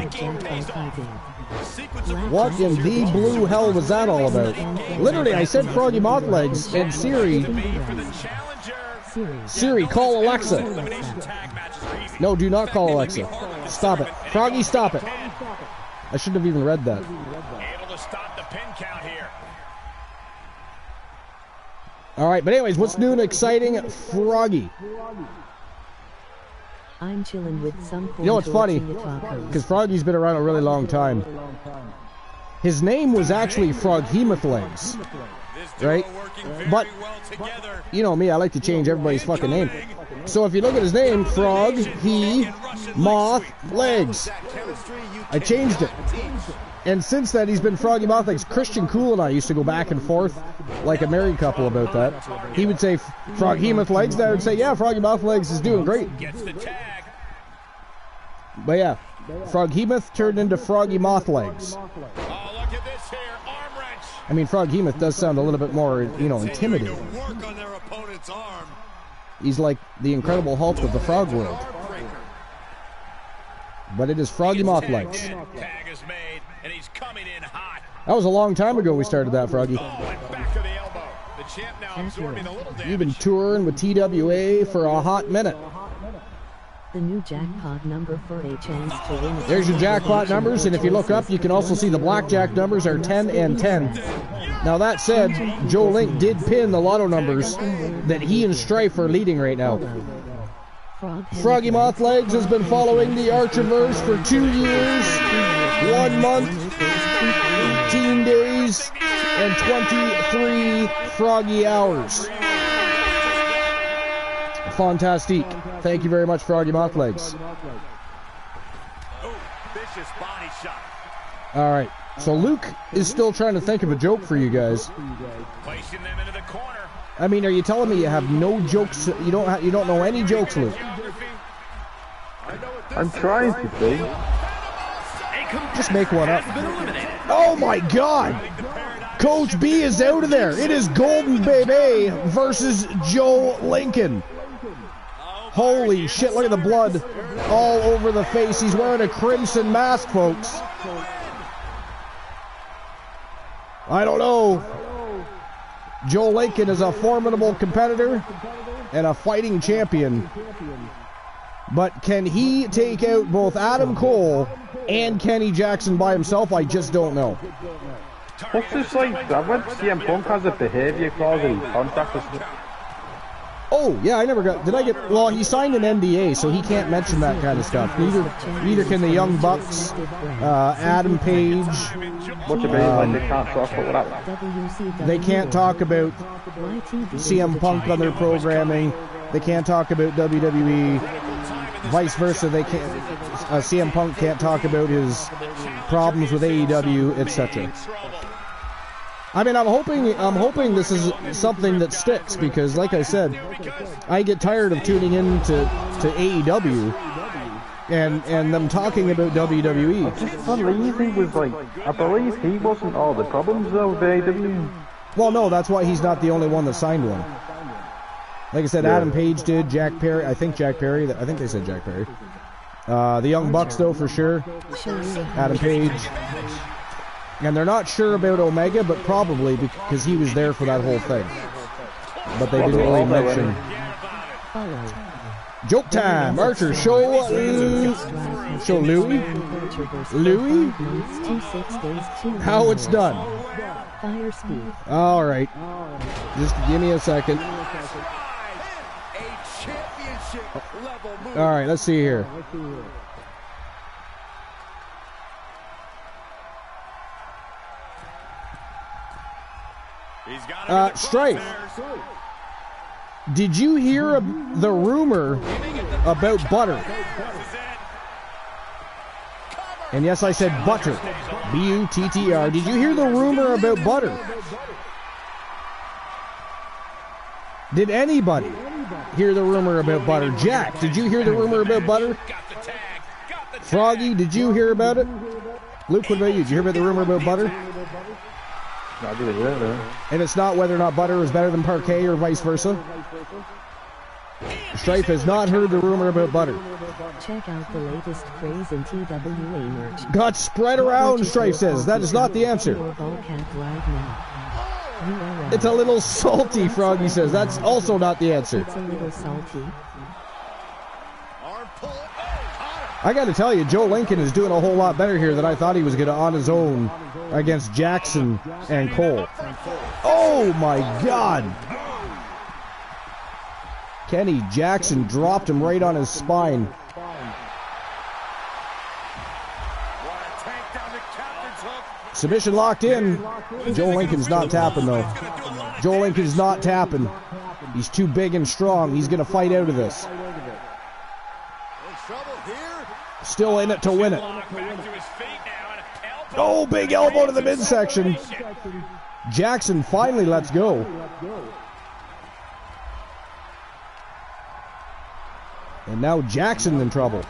What in the blue hell was that all about? Literally, I said Froggy Moth Legs, and Siri, call Alexa. No, do not call Alexa. Stop it. Froggy, stop it. I shouldn't have even read that. Able to stop the pin count here. Alright, but anyways, what's new and exciting? Froggy. I'm chilling with some. You know what's funny? Because Froggy's been around a really long time. His name was actually Froghemoth Legs. Right? But, you know me, I like to change everybody's fucking name. So if you look at his name, Frog, he, Moth, Legs. I changed it. And since then, he's been Froggy Moth Legs. Christian Cool and I used to go back and forth like a married couple about that. He would say Froghemoth Legs, and I would say, yeah, Froggy Moth Legs is doing great. But yeah, Froghemoth turned into Froggy Moth Legs. I mean, Froghemoth does sound a little bit more, you know, intimidating. He's like the Incredible Hulk of the Frog world. But it is Froggy Moth Legs. That was a long time ago we started that, Froggy. You've been touring with TWA for a hot minute. The new jackpot number for a chance to win. There's your jackpot numbers, and if you look up, you can also see the blackjack numbers are 10 and 10. Now that said, Joe Link did pin the lotto numbers that he and Strife are leading right now. Froggy Moth Legs has been following the Archiverse for 2 years, 1 month, 18 days, and 23 Froggy hours. Fantastic. Thank you very much, Froggy Moth Legs. Alright, so Luke is still trying to think of a joke for you guys. Placing them into the corner. I mean, are you telling me you have no jokes? You don't know any jokes, Luke? I'm trying to think. Just make one up. Oh my God! Coach B is out of there. It is Golden Bebe versus Joe Lincoln. Holy shit, look at the blood all over the face. He's wearing a crimson mask, folks. I don't know. Joe Lincoln is a formidable competitor and a fighting champion. But can he take out both Adam Cole and Kenny Jackson by himself? I just don't know. What's this like? I read CM Punk has a behavior clause in his contract. Oh, yeah, I never got... Did I get... Well, he signed an NDA, so he can't mention that kind of stuff. Neither can the Young Bucks, Adam Page. What you mean? Like they can't talk about what? They can't talk about CM Punk on their programming. They can't talk about WWE. Vice versa, they can't... CM Punk can't talk about his problems with AEW, etc. I mean, I'm hoping this is something that sticks, because, like I said, I get tired of tuning in to AEW and them talking about WWE. I just believe he was like, I believe he wasn't all the problems though with AEW. Well, no, that's why he's not the only one that signed one. Like I said, yeah. Adam Page did, Jack Perry, I think they said Jack Perry. The Young Bucks, though, for sure. Adam Page. And they're not sure about Omega, but probably because he was there for that whole thing. But they didn't really mention. Joke time. Archer, show Louie. Louie? How it's done. Fire speed. All right. Just give me a second. All right, let's see here. Strife, did you hear the rumor about butter? And yes, I said butter. B-U-T-T-R. Did you hear the rumor about butter? Did anybody hear the rumor about butter? Jack, did you hear the rumor about butter? Froggy, did you hear about it? Luke, what about you? Did you hear about the rumor about butter? I didn't hear it, man. And it's not whether or not butter is better than parquet or vice versa. Strife has not heard the rumor about butter. Check out the latest craze in TWA merch. Got spread around, Strife says. That is not the answer. It's a little salty, Froggy says. That's also not the answer. It's a little salty. I got to tell you, Joe Lincoln is doing a whole lot better here than I thought he was going to on his own against Jackson and Cole. Oh my God! Kenny Jackson dropped him right on his spine. Submission locked in. Joe Lincoln's not tapping though. Joe Lincoln's not tapping. He's too big and strong. He's going to fight out of this. Still in it to win it. Oh, big elbow to the midsection. Jackson finally lets go. And now Jackson in trouble.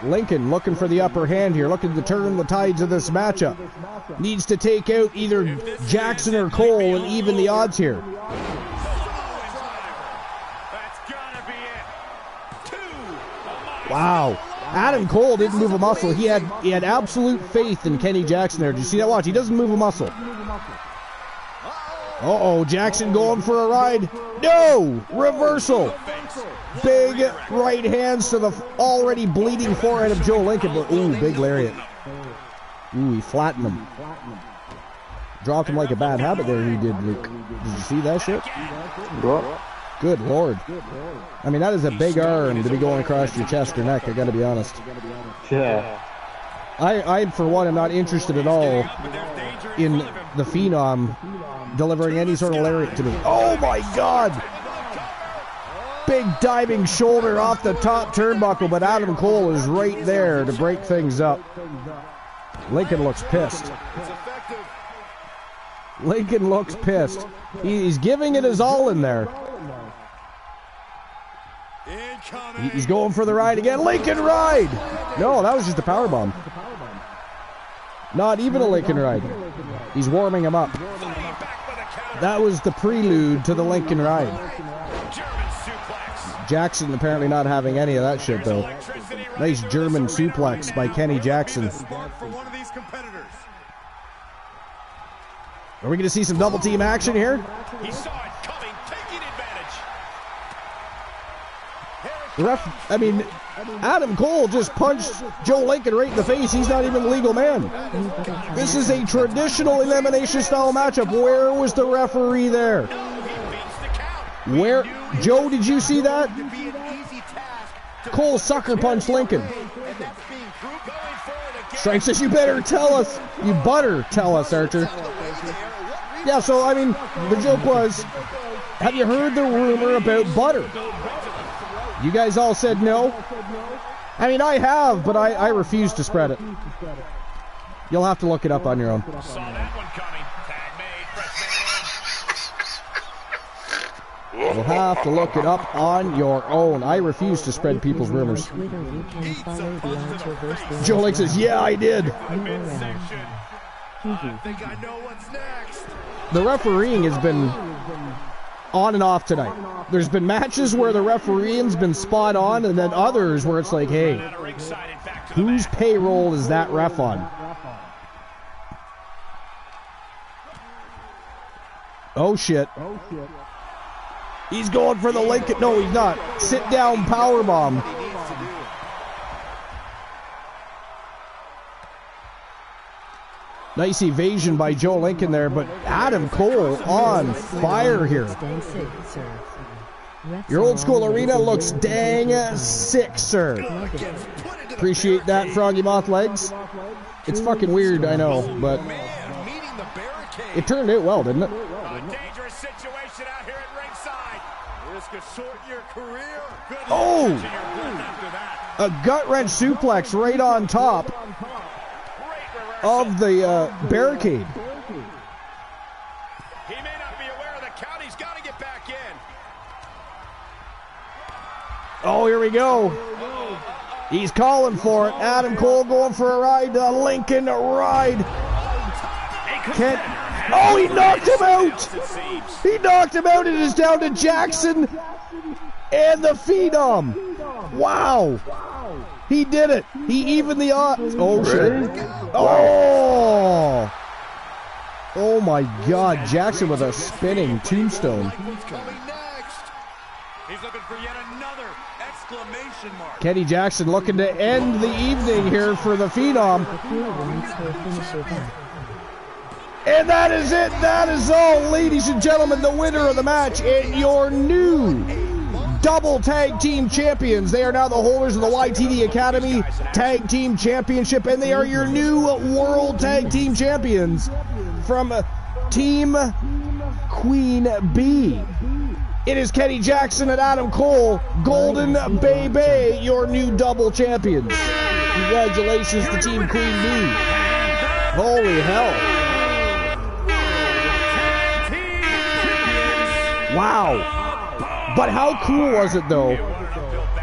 Lincoln looking for the upper hand here, looking to turn the tides of this matchup. Needs to take out either Jackson or Cole and even the odds here. Wow. Adam Cole didn't move a muscle. He had absolute faith in Kenny Jackson there. Did you see that? Watch. He doesn't move a muscle. Uh-oh. Jackson going for a ride. No! Reversal. Big right hands to the already bleeding forehead of Joe Lincoln. But, ooh, big lariat. Ooh, he flattened him. Dropped him like a bad habit there, he did, Luke. Did you see that shit? What? Good Lord. I mean, that is a big arm to be going across your chest or neck, I gotta be honest. Yeah. I for one, am not interested at all in the Phenom delivering any sort of lariat to me. Oh my God! Big diving shoulder off the top turnbuckle, but Adam Cole is right there to break things up. Lincoln looks pissed. Lincoln looks pissed. He's giving it his all in there. He's going for the ride again. Lincoln ride! No, that was just a powerbomb. Not even a Lincoln ride. He's warming him up. That was the prelude to the Lincoln ride. Jackson apparently not having any of that shit, though. Nice German suplex by Kenny Jackson. Are we going to see some double team action here? He saw it coming, taking advantage. The ref, I mean, Adam Cole just punched Joe Lincoln right in the face. He's not even a legal man. This is a traditional elimination style matchup. Where was the referee there? Where? Joe, did you see that? Cole sucker punched Lincoln. Strike says, you better tell us. You better tell us, Archer. Yeah, so, I mean, the joke was, have you heard the rumor about butter? You guys all said no. I mean, I have, but I refuse to spread it. You'll have to look it up on your own. Saw that one coming. Tag made. You'll have to look it up on your own. I refuse to spread people's rumors. Joe Lake says, yeah, I did. I think I know what's next. The refereeing has been on and off tonight. There's been matches where the refereeing's been spot on, and then others where it's like, hey, whose payroll is that ref on? Oh, shit. He's going for the Lincoln. No, he's not. Sit down powerbomb. Nice evasion by Joe Lincoln there, but Adam Cole on fire here. Your old school arena looks dang sick, sir. Appreciate that, Froggy Moth Legs. It's fucking weird, I know, but it turned out well, didn't it? A dangerous situation out here at ringside. This could shorten your career. Good oh! after that. A gut wrench suplex right on top of the barricade. He may not be aware of the count. He's got to get back in. Oh, here we go. He's calling for it. Adam Cole going for a ride. The Lincoln ride. Oh, he knocked him out. He knocked him out. It is down to Jackson and the Phenom. Wow. He did it. He evened the odds. Oh, shit. Oh. Oh, my God. Jackson with a spinning tombstone. He's looking for yet another exclamation mark. Kenny Jackson looking to end the evening here for the Phenom. And that is it. That is all, ladies and gentlemen. The winner of the match and your new double tag team champions. They are now the holders of the YTD Academy Tag Team Championship, and they are your new World Tag Team Champions from Team Queen Bee. It is Kenny Jackson and Adam Cole, Golden Baby, your new double champions. Congratulations to Team Queen Bee. Holy hell. Wow. But how cool was it, though,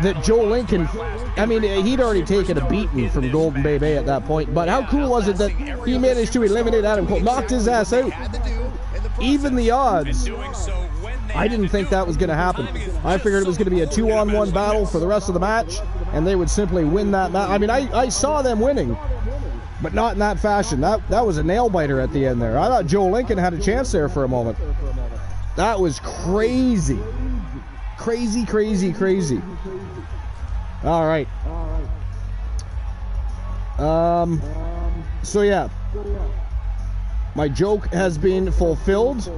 that Joe Lincoln, I mean, he'd already taken a beating from Golden Baby at that point, but how cool was it that he managed to eliminate Adam Cole, knocked his ass out, even the odds. I didn't think that was going to happen. I figured it was going to be a 2-on-1 battle for the rest of the match, and they would simply win that match. I mean, I saw them winning, but not in that fashion. That was a nail-biter at the end there. I thought Joe Lincoln had a chance there for a moment. That was crazy. Crazy, crazy, crazy. All right. So, yeah. My joke has been fulfilled.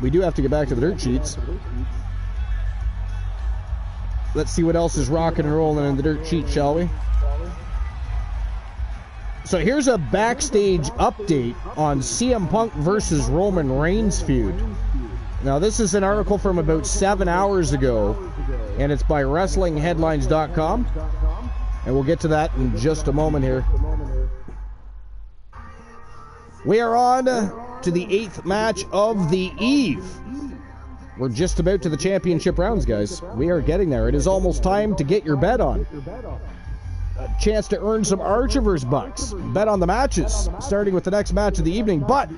We do have to get back to the dirt sheets. Let's see what else is rocking and rolling in the dirt sheet, shall we? So here's a backstage update on CM Punk versus Roman Reigns feud. Now this is an article from about 7 hours ago, and it's by WrestlingHeadlines.com. And we'll get to that in just a moment here. We are on to the 8th match of the eve. We're just about to the championship rounds, guys. We are getting there. It is almost time to get your bet on. A chance to earn some Archivers bucks. Bet on the matches, starting with the next match of the evening. But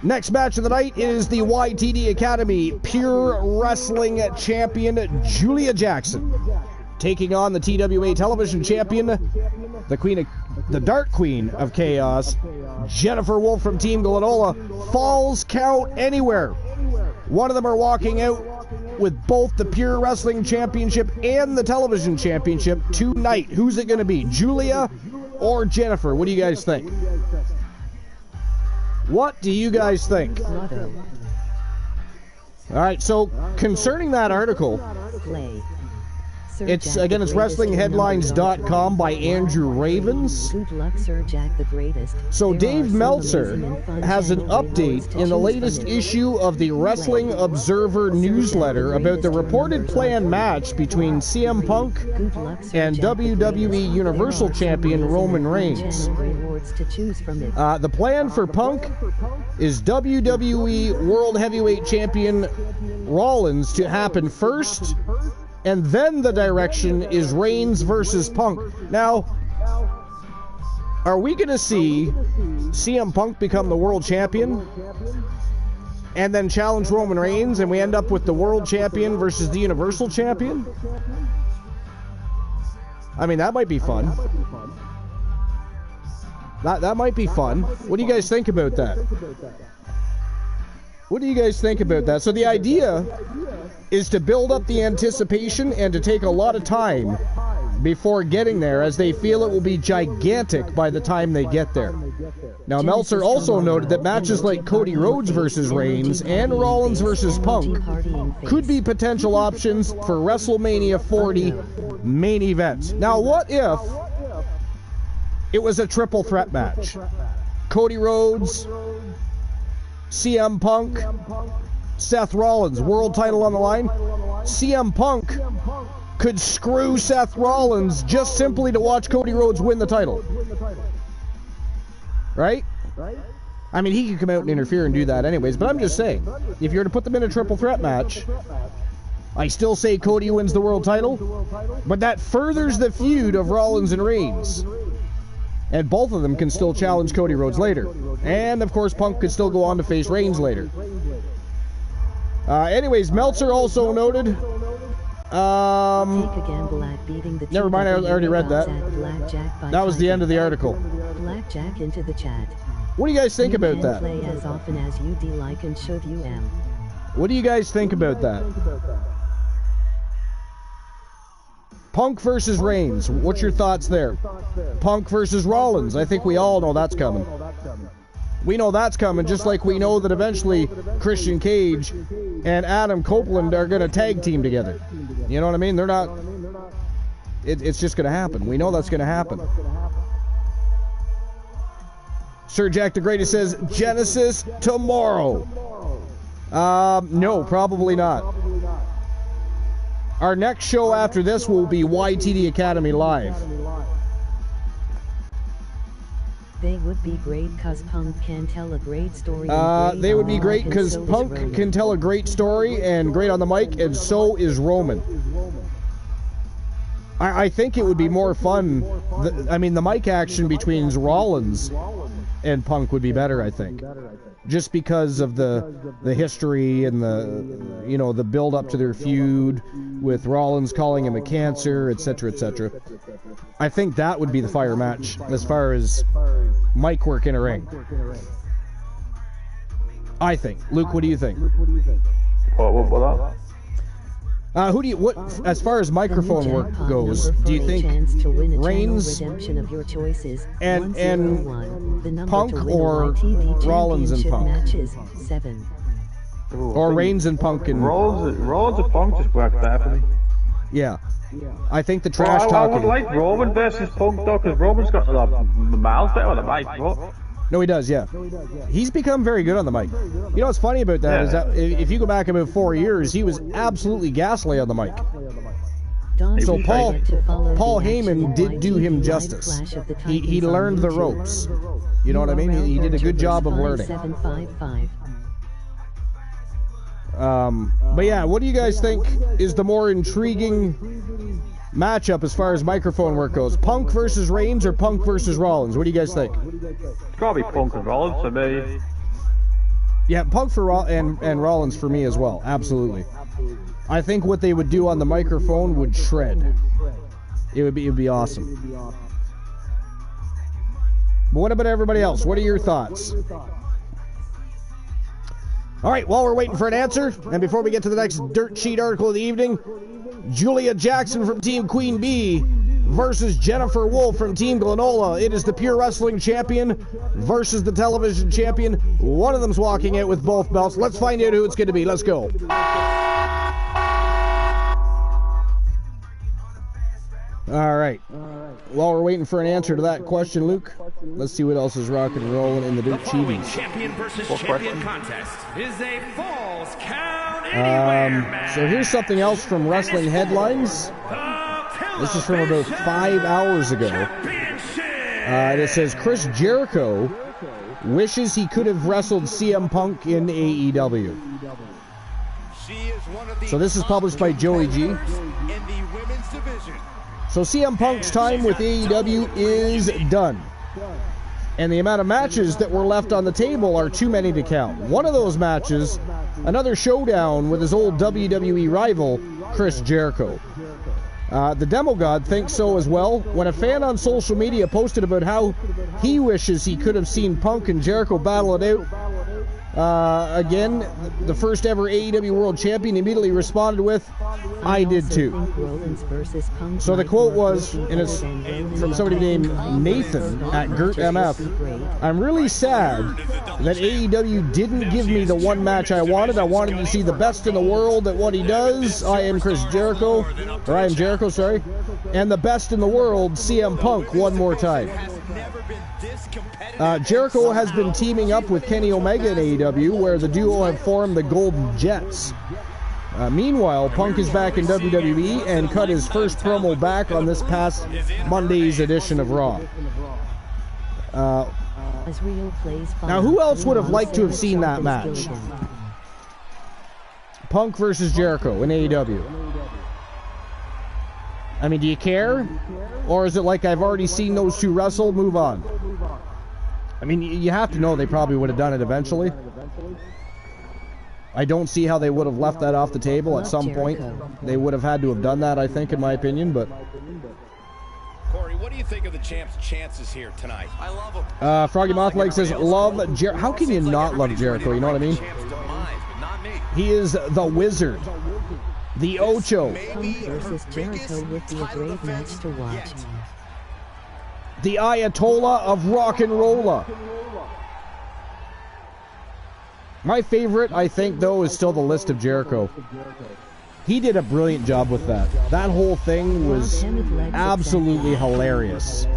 next match of the night is the YTD Academy Pure Wrestling Champion Julia Jackson, taking on the TWA Television Champion, the Dark Queen of Chaos, Jennifer Wolf from Team Glenola. Falls count anywhere. One of them are walking out with both the Pure Wrestling Championship and the Television Championship tonight. Who's it going to be, Julia or Jennifer? What do you guys think? What do you guys think? All right, so concerning that article, it's WrestlingHeadlines.com by Andrew Ravens. Good luck, Sir Jack the Greatest. So Dave Meltzer has an update in the latest issue of the Wrestling Observer newsletter about the reported planned match between CM Punk and WWE Universal Champion Roman Reigns. The plan for Punk is WWE World Heavyweight Champion Rollins to happen first, and then the direction is Reigns versus Punk. Now, are we going to see CM Punk become the world champion and then challenge Roman Reigns, and we end up with the world champion versus the Universal Champion? I mean, that might be fun. That might be fun. What do you guys think about that? What do you guys think about that? So the idea is to build up the anticipation and to take a lot of time before getting there, as they feel it will be gigantic by the time they get there. Now, Meltzer also noted that matches like Cody Rhodes versus Reigns and Rollins versus Punk could be potential options for WrestleMania 40 main event. Now, what if it was a triple threat match? Cody Rhodes, CM Punk, Seth Rollins, world title on the line. CM Punk could screw Seth Rollins just simply to watch Cody Rhodes win the title. Right? I mean, he could come out and interfere and do that anyways, but I'm just saying, if you're to put them in a triple threat match, I still say Cody wins the world title, but that furthers the feud of Rollins and Reigns. And both of them can still challenge Cody Rhodes later. And, of course, Punk could still go on to face Reigns later. Anyways, Meltzer also noted... never mind, I already read that. That was the end of the article. Blackjack into the chat. What do you guys think about that? Play as often as you like and should you am. What do you guys think about that? Punk versus Reigns. What's your thoughts there? Punk versus Rollins. I think we all know that's coming. We know that's coming, just like we know that eventually Christian Cage and Adam Copeland are going to tag team together. You know what I mean? They're not... It's just going to happen. We know that's going to happen. Sir Jack the Greatest says, Genesis tomorrow. No, probably not. Our next show after this will be YTD Academy Live. They would be great because Punk can tell a great story. They would be great because Punk can tell a great story and great on the mic, and so is Roman. I think it would be more fun. I mean, the mic action between Rollins and Punk would be better, I think. Just because of the history and the build up to their feud with Rollins calling him a cancer, etc., etc. I think that would be the fire match as far as mic work in a ring. I think. Luke, what do you think? What? As far as microphone work goes, do you think Reigns and Punk or Rollins and Punk? Or Reigns and Punk and... Rollins and Punk just work better for me. Yeah. I think the trash talking... I would like Roman versus Punk though, because Roman's got the miles better on the mic. No, he does, yeah. He's become very good on the mic. You know what's funny about that is that if you go back about 4 years, he was absolutely ghastly on the mic. So Paul Heyman did do him justice. He learned the ropes. You know what I mean? He did a good job of learning. But yeah, what do you guys think is the more intriguing matchup as far as microphone work goes? Punk versus Reigns or Punk versus Rollins? What do you guys think? It's gotta be Punk and Rollins for me. Yeah, Punk and Rollins for me as well. Absolutely. I think what they would do on the microphone would shred. It would be awesome. But what about everybody else? What are your thoughts? All right, while we're waiting for an answer, and before we get to the next dirt sheet article of the evening, Julia Jackson from Team Queen Bee versus Jennifer Wolf from Team Glenola. It is the Pure Wrestling Champion versus the Television Champion. One of them's walking out with both belts. Let's find out who it's going to be. Let's go. All right. While we're waiting for an answer to that question, Luke, let's see what else is rocking and rolling in the Dirt Cheaties. Champion versus champion contest is a Falls Count Anywhere match. So here's something else from Wrestling Headlines. This is from about 5 hours ago. And it says Chris Jericho wishes he could have wrestled CM Punk in AEW. So this is published by Joey G. So CM Punk's time with AEW is done. And the amount of matches that were left on the table are too many to count. One of those matches, another showdown with his old WWE rival, Chris Jericho. The Demo God thinks so as well. When a fan on social media posted about how he wishes he could have seen Punk and Jericho battle it out, Again, the first ever AEW World Champion immediately responded with, I did too. So the quote was, and it's from somebody named Nathan at GertMF, I'm really sad that AEW didn't give me the one match I wanted. I wanted to see the best in the world at what he does. I am Jericho, sorry. And the best in the world, CM Punk, one more time. Jericho has been teaming up with Kenny Omega in AEW, where the duo have formed the Golden Jets. Meanwhile, Punk is back in WWE and cut his first promo back on this past Monday's edition of Raw. Now, who else would have liked to have seen that match? Punk versus Jericho in AEW. I mean, do you care? Or is it like, I've already seen those two wrestle, move on? I mean, you have to know they probably would have done it eventually. I don't see how they would have left that off the table at some point. They would have had to have done that, I think, in my opinion, but... Corey, what do you think of the champ's chances here tonight? I love him. Froggy Mothleg says, love Jericho. How can you not love Jericho? You know what I mean? He is the wizard. The Ocho. Punk versus Jericho would be a great match to watch. The Ayatollah of Rock and Rolla. My favorite, I think, though, is still the List of Jericho. He did a brilliant job with that. That whole thing was absolutely hilarious.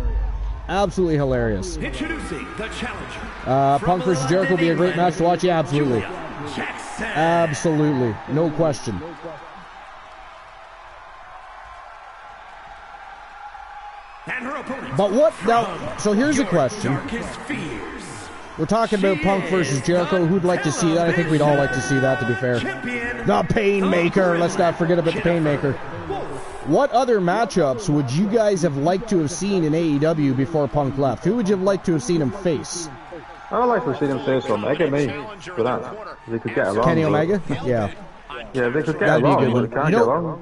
Absolutely hilarious. Introducing the challenger. Punk versus Jericho will be a great match to watch. Yeah, absolutely. Absolutely. No question. But what now? So here's a question. We're talking about Punk versus Jericho. Who'd like to see that? I think we'd all like to see that, to be fair. The Painmaker. Let's not forget about the Painmaker. What other matchups would you guys have liked to have seen in AEW before Punk left? Who would you have liked to have seen him face? I would like to have seen him face Omega, me, for that. They could get along. Kenny Omega? Yeah. Yeah, they could get along. Be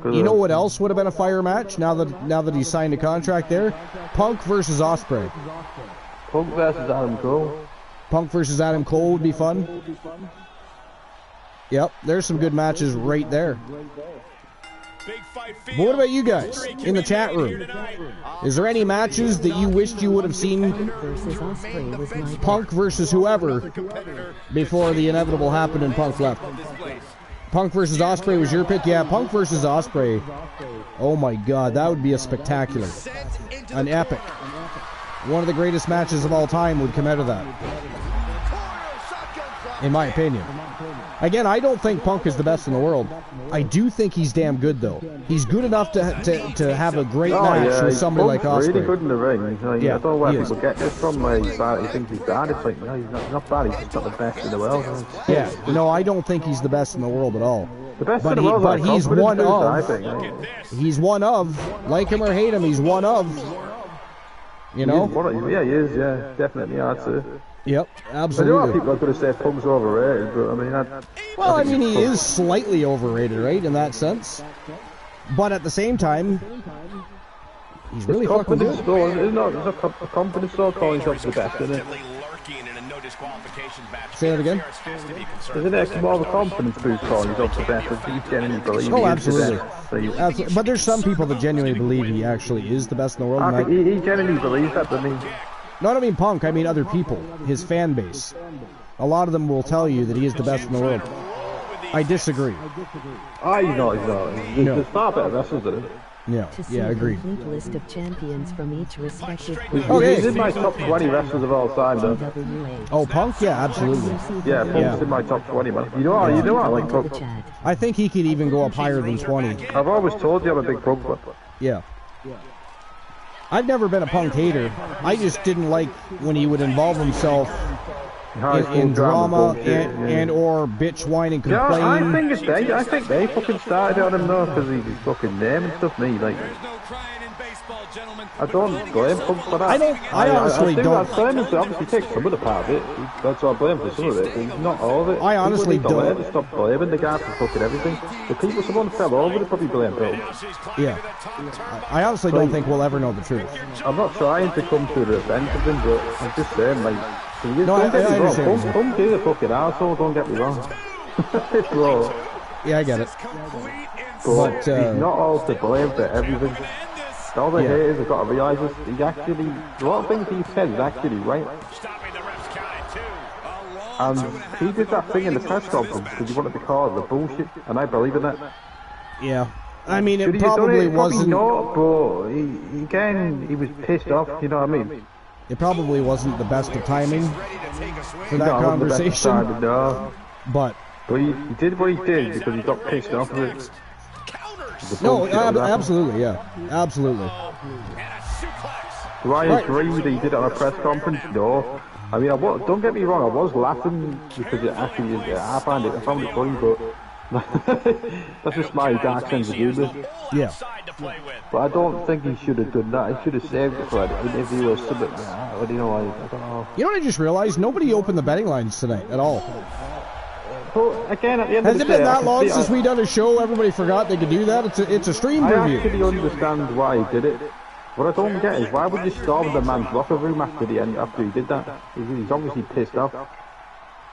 good. You know what else would have been a fire match now that he signed a contract there? Punk versus Ospreay. Punk versus Adam Cole. Punk versus Adam Cole would be fun. Yep, there's some good matches right there. But what about you guys in the chat room? Is there any matches that you wished you would have seen Punk versus whoever before the inevitable happened and Punk left? Punk versus Ospreay was your pick? Yeah, Punk versus Ospreay. Oh my god, that would be a spectacular. An epic. One of the greatest matches of all time would come out of that. In my opinion. Again, I don't think Punk is the best in the world. I do think he's damn good, though. He's good enough to have a great match with somebody like Ospreay. He's really good in the ring. I don't know where people get this from. He thinks he's bad. It's like, no, he's not bad. He's just not the best in the world. Yeah, no, I don't think he's the best in the world at all. The best in the world, but he's one of. I think. He's one of. Like him or hate him, he's one of. You know? Yeah, he is. Yeah, definitely. I'd say. Yep, absolutely. I know a lot of people are going to say Punk's overrated, but I mean, he is slightly overrated, right, in that sense. But at the same time, he's really fucking good. It's not confidence though, calling himself the best, isn't it? Say that again? Isn't it more of a confidence boost calling himself the best? He genuinely believes absolutely. But there's some people that genuinely believe he actually is the best in the world. I think he genuinely believes that, doesn't he? No, I don't mean Punk, I mean other people, his fan base. A lot of them will tell you that he is the best in the world. I disagree. He's not. There's far better wrestlers than him. Yeah, agreed. List of champions from each respective He's in my top 20 wrestlers of all time, though. Oh, Punk? Yeah, absolutely. Yeah, Punk's in my top 20, man. You know what I like Punk. I think he could even go up higher than 20. I've always told you I'm a big Punk fan. Yeah. I've never been a Punk hater. I just didn't like when he would involve himself in drama and or bitch, whine, and complain. Yeah, I think they fucking started on him though, because he's fucking name and stuff. I don't blame Punk for that. I honestly don't. I blame him to obviously take some of the part of it. That's what I blame for some of it, not all of it. I honestly don't. Stop blaming the guy for fucking everything. The people someone fell over, they probably blame Punk. Yeah. I honestly don't think we'll ever know the truth. I'm not trying to come to the defense of him, but I'm just saying, No, I understand. Don't do the fucking asshole, don't get me wrong. It's raw. Yeah, I get it. But he's not all to blame for everything. All the haters have got to realise this. He actually, a lot of things he said is actually right. And he did that thing in the press conference because he wanted to call it the bullshit, and I believe in that. Yeah. I mean, it probably wasn't... Probably not, but he was pissed off, you know what I mean? It probably wasn't the best of timing for that conversation. But he did what he did because he got pissed off with it. No, absolutely, yeah. Absolutely. Do I agree that he did it on a press conference? No. I mean, don't get me wrong, I was laughing because it actually is, I found it funny, but that's just my dark sense of humour. Yeah. But I don't think he should have done that. He should have saved it for an interview or something like that. But, you know, I don't know. You know what I just realized? Nobody opened the betting lines tonight at all. But again, at the end of the day, has it been that long since we done a show? Everybody forgot they could do that. It's a stream preview. I actually understand why he did it. What I don't get is why would you storm the man's locker room after he did that? He's obviously pissed off.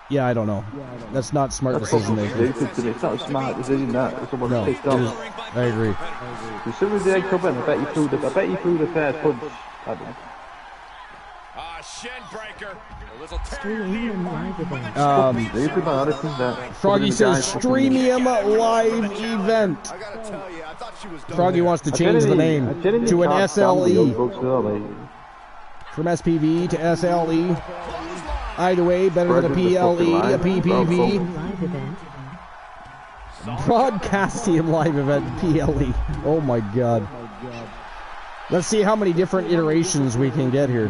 Yeah, I don't know. That's not smart decision making. It's not a smart decision that someone's pissed off. I agree. As soon as they come in, I bet you threw the first punch. Shin breaker. Streamium live event. Froggy says Streamium live event. Froggy wants to change the name to an SLE. From SPV to SLE. Either way, better than a PLE, a PPV. Broadcastium live event, PLE. Oh my god. Let's see how many different iterations we can get here.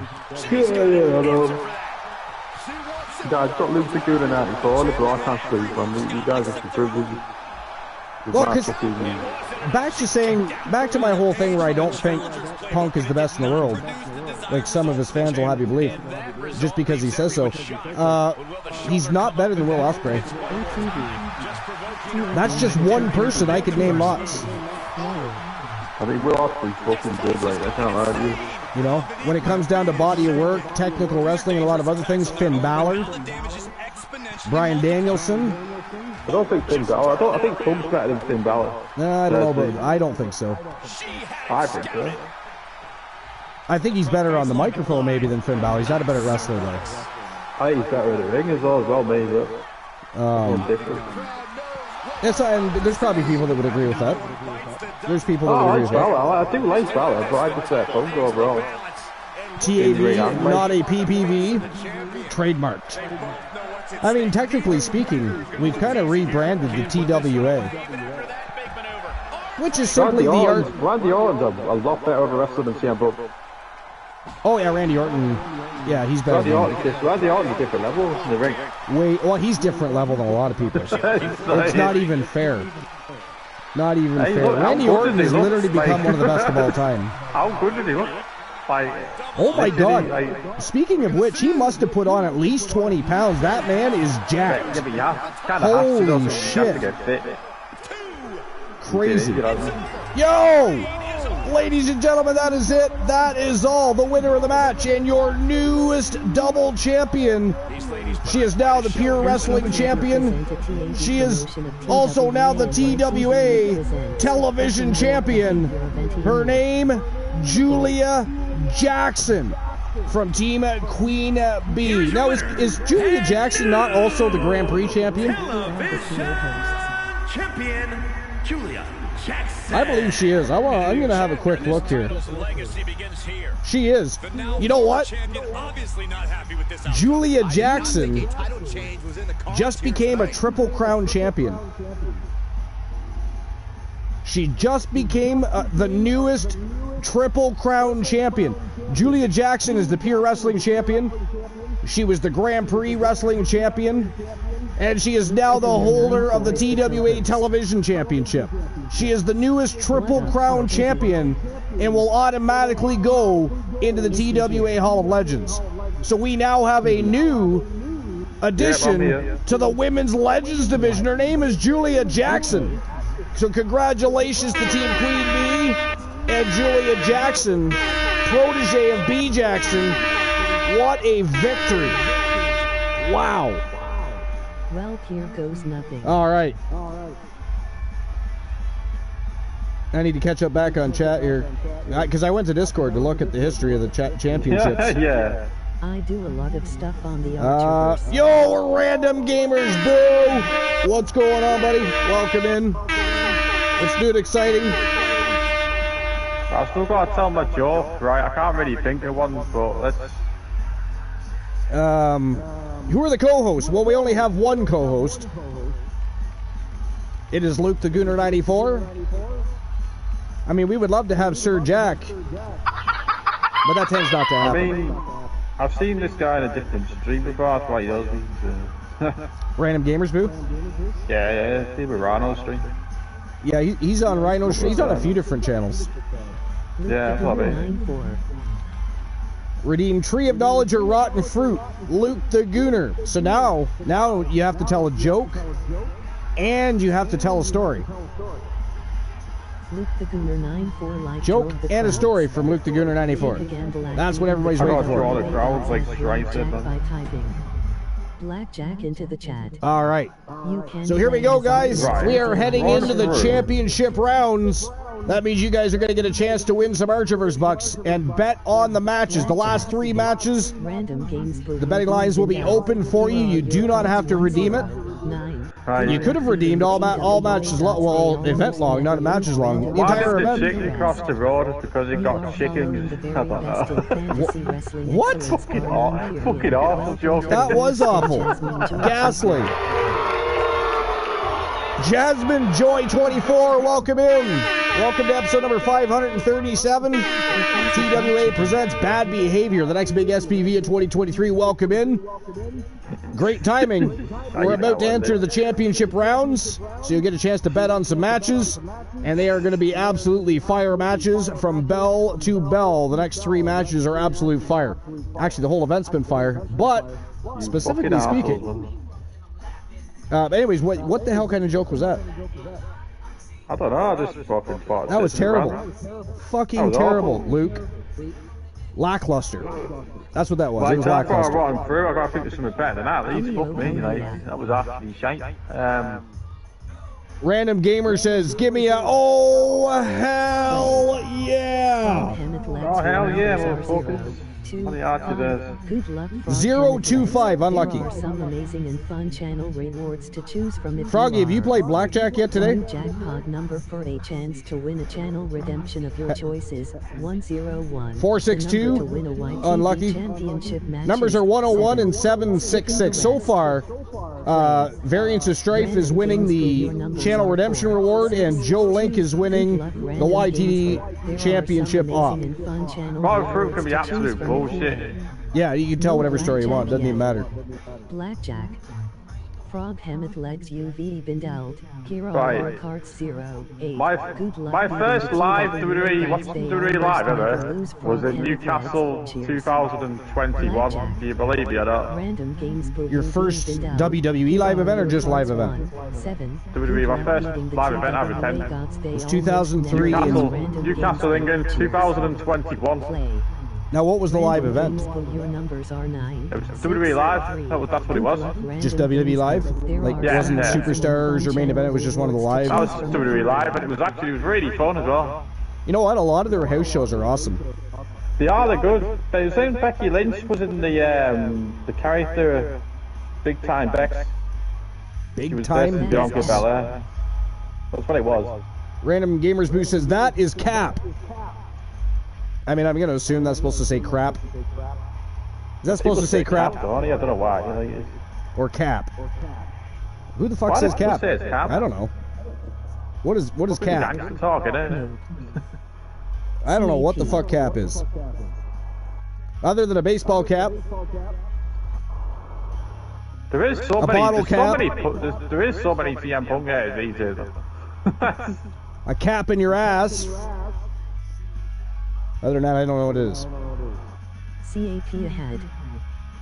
Guys, got Luke the good and for all the broadcast league, man. You guys are privileged. Well, because back to my whole thing where I don't think Punk is the best in the world. Like some of his fans will have you believe, just because he says so. He's not better than Will Ospreay. That's just one person. I could name lots. I think Will Ospreay's fucking good, right? I can't lie to you. You know, when it comes down to body of work, technical wrestling, and a lot of other things, Finn Balor, Bryan Danielson. I don't think Finn Balor. I think Punk's better than Finn Balor. I don't know, but I don't think so. I think so. I think he's better on the microphone maybe than Finn Balor. He's not a better wrestler though. I think he's better in the ring as well, maybe. And there's probably people that would agree with that. There's people that would agree with that. I do like Balor, but I prefer Punk overall. TAV, not a PPV. Trademarked. I mean, technically speaking, we've kind of rebranded the TWA. Which is simply the art. Randy Orton's a lot better of a wrestler than CM Punk. Oh yeah, Randy Orton. Yeah, he's better. Randy Orton's a different level in the ring. Well, he's different level than a lot of people. It's not even fair. Not even fair. Randy Orton has literally become one of the best of all time. How good did he look? Oh my god. Speaking of which, he must have put on at least 20 pounds. That man is jacked. Holy shit. Crazy. Yo! Ladies and gentlemen, that is it. That is all. The winner of the match and your newest double champion. She is now the Pure Wrestling Champion. She is also now the TWA Television Champion. Her name, Julia Jackson from Team Queen Bee. Now, is Julia Jackson not also the Grand Prix champion? Champion Julia Jackson. I believe she is. I'm going to have a quick look here. She is. You know what? Julia Jackson just became a Triple Crown champion. She just became the newest Triple Crown champion. Julia Jackson is the Pure Wrestling champion. She was the Grand Prix Wrestling champion. And she is now the holder of the TWA Television Championship. She is the newest Triple Crown champion and will automatically go into the TWA Hall of Legends. So we now have a new addition to the Women's Legends division. Her name is Julia Jackson. So congratulations to Team Queen Bee and Julia Jackson, protege of B. Jackson. What a victory. Wow. Well, here goes nothing. All right. I need to catch up back on chat here, because I went to Discord to look at the history of the championships. Yeah. I do a lot of stuff on the Archerverse. Yo, Random Gamers, boo! What's going on, buddy? Welcome in. Let's do it exciting. I've still got to tell my joke, right? I can't really think of one, but let's... Who are the co-hosts? Well, we only have one co-host. It is Luke the Gooner 94. I mean, we would love to have Sir Jack, but that tends not to happen. I mean, I've seen this guy in a different stream before, that's why he does these. Random Gamers, boo? Yeah, see with Rhino's stream. Yeah, he's on Rhino's stream. He's on a few different channels. Yeah, probably. Redeem Tree of Knowledge or Rotten Fruit, Luke the Gooner. So now you have to tell a joke, and you have to tell a story. Luke the Gooner 94 like Joke and a story from Luke the Gooner 94. That's what everybody's waiting for. Draw the crowds like stripes in them. By typing Blackjack into the chat. All right. You can So here we go, guys. Right. We are heading into the championship rounds. That means you guys are going to get a chance to win some Archerverse bucks and bet on the matches. The last 3 matches, Random games the betting lines will be open for you. You do not have to redeem it. 9. You could have redeemed all matches long, well, event long, not matches long. The Why entire did the event. chicken cross the road because he got chicken? I don't know. What? Fucking awful joke. That was awful. Ghastly. Jasmine Joy 24, welcome in. Welcome to episode number 537. TWA presents Bad Behavior, the next big SPV of 2023. Welcome in. Great timing. We're about to enter the championship rounds, so you'll get a chance to bet on some matches, and they are going to be absolutely fire matches from bell to bell. The next 3 matches are absolute fire. Actually, the whole event's been fire, but specifically speaking. Anyways, what the hell kind of joke was that? I don't know, I just fucking thought That was terrible. Fucking terrible, awful. Luke. Lackluster. That's what that was. Like, It was that's why I lackluster. ran through. I gotta think of something better than that. At least fuck me, like, that was actually shite. Random Gamer says, give me a oh hell yeah. Oh hell yeah, motherfuckers. On the Archerverse. Good luck. 025, unlucky. Some amazing and fun channel rewards to choose from. Froggy, have you played blackjack yet today? Jackpot number for a chance to win a channel redemption of your choices. 101. 462, unlucky. Numbers are 101 and 766. So far, Variance of Strife is winning the channel redemption reward, and Joe Link is winning the YTD championship off. Raw fruit can be absolute bullshit. Yeah, you can tell whatever story you want. Doesn't even matter. Blackjack. Frog Hemeth Legs UV Bindeld. Hero Right. Cards 0. 8. My first live WWE live ever was in Frog Newcastle Hemeth Legs. 2021. Do you believe me or not? Random games Your first WWE live event or just live event? 7. WWE, my first live event I attended. It was 2003 Newcastle, England, 2021. Play. Now, what was the live event? Your numbers are 9. It was WWE live. That's what it was. Just WWE live? Like, it Yeah, wasn't yeah. Superstars or main event, it was just one of the live? That was WWE live, and it was really fun as well. You know what? A lot of their house shows are awesome. They're good. They were saying Becky Lynch was in the character Big Time Bex. She Big was time. best in Bianca Belair. That's what it was. Random Gamers Boo says, that is cap. I mean, I'm going to assume that's supposed to say crap. Is that supposed to say crap? I don't know why. Or cap? Who the fuck Why says does it cap? say it's cap? I don't know. What is cap? Gangster talk, innit? I don't know what the fuck cap is. Other than a baseball cap. There is so A bottle cap. There is so many CM Punk haters these days. A cap in your ass. Other than that, I don't know what it is. CAP ahead.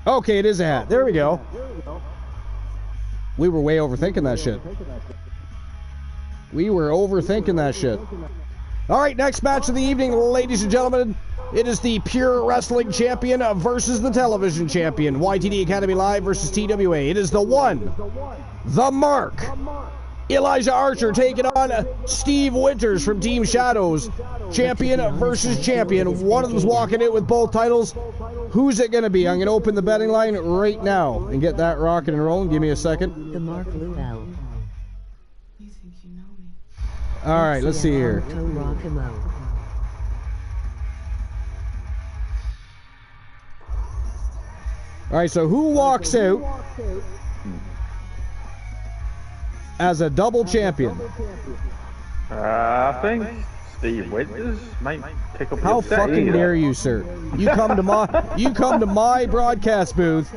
Okay, it is a hat. There we go. We were way overthinking that shit. We were overthinking that shit. All right, next match of the evening, ladies and gentlemen. It is the Pure Wrestling Champion versus the Television Champion. YTD Academy Live versus TWA. It is the one, the Mark. Elijah Archer taking on Steve Winters from Team Shadows. Champion versus champion. One of them's walking in with both titles. Who's it going to be? I'm going to open the betting line right now and get that rocking and rolling. Give me a second. The Mark Luell. All right, let's see here. All right, so who walks out as a double champion? I think Steve Winters might pick up. How fucking dare you, sir? You come to my broadcast booth,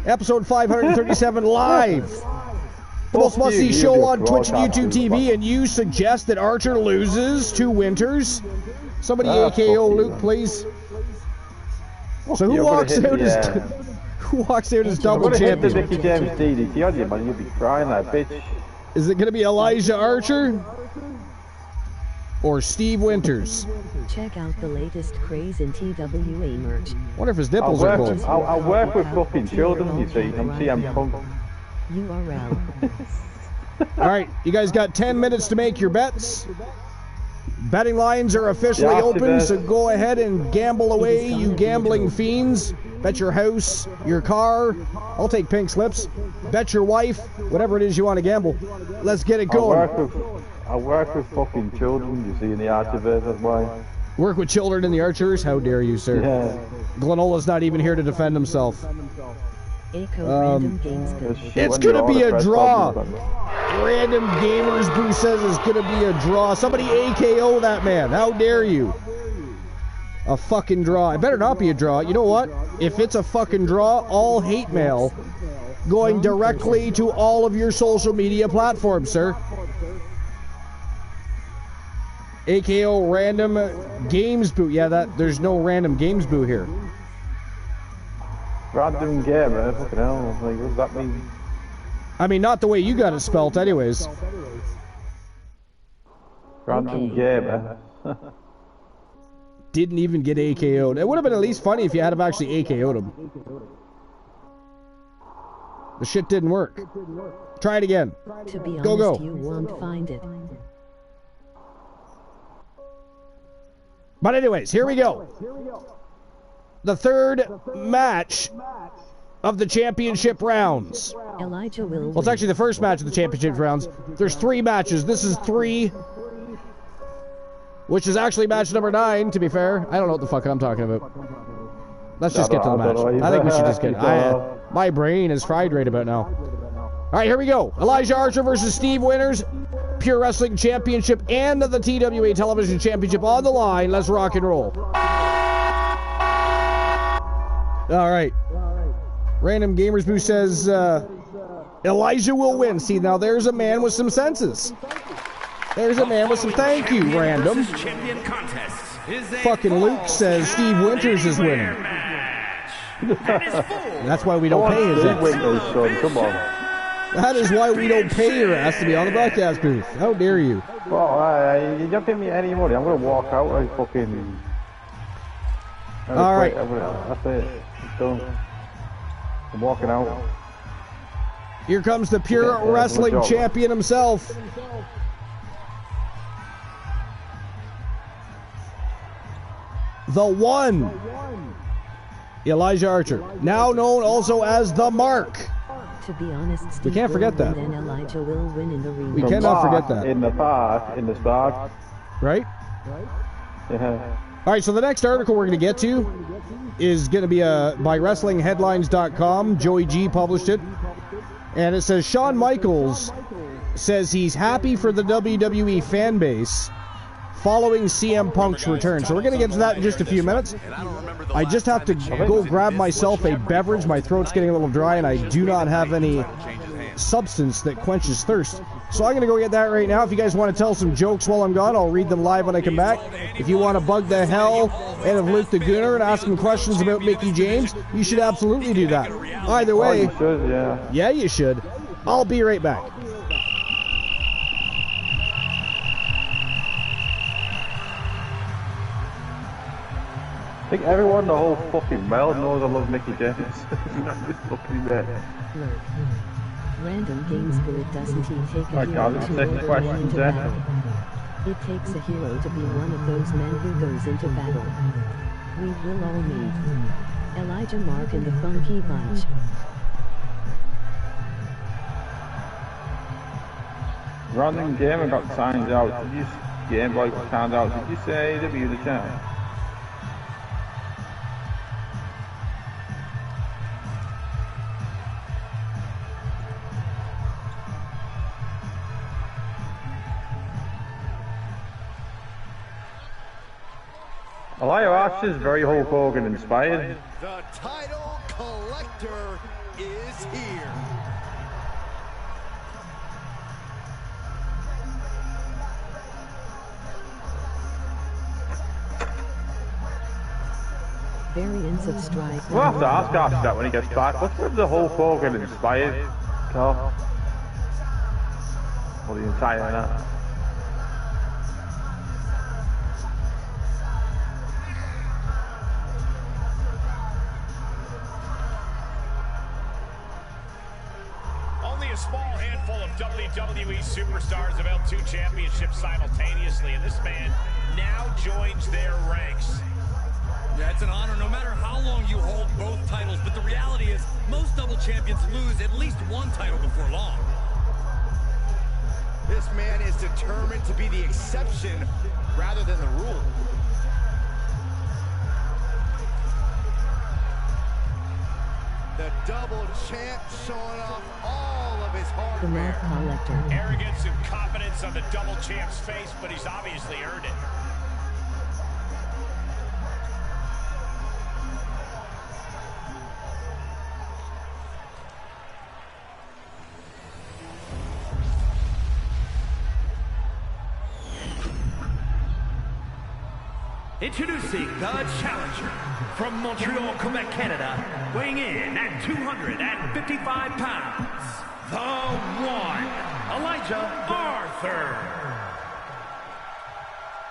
episode 537 live. The most must-see show on Twitch and YouTube TV, and you suggest that Archer loses to Winters? Somebody AKO Luke, please. So who walks out as double champion? Hit the Mickey James DDT on you, man. You'll be crying like bitch. Is it going to be Elijah Archer or Steve Winters? Check out the latest craze in TWA merch. Wonder if his nipples are cold. I work with fucking children, you see. I'm CM Punk. URL. All right, you guys got 10 minutes to make your bets. Betting lines are officially open, so go ahead and gamble away, you gambling fiends. Bet your house, your car. I'll take pink slips. Bet your wife, whatever it is you want to gamble. Let's get it going. I work with fucking children, you see, in the Archerverse, that's why. Work with children in the Archers? How dare you, sir? Yeah. Glenola's not even here to defend himself. It's gonna be a draw. Random Gamers Boo says it's gonna be a draw. Somebody AKO that man. How dare you? A fucking draw. It better not be a draw. You know what? If it's a fucking draw, all hate mail going directly to all of your social media platforms, sir. AKO Random Games Boo. Yeah, there's no Random Games Boo here. Random gamer, fucking hell, like, what does that mean? I mean, not the way you got it spelt, anyways. Random gamer. Didn't even get AKO'd. It would have been at least funny if you had him actually AKO'd him. The shit didn't work. Try it again. To be honest, go. You won't find it. But anyways, here we go. The third match of the championship rounds. Elijah will Well, it's actually the first match of the championship rounds. There's 3 matches. This is 3, which is actually match number 9, to be fair. I don't know what the fuck I'm talking about. Let's just get to the match. I think we should just get my brain is fried right about now. All right, here we go. Elijah Archer versus Steve Winters. Pure Wrestling Championship and the TWA Television Championship on the line. Let's rock and roll. All right. Random Gamers Boo says Elijah will win. See, now there's a man with some senses. There's a man with some. Thank you, Random. Fucking Luke says Steve Winters is winning. That's why we don't pay his ass. Come on. That is why we don't pay your ass to be on the broadcast booth. How dare you? Well, you don't give me any money. I'm going to walk out and fucking... All right. That's it. It's done. I'm walking out. Here comes the Pure Wrestling Champion himself. The one, Elijah Archer, now known also as the Mark. To be honest, Steve we can't forget that. And Elijah will win in the we cannot forget that. In the park. Right? Yeah. All right, so the next article we're going to get to is going to be by WrestlingHeadlines.com. Joey G published it. And it says, Shawn Michaels says he's happy for the WWE fan base following CM Punk's return. So we're going to get to that in just a few minutes. I just have to go grab myself a beverage. My throat's getting a little dry, and I do not have any substance that quenches thirst. So I'm going to go get that right now. If you guys want to tell some jokes while I'm gone, I'll read them live when I come back. If you want to bug the hell out of Luke the Gooner and ask him questions about Mickey James, you should absolutely do that. Either way, you should, yeah, you should. I'll be right back. I think everyone in the whole fucking world knows I love Mickey James. Not this fucking man. Look. Random game spirit, doesn't he take a hero God, to order men into battle? It takes a hero to be one of those men who goes into battle. We will all meet Elijah Mark and the Funky Bunch. Random gamer got signed out. Did you Game Boy got signed out? Did you say AEW the champ? Elijah Archer is very Hulk Hogan inspired. The title collector is here. Variants of Strife. We'll have to ask Archer that when he gets back. What's with the Hulk Hogan inspired, Carl? Or the entire that? Only a small handful of WWE superstars have held 2 championships simultaneously, and this man now joins their ranks. Yeah, it's an honor no matter how long you hold both titles, but the reality is most double champions lose at least one title before long. This man is determined to be the exception rather than the rule. The double champ showing off all of his The Mark hardware. Collector. Arrogance and confidence on the double champ's face, but he's obviously earned it. Introducing the challenger from Montreal, Quebec, Canada, weighing in at 255 pounds, the one, Elijah Arthur.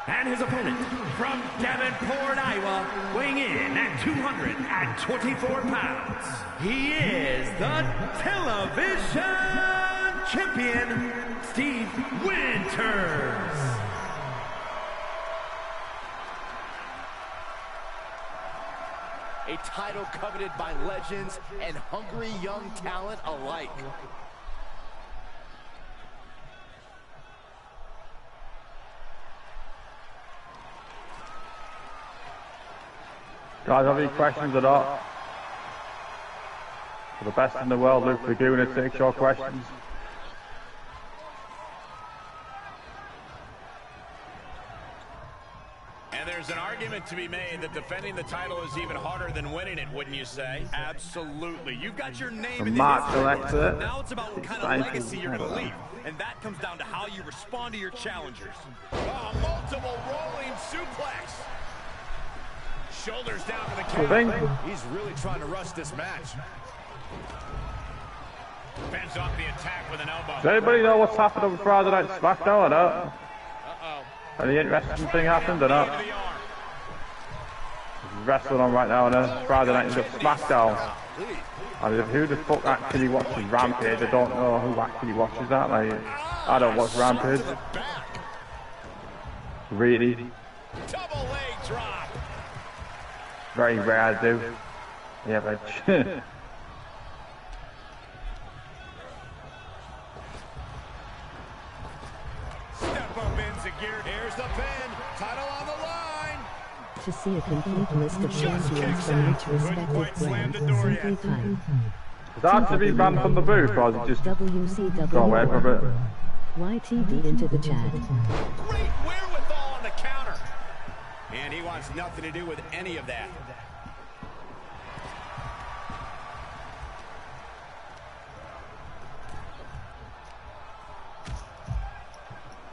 And his opponent from Davenport, Iowa, weighing in at 224 pounds, he is the television champion, Steve Winters. A title coveted by legends and hungry young talent alike. Guys, have any questions at all? For the best in the world, Luke Laguna takes your questions. And there's an argument to be made that defending the title is even harder than winning it, wouldn't you say? Absolutely. You've got your name in the Mark history books, selects it. but now it's about what kind of legacy you're going to leave. And that comes down to how you respond to your challengers. Oh, multiple rolling suplex. Shoulders down to the I think counter. He's really trying to rush this match. Fends off the attack with an elbow. does anybody know what's happened on Friday Night SmackDown or not? Uh-oh. Any interesting thing happened or not? Into the arm. There's wrestling on right now on Friday Night SmackDown. And who the fuck actually watches Rampage? I don't know who actually watches that. Like, I don't watch Rampage. Really? Double leg drop. Very rare I do. Yeah, but Step up in Zagir. Here's the pin. Title on the line. To see a complete list of champions from each respective brand, simply type is that to be banned from the booth or is it just WCW go away for a bit? YTD into the chat. Great wherewithal on the counter. And he wants nothing to do with any of that.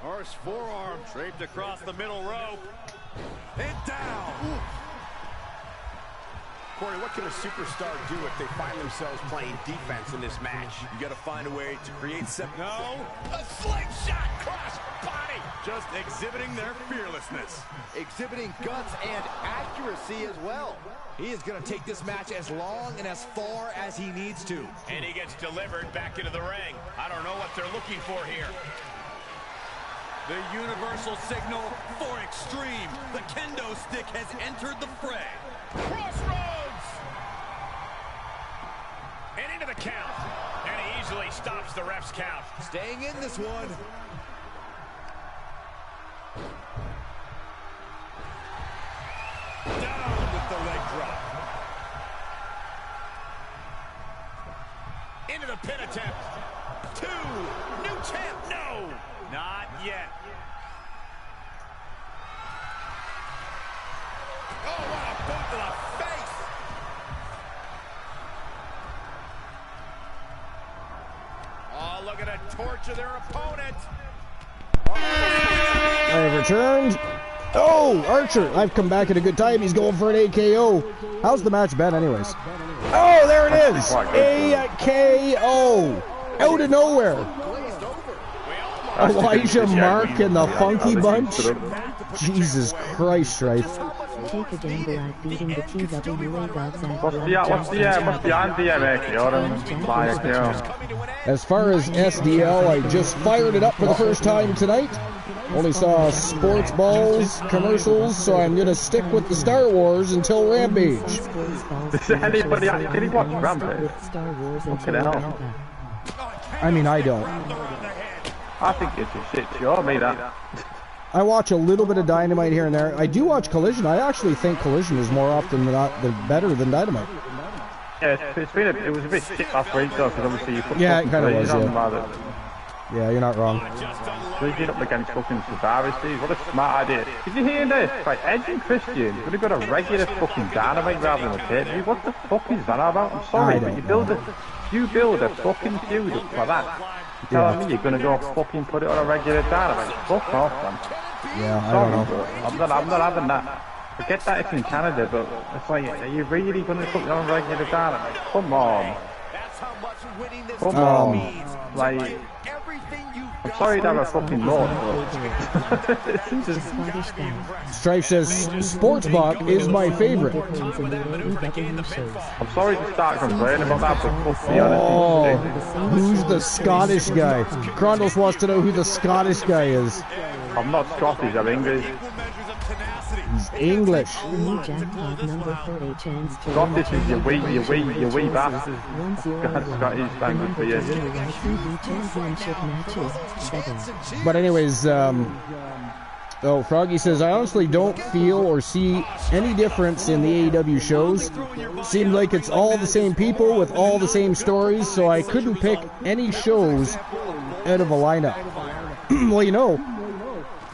Horse forearm draped across the middle rope. And down. Corey, what can a superstar do if they find themselves playing defense in this match? You got to find a way to create some... No, a slingshot cross body. Just exhibiting their fearlessness. Exhibiting guts and accuracy as well. He is going to take this match as long and as far as he needs to. And he gets delivered back into the ring. I don't know what they're looking for here. The universal signal for extreme. The kendo stick has entered the fray. Crossroads! And into the count. And he easily stops the ref's count. Staying in this one. Down with the leg drop. Into the pin attempt. 2. New champ. No. Not yet. Oh, what a boot to the face. Oh, look at it. Torture their opponent. I have returned. Oh, Archer. I've come back at a good time. He's going for an AKO. How's the match been anyways? Oh, there it is. AKO. Out of nowhere. Elijah Mark and the Funky Bunch. Jesus Christ, Strife. Take a gamble at beating the TWA gods at What's the anti-AKO? As far as SDL, I just fired it up for the first time tonight. Only saw sports balls, commercials, so I'm going to stick with the Star Wars until Rampage. Does anybody actually watch Rampage? Fucking hell. I mean, I don't. I think it's a shit show, mate. I watch a little bit of Dynamite here and there. I do watch Collision. I actually think Collision is more often than not better than Dynamite. Yeah, it was a bit shit last week though, because obviously you put it kind of was, yeah. Yeah, you're not wrong. Collision up against fucking Survivor Series, what a smart idea. Did you hear this? Like, Edge and Christian would have got a regular fucking Dynamite rather than a pay-per-view. What the fuck is that about? I'm sorry, but you build a fucking feud up for that. You're telling me you're going to go fucking put it on a regular Dynamite? Fuck off, man. Yeah, I don't know. I'm not having that. Forget that it's in Canada, but it's like, are you really going to put it on a regular Dynamite? Come on. Come on. Like, I'm sorry to have a fucking law. Strife says, Sportsbot is my favorite. I'm sorry to start complaining about that, but fuck me honest. Who's the Scottish guy? Crondles wants to know who the Scottish guy is. I'm not Scottish, I'm English. He's English. Scottish is your wee bastard. Scottish language for you. But anyways, Froggy says, I honestly don't feel or see any difference in the AEW shows. Seems like it's all the same people with all the same stories, so I couldn't pick any shows out of a lineup. Well, you know,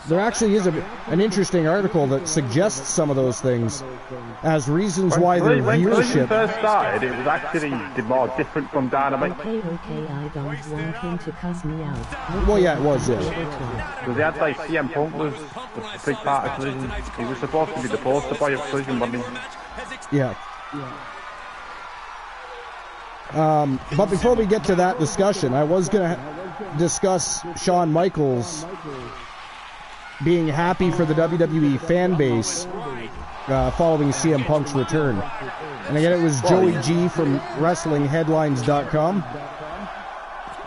there actually is an interesting article that suggests some of those things as reasons why their When viewership... first started, it was actually more different from Dynamite. Okay, I don't want him to cuss me out. Well, yeah, it was, yeah. Because they had, like, CM Punk was a big part of Collision. He was supposed to be the poster boy of Collision, wasn't he? Yeah. But before we get to that discussion, I was going to discuss Shawn Michaels being happy for the WWE fan base following CM Punk's return. And again, it was Joey G from WrestlingHeadlines.com.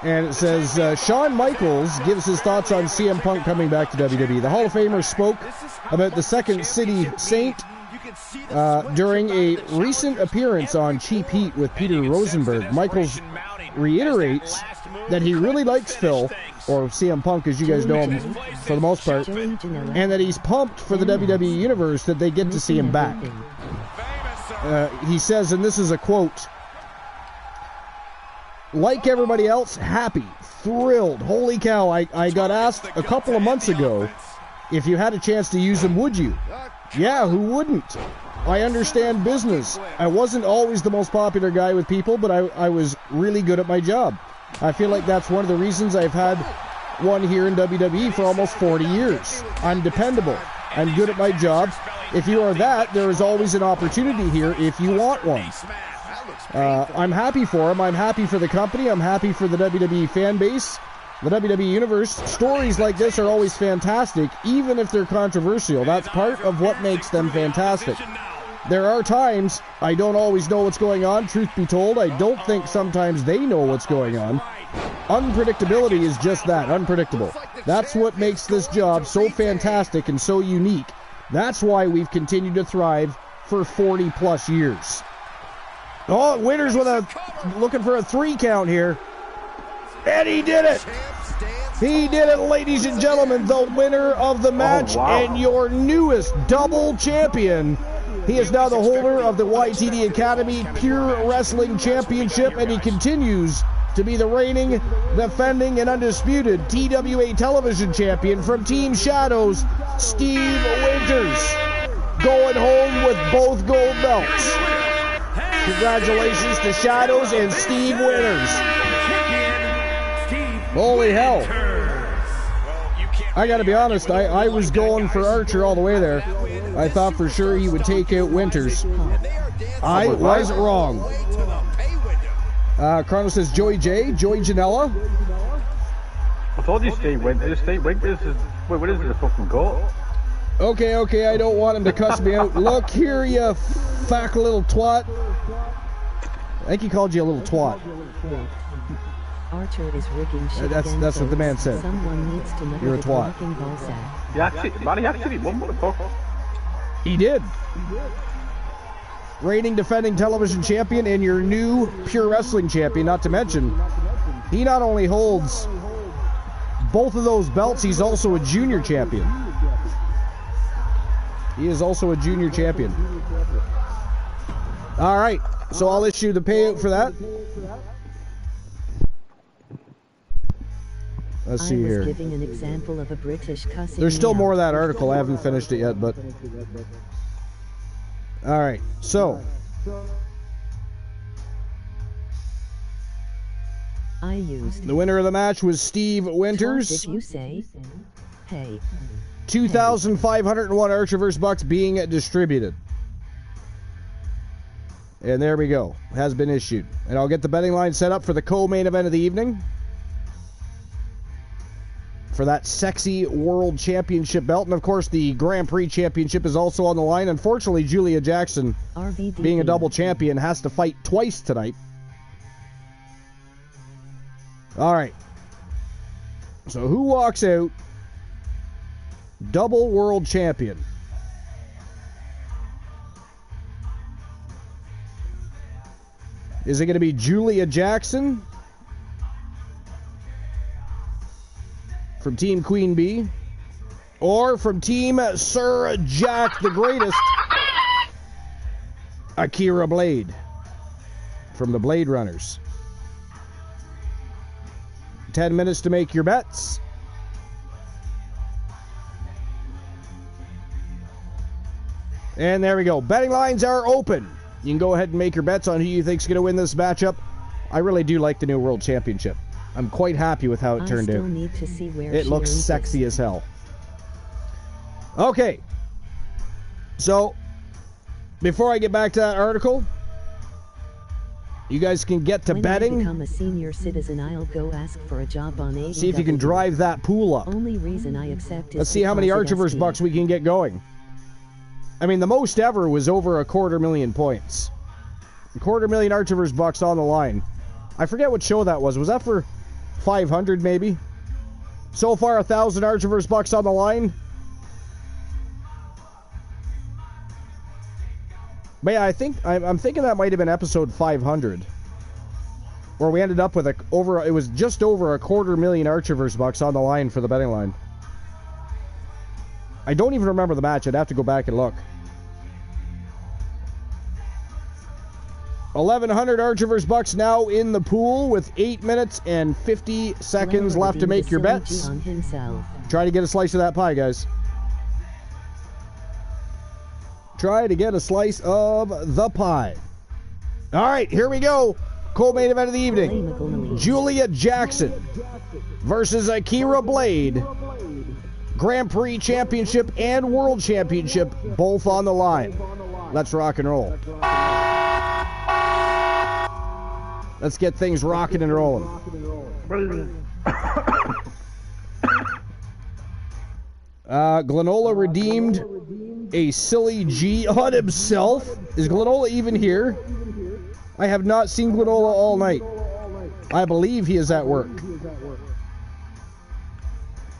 And it says, Shawn Michaels gives his thoughts on CM Punk coming back to WWE. The Hall of Famer spoke about the Second City Saint during a recent appearance on Cheap Heat with Peter Rosenberg. Michaels reiterates that he really likes Phil, or CM Punk as you guys know him for the most part, and that he's pumped for the WWE Universe that they get to see him back. He says, and this is a quote, like everybody else, happy, thrilled, holy cow, I got asked a couple of months ago if you had a chance to use him, would you? Yeah, who wouldn't? I understand business. I wasn't always the most popular guy with people, but I was really good at my job. I feel like that's one of the reasons I've had one here in WWE for almost 40 years. I'm dependable. I'm good at my job, if you are that, there is always an opportunity here if you want one. I'm happy for him. I'm happy for the company. I'm happy for the WWE fan base, the WWE Universe. Stories like this are always fantastic, even if they're controversial. That's part of what makes them fantastic. There are times I don't always know what's going on. Truth be told, I don't think sometimes they know what's going on. Unpredictability is just that, unpredictable. That's what makes this job so fantastic and so unique. That's why we've continued to thrive for 40 plus years. Oh, Winters with looking for a 3 count here. And he did it. He did it, ladies and gentlemen. The winner of the match and your newest double champion. He is now the holder of the YTD Academy Pure Wrestling Championship, and he continues to be the reigning, defending, and undisputed TWA television champion from Team Shadows, Steve Winters. Going home with both gold belts. Congratulations to Shadows and Steve Winters. Holy hell. I gotta be honest, I was going for Archer all the way there. I thought for sure he would take out Winters. I was wrong. Chrono says Joey Janela. I told you Steve Winters. Steve Winters is, wait, what is it, a fucking goat? Okay, I don't want him to cuss me out. Look here, you fat little twat. I think he called you a little twat. Archer is rigging shit. That's what the man said. Someone needs to look You're a at twat. the ball sack. He actually won, motherfucker. He did. Reigning, defending television champion and your new Pure Wrestling champion, not to mention, he not only holds both of those belts, he's also a junior champion. He is also a junior champion. All right, so I'll issue the payout for that. Let's see here. Giving an example of a British cussing. There's still more of that article. I haven't finished it yet, but all right. So I used the winner of the match was Steve Winters. If you say, hey. 2,501 Archerverse bucks being distributed. And there we go. Has been issued. And I'll get the betting line set up for the co-main event of the evening. For that sexy World Championship belt. And of course the Grand Prix Championship is also on the line. Unfortunately, Julia Jackson, being a double champion, has to fight twice tonight. Alright. So who walks out double world champion? Is it going to be Julia Jackson from Team Queen Bee, or from Team Sir Jack the Greatest, Akira Blade from the Blade Runners? 10 minutes to make your bets. And there we go. Betting lines are open. You can go ahead and make your bets on who you think's going to win this matchup. I really do like the new World Championship. I'm quite happy with how it turned out. Need to see where it looks sexy as hell. Okay. So, before I get back to that article, you guys can get to betting. When I become a senior citizen, I'll go ask for a job on AEW. See if you can drive that pool up. Only reason I accept is let's see how many Archerverse bucks we can get going. I mean, the most ever was over 250,000 points. 250,000 Archerverse bucks on the line. I forget what show that was. Was that for 500 maybe? So far, 1,000 Archerverse bucks on the line. But yeah, I'm thinking that might have been episode 500, where we ended up with it was just over 250,000 Archerverse bucks on the line for the betting line. I don't even remember the match. I'd have to go back and look. 1,100 Archerverse bucks now in the pool with 8 minutes and 50 seconds left to make your bets. Try to get a slice of that pie, guys. Try to get a slice of the pie. All right, here we go. Co-main event of the evening. Julia Jackson versus Akira Blade. Grand Prix Championship and World Championship, both on the line. Let's rock and roll. Let's get things rocking and rolling. Glenola redeemed a silly G on himself. Is Glenola even here? I have not seen Glenola all night. I believe he is at work.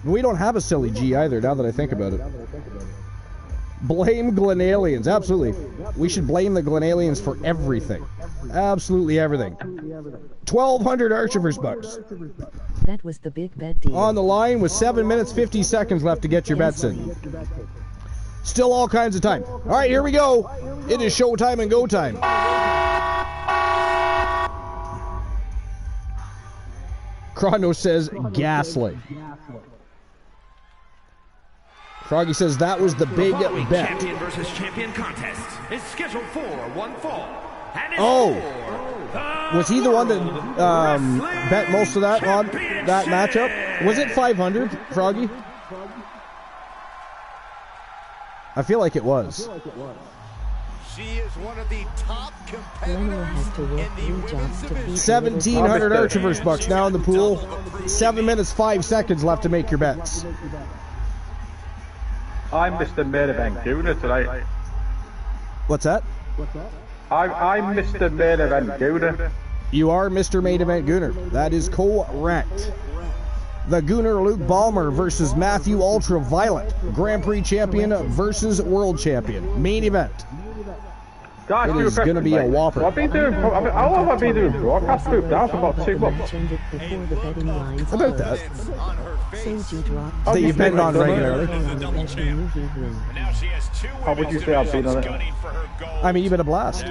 We don't have a silly G either, now that I think about it. Blame Glenalians. Absolutely. We should blame the Glenalians for everything. Absolutely everything. 1,200 Archivers bucks. That was the big bet deal. On the line with 7 minutes, 50 seconds left to get your bets in. Still all kinds of time. All right, here we go. It is showtime and go time. Chrono says gaslight. Froggy says that was the big bet. Champion versus champion contest is scheduled for one fall. Oh, was he the one that bet most of that on that matchup? Was it 500, Froggy? I feel like it was. She is one of the top competitors has to work in the women's division. 1,700 Archivers bucks now in the pool. 7 minutes, 5 seconds left to make your bets. I'm Mr. Main Event Gooner tonight. What's that? I'm Mr. Main Event Gooner. You are Mr. Main Event Gooner. That is correct. The Gooner Luke Ballmer versus Matthew Ultraviolet. Grand Prix champion versus world champion. Main event. Guys, it is going to be a whopper. How long have I been doing broadcast group now for about 2 months? About that. So you bet on regularly. How would you say I've been on it? I mean, you've been a blast.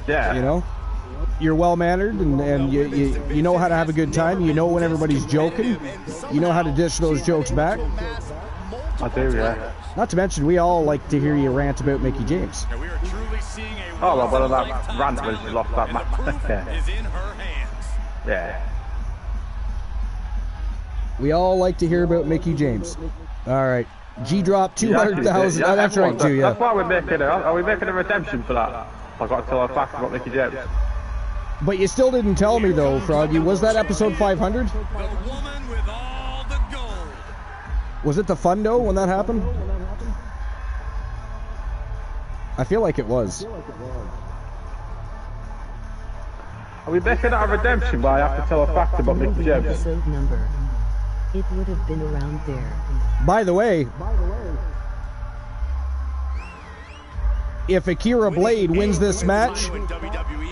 Yeah. You know? You're well-mannered, and you know how to have a good time. You know when everybody's joking. You know how to dish those jokes back. I do, yeah. Not to mention, we all like to hear you rant about Mickie James. Oh, well, that rant was lost that match. Yeah. We all like to hear about Mickie James. All right. G-drop 200,000. Yeah, that's right, too, yeah. That's why we're making Are we making a redemption for that? I've got to tell her facts about Mickie James. But you still didn't tell me, though, Froggy. Was that episode 500? Was it the Fundo when that happened? I feel like it was. Are we making that a redemption where I have to tell a fact about Mickie James? Episode number. It would have been around there. By the way, if Akira Blade wins this match,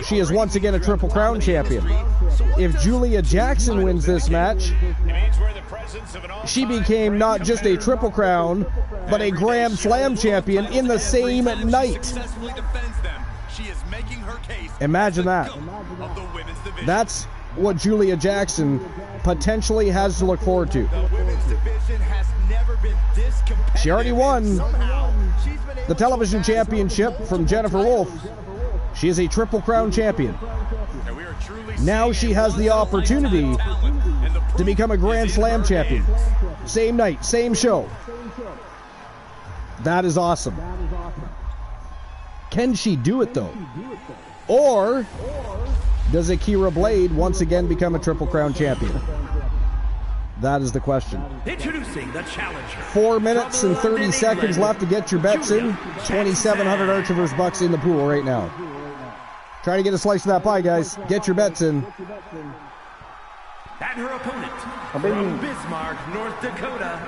she is once again a Triple Crown champion. If Julia Jackson wins this match, she became not just a Triple Crown, but a Grand Slam champion in the same night. Imagine that. That's what Julia Jackson potentially has to look forward to. She already won the television championship from Jennifer Wolf. She is a Triple Crown champion. Now she has the opportunity to become a Grand Slam champion. Same night, same show. That is awesome. Can she do it, though? Or does Akira Blade once again become a Triple Crown champion? That is the question. Introducing the challenger. 4 minutes and 30 seconds left to get your bets in. 2,700 Archivers bucks in the pool right now. Try to get a slice of that pie, guys. Get your bets in. And her opponent, from Bismarck, North Dakota,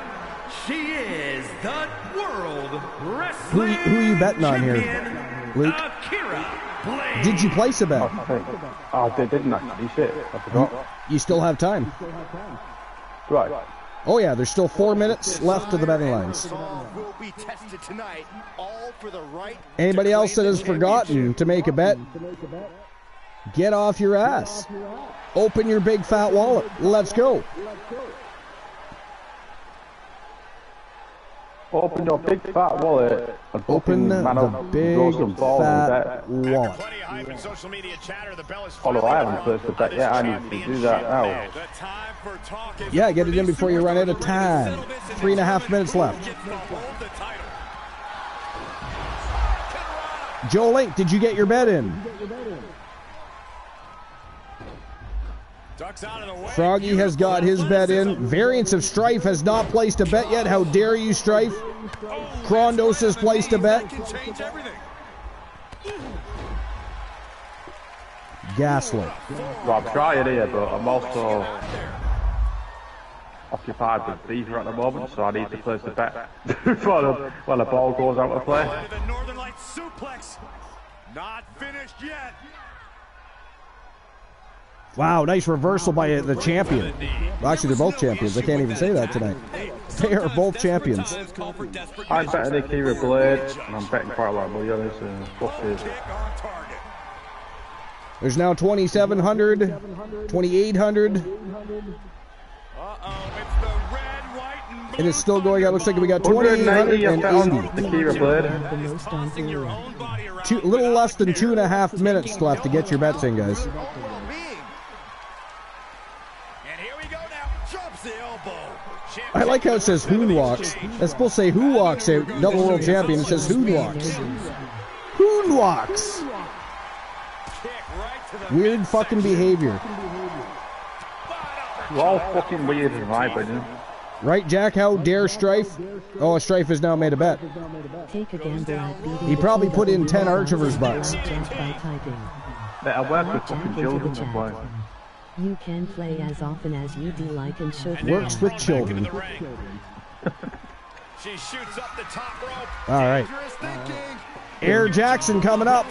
she is the World Wrestling Who are you betting on here, Luke? Akira Blade. Did you place a bet? Oh, they didn't actually. Shit, I forgot. You still have time. Right. Oh yeah, there's still 4 minutes left to the betting lines. Anybody else that has forgotten to make a bet, get off your ass. Open your big fat wallet. Let's go. Open your big fat wallet and Open the big fat wallet. Although I haven't placed the bet yet, I need to do that now. Yeah, get it in before you run out of time. 3.5 minutes left. Joe Link, did you get your bet in? Froggy has got his bet in. Variants of Strife has not placed a bet yet. How dare you, Strife? Krondos has placed a bet. Gaslit. Well, I'm trying here, but I'm also occupied with Behaviour at the moment, so I need to place the bet when the ball goes out of play. The Northern Lights suplex. Not finished yet. Wow, nice reversal by the champion. Well, actually, they're both champions. I can't even say that tonight. They are both champions. I'm betting Akira Blade, and I'm betting quite a lot of money on this. There's now 2,700, 2,800. And it's still going out. Looks like we got 2,880. Akira Blade. A little less than 2.5 minutes left to get your bets in, guys. I like how it says Hoon Walks. That's supposed to say Who Walks out, double world champion. It says Hoon Walks. Hoon Walks. Weird fucking behavior. We're all fucking weird in my opinion. Right, Jack? How dare Strife? Oh, Strife has now made a bet. He probably put in 10 Archivers bucks. I work with fucking children. You can play as often as you do like and should. Works with children. She shoots up the top rope. All right. Air Jackson coming up.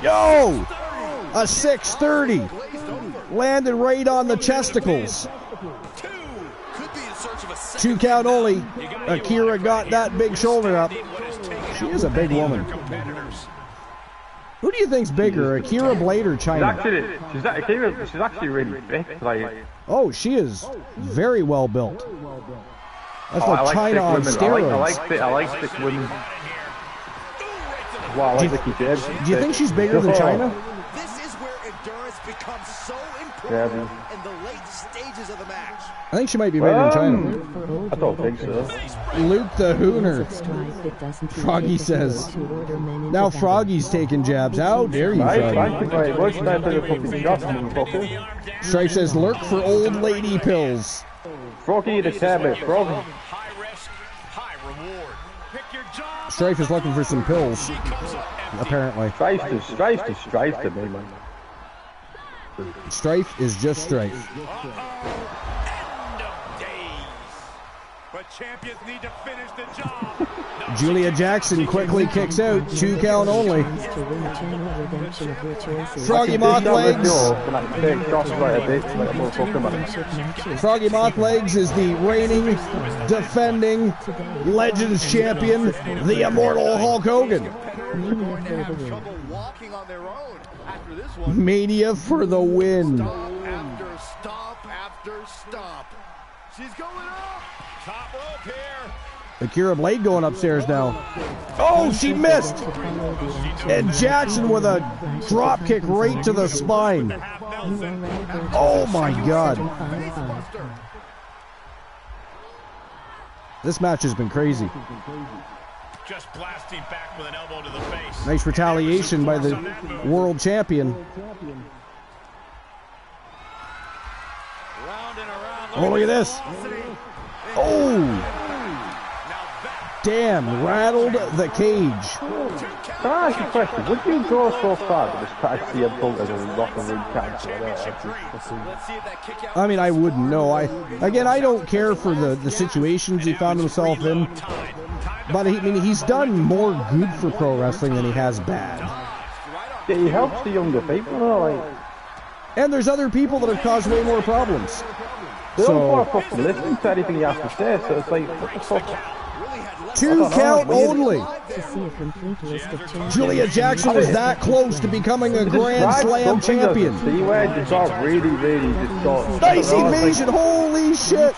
Yo! A 630. Landed right on the chesticles. 2 count only. Akira got that big shoulder up. She is a big woman. Who do you think's bigger, Akira Blade or China? She's actually really big. Like, oh, she is very well built. That's like China on steroids. I like thick women. Wow, I like Vicky James. Do you think she's bigger than China? This is where endurance becomes so important in the late stages of the match. I think she might be bigger than China. I don't think so. Luke the Hooner. Froggy says. Now Froggy's taking jabs. How dare you, Froggy? Strife says, lurk for old lady pills. Froggy the cabbage. Froggy. Strife is looking for some pills, apparently. Strife to me, man. Strife is just Strife. But champions need to finish the job. Julia Jackson quickly kicks out. 2 count only. Froggy Moth Legs. Froggy Moth Legs is the reigning, defending Legends champion, the immortal Hulk Hogan. Mania for the win. After stop after stop. She's going up. Top rope here. Akira Blade going upstairs now. Oh, she missed! And Jackson with a drop kick right to the spine. Oh my God. This match has been crazy. Just blasting back with an elbow to the face. Nice retaliation by the world champion. Oh, look at this. Oh! Damn, rattled the cage. Can I ask you a question? Would you go so far that this tag CM Punk as a locker room character? I mean, I wouldn't know. I don't care for the situations he found himself in. But he's done more good for pro wrestling than he has bad. Yeah, he helps the younger people, you know, like. And there's other people that have caused way more problems. They don't want to fucking listen to anything he has to say, so it's like, what the fuck? 2 count only. Julia Jackson was that close to becoming a Grand Slam champion. Nice evasion, holy shit.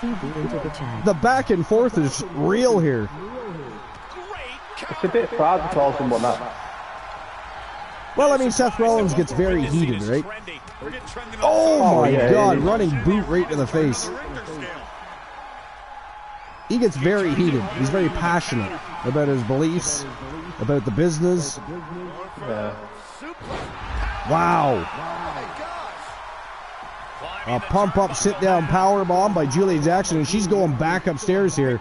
The back and forth is real here. It's a bit far to call someone that. Well, I mean, Seth Rollins gets very heated, right? Oh my God, running boot right to the face. He gets very heated. He's very passionate about his beliefs, about the business. Yeah. Wow. A pump-up, sit-down powerbomb by Julia Jackson, and she's going back upstairs here.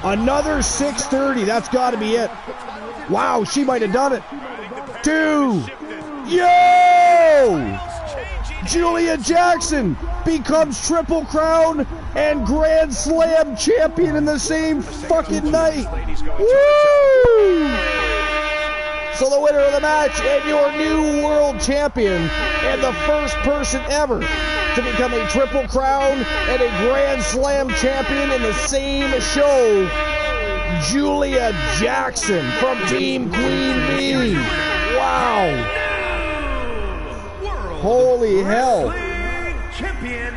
Another 630. That's got to be it. Wow, she might have done it. 2. Yo! Julia Jackson becomes Triple Crown and Grand Slam champion in the same fucking night. Woo! So the winner of the match and your new world champion and the first person ever to become a Triple Crown and a Grand Slam champion in the same show, Julia Jackson from Team Queen Bee. Wow. Holy hell. Champion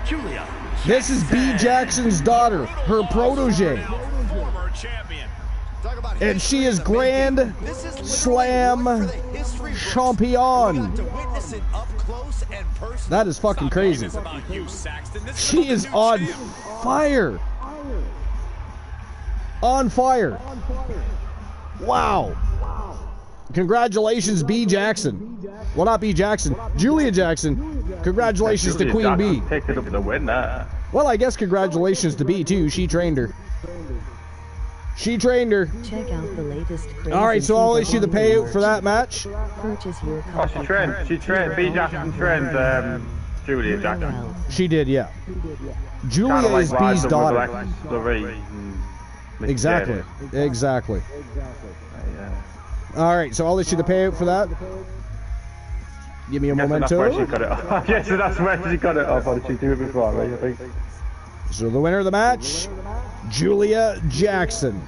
Julia. This is B. Jackson's daughter, her protege. And she is Grand Slam champion. That is fucking crazy. She is on fire. On fire. Wow. Congratulations, B. Jackson. Well, not B. Jackson. Julia Jackson. Congratulations to Queen Bee. Picked it up the win, that. Well, I guess congratulations to B, too. She trained her. She trained her. Check out the latest crazy. All right, so I'll issue the payout for that match. Purchase your Oh, she trained. She trained. B. Jackson trained Julia Jackson. She did, yeah. Julia Kinda is like B's Liza daughter. with Alexis Lurie and Exactly. Exactly. Yeah. All right, so I'll issue the payout for that. Give me a memento. That's where she got it off. Yes, that's where she got it off. How did she do it before, right? I think. So the winner of the match, Julia Jackson.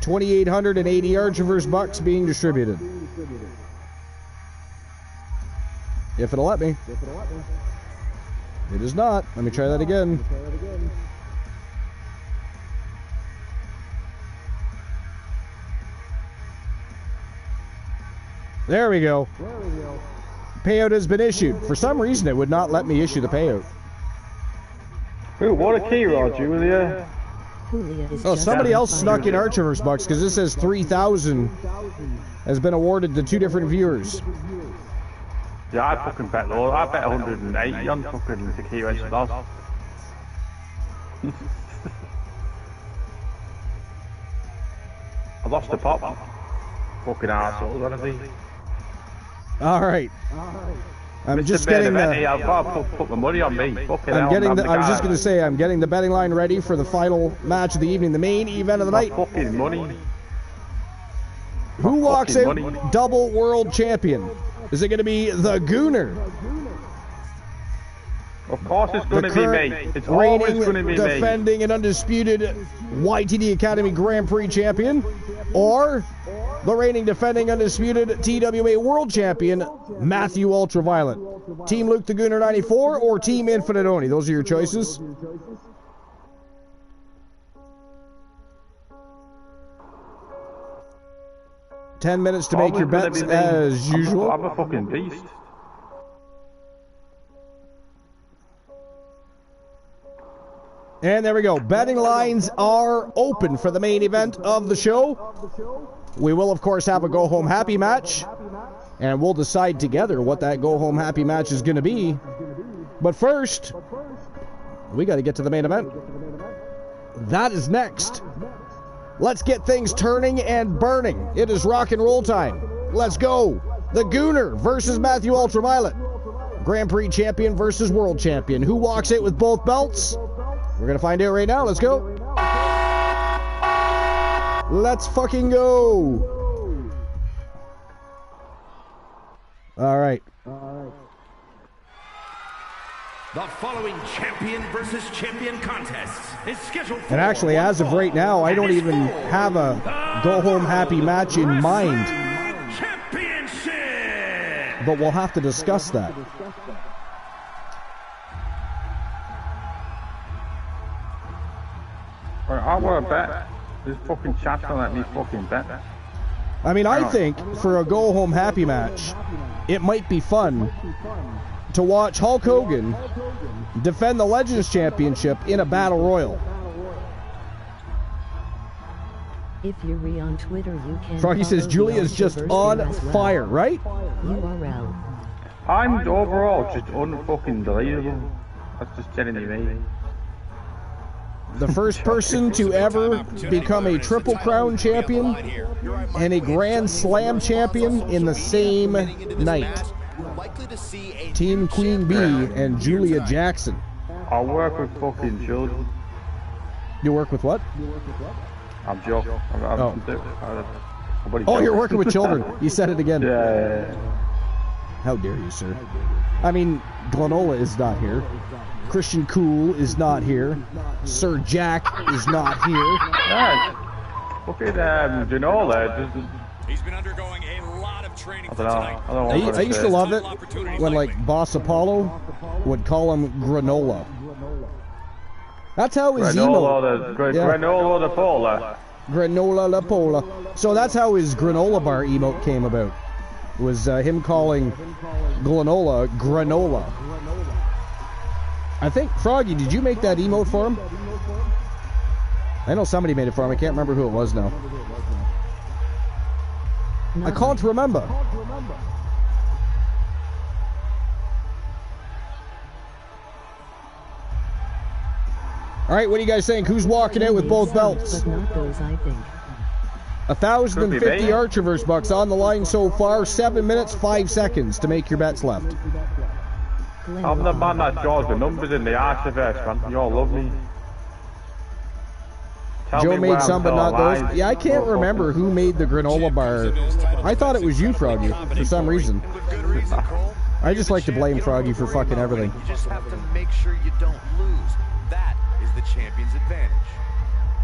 2,880 Archiverse bucks being distributed. If it'll let me. It is not. Let me try that again. There we go. Payout has been issued. For some reason, it would not let me issue the payout. Ooh, what a key roll, Julia. Oh, somebody else snuck in Archiverse bucks because this says 3,000 has been awarded to 2 different viewers. Yeah, I fucking bet low. I bet 180 on fucking the key race loss. I lost the pop. Fucking arsehole, what are they? All right. I'm just getting the. I've got to put my money on me. I'm getting the. I was just going to say, I'm getting the betting line ready for the final match of the evening, the main event of the night. Fucking money. Who walks in double world champion? Is it going to be the Gooner? Of course it's going to be me. It's always going to be me. Defending and undisputed YTD Academy Grand Prix champion, or the reigning defending undisputed TWA World Champion, Matthew Ultraviolet. Team Luke the Gooner 94 or Team Infinite Oni. Those are your choices. $10 minutes to make your bets as usual. I'm a fucking beast. And there we go. Betting lines are open for the main event of the show. We will, of course, have a go-home happy match. And we'll decide together what that go-home happy match is going to be. But first, we got to get to the main event. That is next. Let's get things turning and burning. It is rock and roll time. Let's go. The Gooner versus Matthew Ultraviolet. Grand Prix champion versus world champion. Who walks out with both belts? We're going to find out right now. Let's go. Let's fucking go. All right. The following champion versus champion contest is scheduled for... And actually, as of right now, I don't even have a go-home happy match in mind. Championship! But we'll have to discuss that. I want to bet This fucking chat's gonna let me fucking bet. I mean, I think for a go-home happy match, it might be fun to watch Hulk Hogan defend the Legends Championship in a Battle Royal. If you're on Twitter, you can. Froggy says Julia's just on fire, right? URL. I'm overall just unfucking delightable. That's just genuinely me. The first person to ever become a Triple Crown champion and a Grand Slam champion in the same night. Team Queen Bee and Julia Jackson. I'll work with fucking children. You work with what? I'm joking. Oh, you're working with children. You said it again. Yeah. How dare you, sir? I mean, Glenola is not here. Christian Cool is not here. Sir Jack is not here. Yeah. Look at Glenola. He's been undergoing a lot of training for tonight. I used to love it when, like, Boss Apollo would call him Granola. That's how his Granola the Pola. Granola la Pola. So that's how his granola bar emote came about. Was him calling Glenola Granola. I think, Froggy, did you make that emote for him? I know somebody made it for him. I can't remember who it was now. I can't remember. All right, what do you guys think? Who's walking out with both belts? But not those, I think. 1,050 Archerverse bucks on the line so far. 7 minutes, 5 seconds to make your bets left. I'm the man that draws the numbers in the Archerverse, man. You all love me. Joe made some, but not those. Yeah, I can't remember who made the granola bar. I thought it was you, Froggy, for some reason. I just like to blame Froggy for fucking everything. You just have to make sure you don't lose. That is the champion's advantage.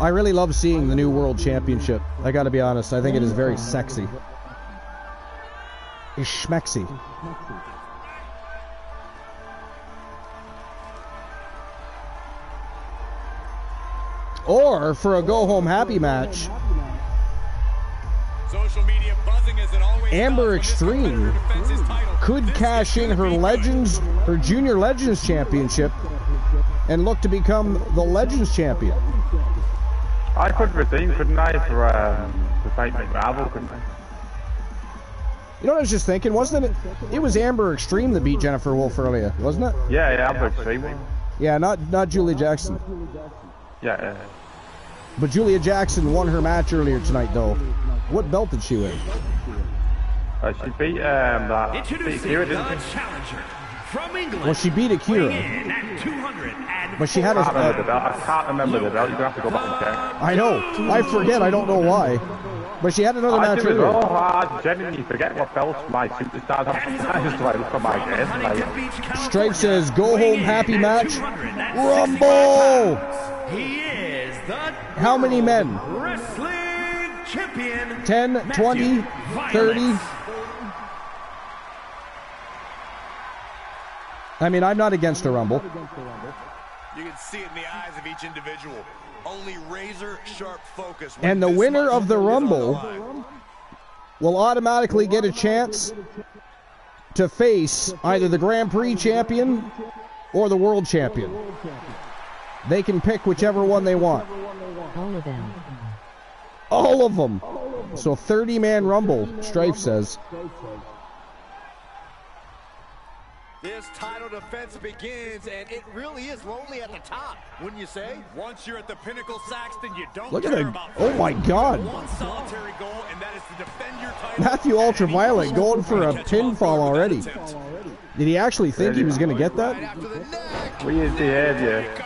I really love seeing the new World Championship. I gotta be honest, I think it is very sexy. It's schmexy. Or for a go-home happy match, social media buzzing as it always Amber Extreme could cash in her Junior Legends Championship and look to become the Legends Champion. I could redeem, couldn't I, for fight McRavel, couldn't I? You know what I was just thinking? Wasn't it? It was Amber Extreme that beat Jennifer Wolf earlier, wasn't it? Yeah, Amber Extreme. Yeah, not Julia Jackson. Yeah. But Julia Jackson won her match earlier tonight, though. What belt did she win? She beat that. Akira, didn't she? From England, well, she beat Akira. But she had a. I can't remember the belt. You're gonna have to go back and check. I know. I forget. I don't know why. But she had another match earlier. I genuinely forget what belts my superstars have. I just like look at my guess. Stripe says, "Go home, happy match, Rumble." He is the How many men? Wrestling Champion. 10, 20, 30. I mean, I'm not against a Rumble. You can see it in the eyes of each individual. Only razor sharp focus. And the winner of the Rumble will automatically get a chance to face either the Grand Prix champion or the World Champion. They can pick whichever one they want. All of them. All of them. So 30-man Rumble, Strife says. This title defense begins, and it really is lonely at the top, wouldn't you say? Once you're at the pinnacle, Saxton, you don't Look at care that. about Oh my God. one solitary goal, and that is to defend your title. Matthew Ultraviolet going for a pinfall already. Did he actually think he was going to get that? Weird behavior.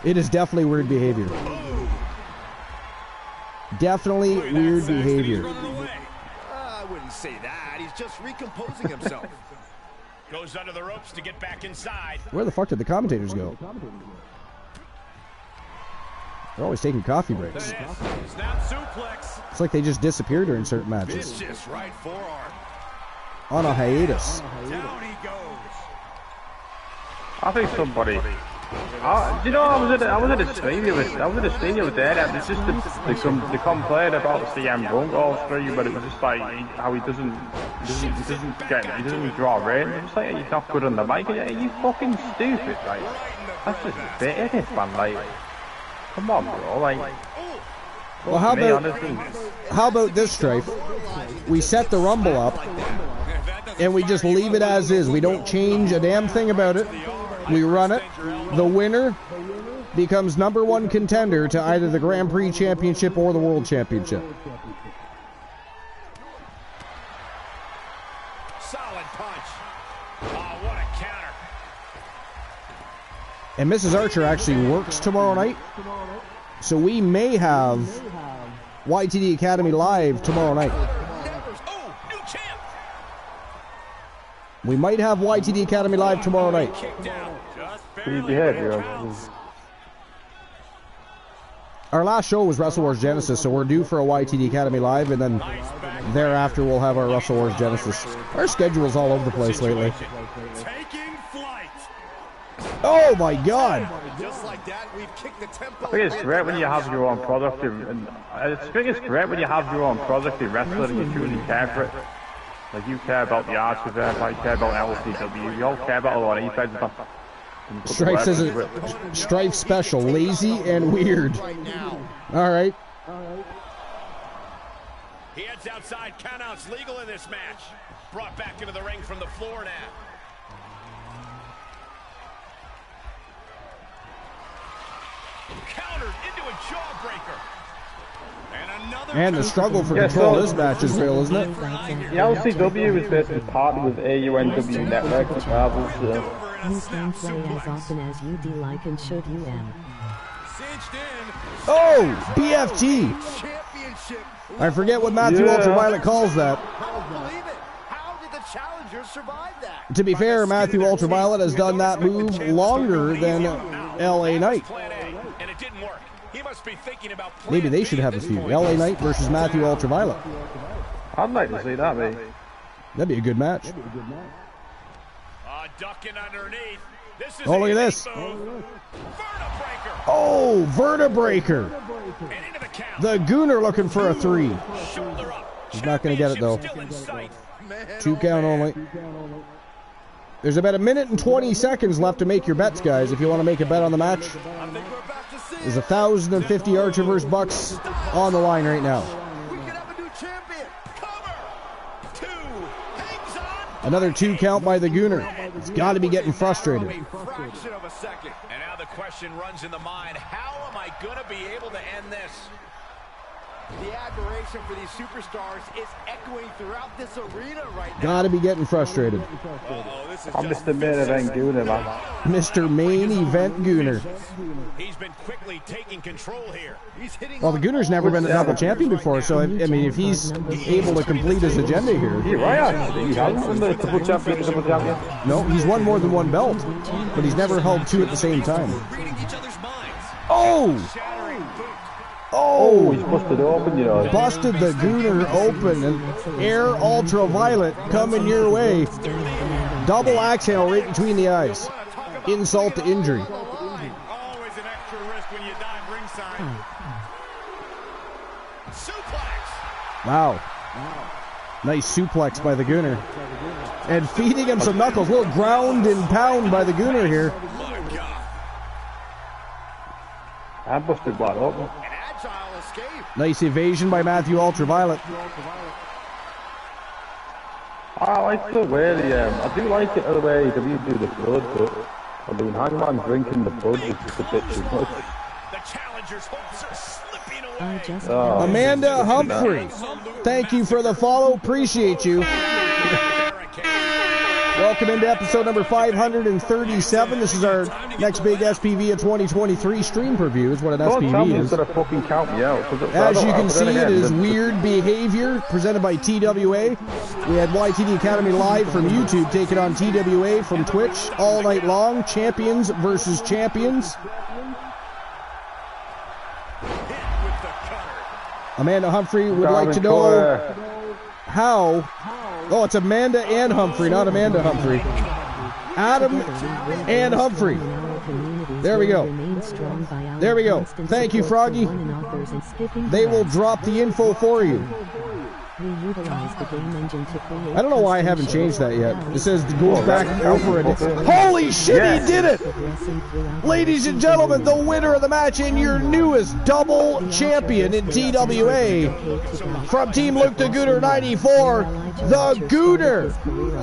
It is definitely weird behavior. Definitely weird behavior. I wouldn't say that. He's just recomposing himself. Goes under the ropes to get back inside. Where the fuck did the commentators go? They're always taking coffee breaks. Snap suplex. It's like they just disappear during certain matches. Vicious right forearm. On a hiatus. Down he goes. I think somebody do you know, I was at a stream the other day, and it's just they complain about CM Punk all stream, but it was just like how he doesn't draw rain. It's like he's not good on the mic. Are you fucking stupid? Like, that's just a bit of it, man. Like, come on, bro. Like, well, how about this, Strife? We set the Rumble up, and we just leave it as is. We don't change a damn thing about it. We run it. The winner becomes #1 contender to either the Grand Prix Championship or the World Championship. Solid punch. Oh, what a counter. And Mrs. Archer actually works tomorrow night, so we may have YTD Academy Live tomorrow night. Oh, new champ. We might have YTD Academy Live tomorrow night. Behaviour. Our last show was Wrestle Wars Genesis, so we're due for a YTD Academy Live, and then thereafter we'll have our Wrestle Wars Genesis. Our schedule's all over the place lately. Taking flight. Oh my God! Just like that, we've kicked the tempo. I think it's great when you have your own product, and I think it's great when you have your own product in wrestling and you truly care for it. Like, you care about the arts event, like you care about LCW, you all care about a lot of events. Strife says it. Strife special, lazy and weird. All right. He heads outside. Countouts legal in this match. Brought back into the ring from the floor now. Countered into a jawbreaker. And the struggle for control of this match is real, isn't it? The LCW is basically partnered with AUNW Network as well, so. You can play as often as you do, like and should you am. Oh, BFT. I forget what Matthew Ultraviolet calls that. How did the challengers survive that? To be fair, Matthew Ultraviolet has done that move longer than LA Knight. And it didn't work. He must be thinking about Maybe they should have a feud. LA Knight versus Matthew Ultraviolet. I'd like to see that, mate. That'd be a good match. Ducking underneath. This is oh, look at this. Oh, Vertebreaker. The Gooner looking for a 3. He's not going to get it, though. 2 count only. There's about 1 minute and 20 seconds left to make your bets, guys, if you want to make a bet on the match. There's 1,050 Archer vs. Bucks on the line right now. Another 2 count by the Gooner. He's got to be getting frustrated. And now the question runs in the mind, how am I going to be able to end this? The admiration for these superstars is echoing throughout this arena right now. Got to be getting frustrated. I'm Mr. Main Event Gooner, man. Mr. Main Event Gooner. He's been quickly taking control here. Well, the Gooner's never been a double champion before, so I mean, if he's able to complete his agenda here. You're right, actually. He hasn't been the double champion, No, he's won more than 1 belt, but he's never held 2 at the same time. Oh! Oh, he's busted open, you know. Busted the Gooner open, and Air Ultraviolet coming your way. Double axe handle right between the eyes. Insult to injury. Always an extra risk when you dive ringside. Suplex. Wow. Nice suplex by the Gooner. And feeding him some knuckles. A little ground and pound by the Gooner here. I busted wide open. Nice evasion by Matthew Ultraviolet. I like the way I do like it the way AEW do the blood, but I mean, Hangman drinking the blood is just a bit too much. The challenger's hopes are slipping away. Amanda Humphrey, thank you for the follow. Appreciate you. Welcome into episode number 537. This is our next big SPV of 2023 stream preview. Is what an SPV is. Fucking count me out. As you can see, it is Weird Behavior, presented by TWA. We had YTD Academy Live from YouTube, taking on TWA from Twitch all night long. Champions versus champions. Amanda Humphrey would like to know how... Oh, it's Amanda and Humphrey, not Amanda Humphrey. Adam and Humphrey. There we go. There we go. Thank you, Froggy. They will drop the info for you. We utilize the game engine to create. I don't know why I haven't changed that yet. It says it goes back over it. Holy shit, yes. He did it! Ladies and gentlemen, the winner of the match and your newest double champion in TWA from Team Luke the Gooner 94, the Gooner,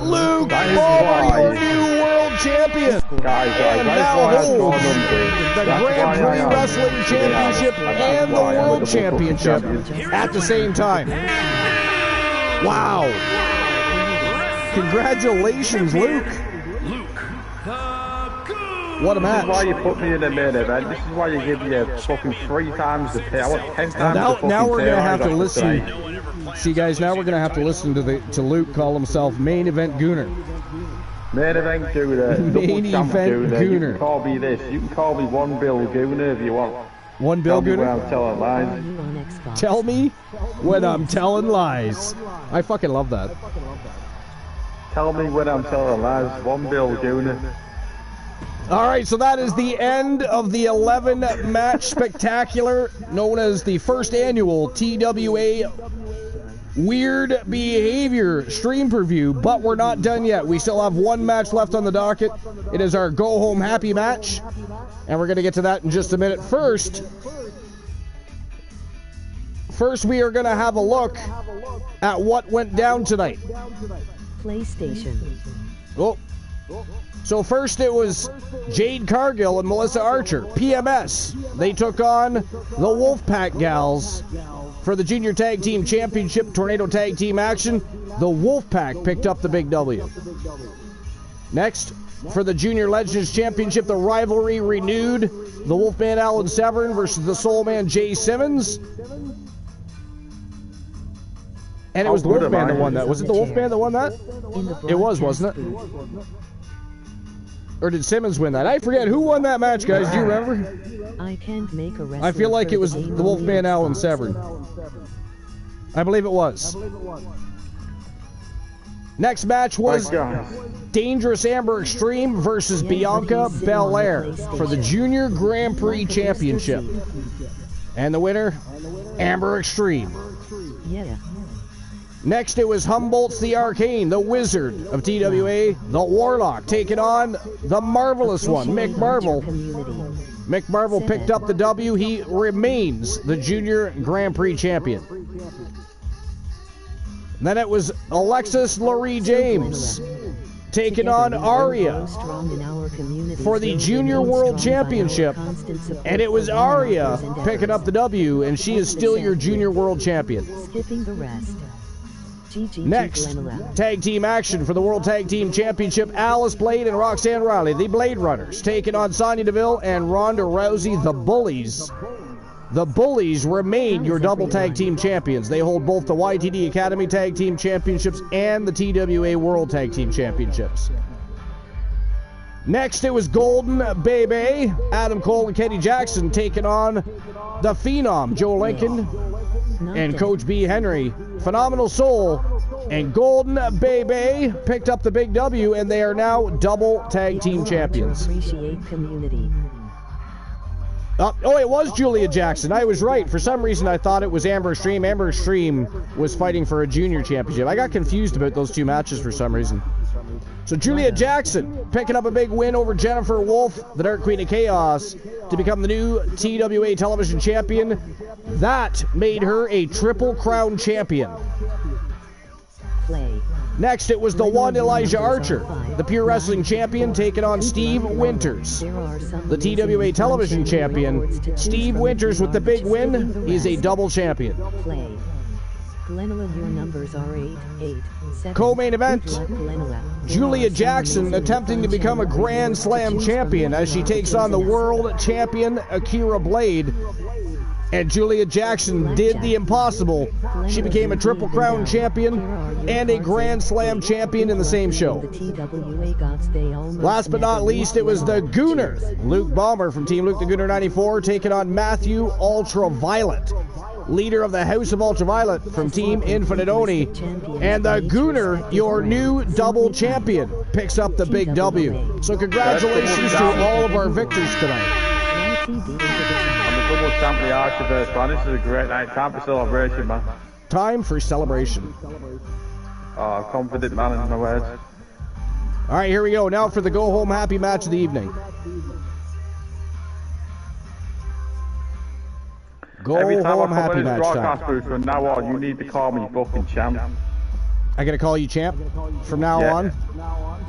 Luke Ballmer, your new world champion. And now holds the Grand Prix Wrestling Championship and the World Championship at the same time. Wow. Congratulations, Luke. What a match. This is why you put me in the main event. This is why you give me fucking 3 times the pay. I want 10 times the fucking now we're going to have to listen. Today. See, guys, now we're going to have to listen to Luke call himself Main Event Gooner. Main Event Gooner. Main Event Gooner. You can call me this. You can call me One Bill Gooner if you want. One Bill Gooner? Tell me when I'm telling lies. Tell me when I'm telling lies. I fucking love that. Tell me when I'm telling lies. One Bill Gooner. All right, so that is the end of the 11-match spectacular known as the first annual TWA Weird Behavior stream preview, but we're not done yet. We still have 1 match left on the docket. It is our Go Home Happy match, and we're going to get to that in just a minute. First, we are going to have a look at what went down tonight. PlayStation. Oh. So first it was Jade Cargill and Melissa Archer, PMS. They took on the Wolfpack Gals for the Junior Tag Team Championship Tornado Tag Team action. The Wolfpack picked up the big W. Next, for the Junior Legends Championship, the rivalry renewed. The Wolfman Alan Severn versus the Soulman Jay Simmons. And it was the Wolfman that won that. Was it the Wolfman that won that? It was, wasn't it? Or did Simmons win that? I forget who won that match, guys. Do you remember? I can't make a I feel like it was the Wolfman Alan Severn. I believe it was. Next match was Dangerous Amber Extreme versus Bianca Belair for the Junior Grand Prix Championship. And the winner, Amber Extreme. Yeah. Next, it was Humboldt's the Arcane, the Wizard of TWA, the Warlock, taking on the Marvelous One, Mick Marvel. Mick Marvel picked up the W. He remains the Junior Grand Prix Champion. Then it was Alexis Laurie James taking on Aria for the Junior World Championship. And it was Aria picking up the W, and she is still your Junior World Champion. Skipping the rest. Next, tag team action for the World Tag Team Championship. Alice Blade and Roxanne Riley, the Blade Runners, taking on Sonya Deville and Ronda Rousey, the Bullies. The Bullies remain your double tag team champions. They hold both the YTD Academy Tag Team Championships and the TWA World Tag Team Championships. Next, it was Golden Bebe, Adam Cole and Kenny Jackson taking on the Phenom, Joe Lincoln and Coach B. Henry. Phenomenal Soul and Golden Bebe picked up the big W, and they are now double tag team champions. Appreciate community. Oh, it was Julia Jackson. I was right. For some reason, I thought it was Amber Extreme. Amber Extreme was fighting for a junior championship. I got confused about those two matches for some reason. So Julia Jackson picking up a big win over Jennifer Wolf, the Dark Queen of Chaos, to become the new TWA television champion. That made her a Triple Crown champion. Play. Next, it was the one Elijah Archer, the Pure Wrestling champion, taking on Steve Winters, the TWA television champion. Steve Winters with the big win. He's a double champion. Play. Glenilla, your numbers are 8, 8, 7. Co-main event, Julia Jackson attempting to become a Grand Slam champion as she takes on the world champion Akira Blade. And Julia Jackson did the impossible. She became a Triple Crown champion and a Grand Slam champion in the same show. Last but not least, it was the Gooner, Luke Ballmer from Team Luke the Gooner 94, taking on Matthew Ultraviolet. leader of the House of Ultraviolet from Team Infinite Oni. And the Gooner, your new double champion, picks up the big W. So congratulations to all of our victors tonight. I'm the double champ of the Archiverse, man. This is a great night. Time for celebration, man. Time for celebration. Oh, confident man in my words. All right, here we go. Now for the go-home happy match of the evening. Every time Go-home I come happy in this match broadcast time. booth from now on, you need to call me fucking champ. I gotta call you champ from now on?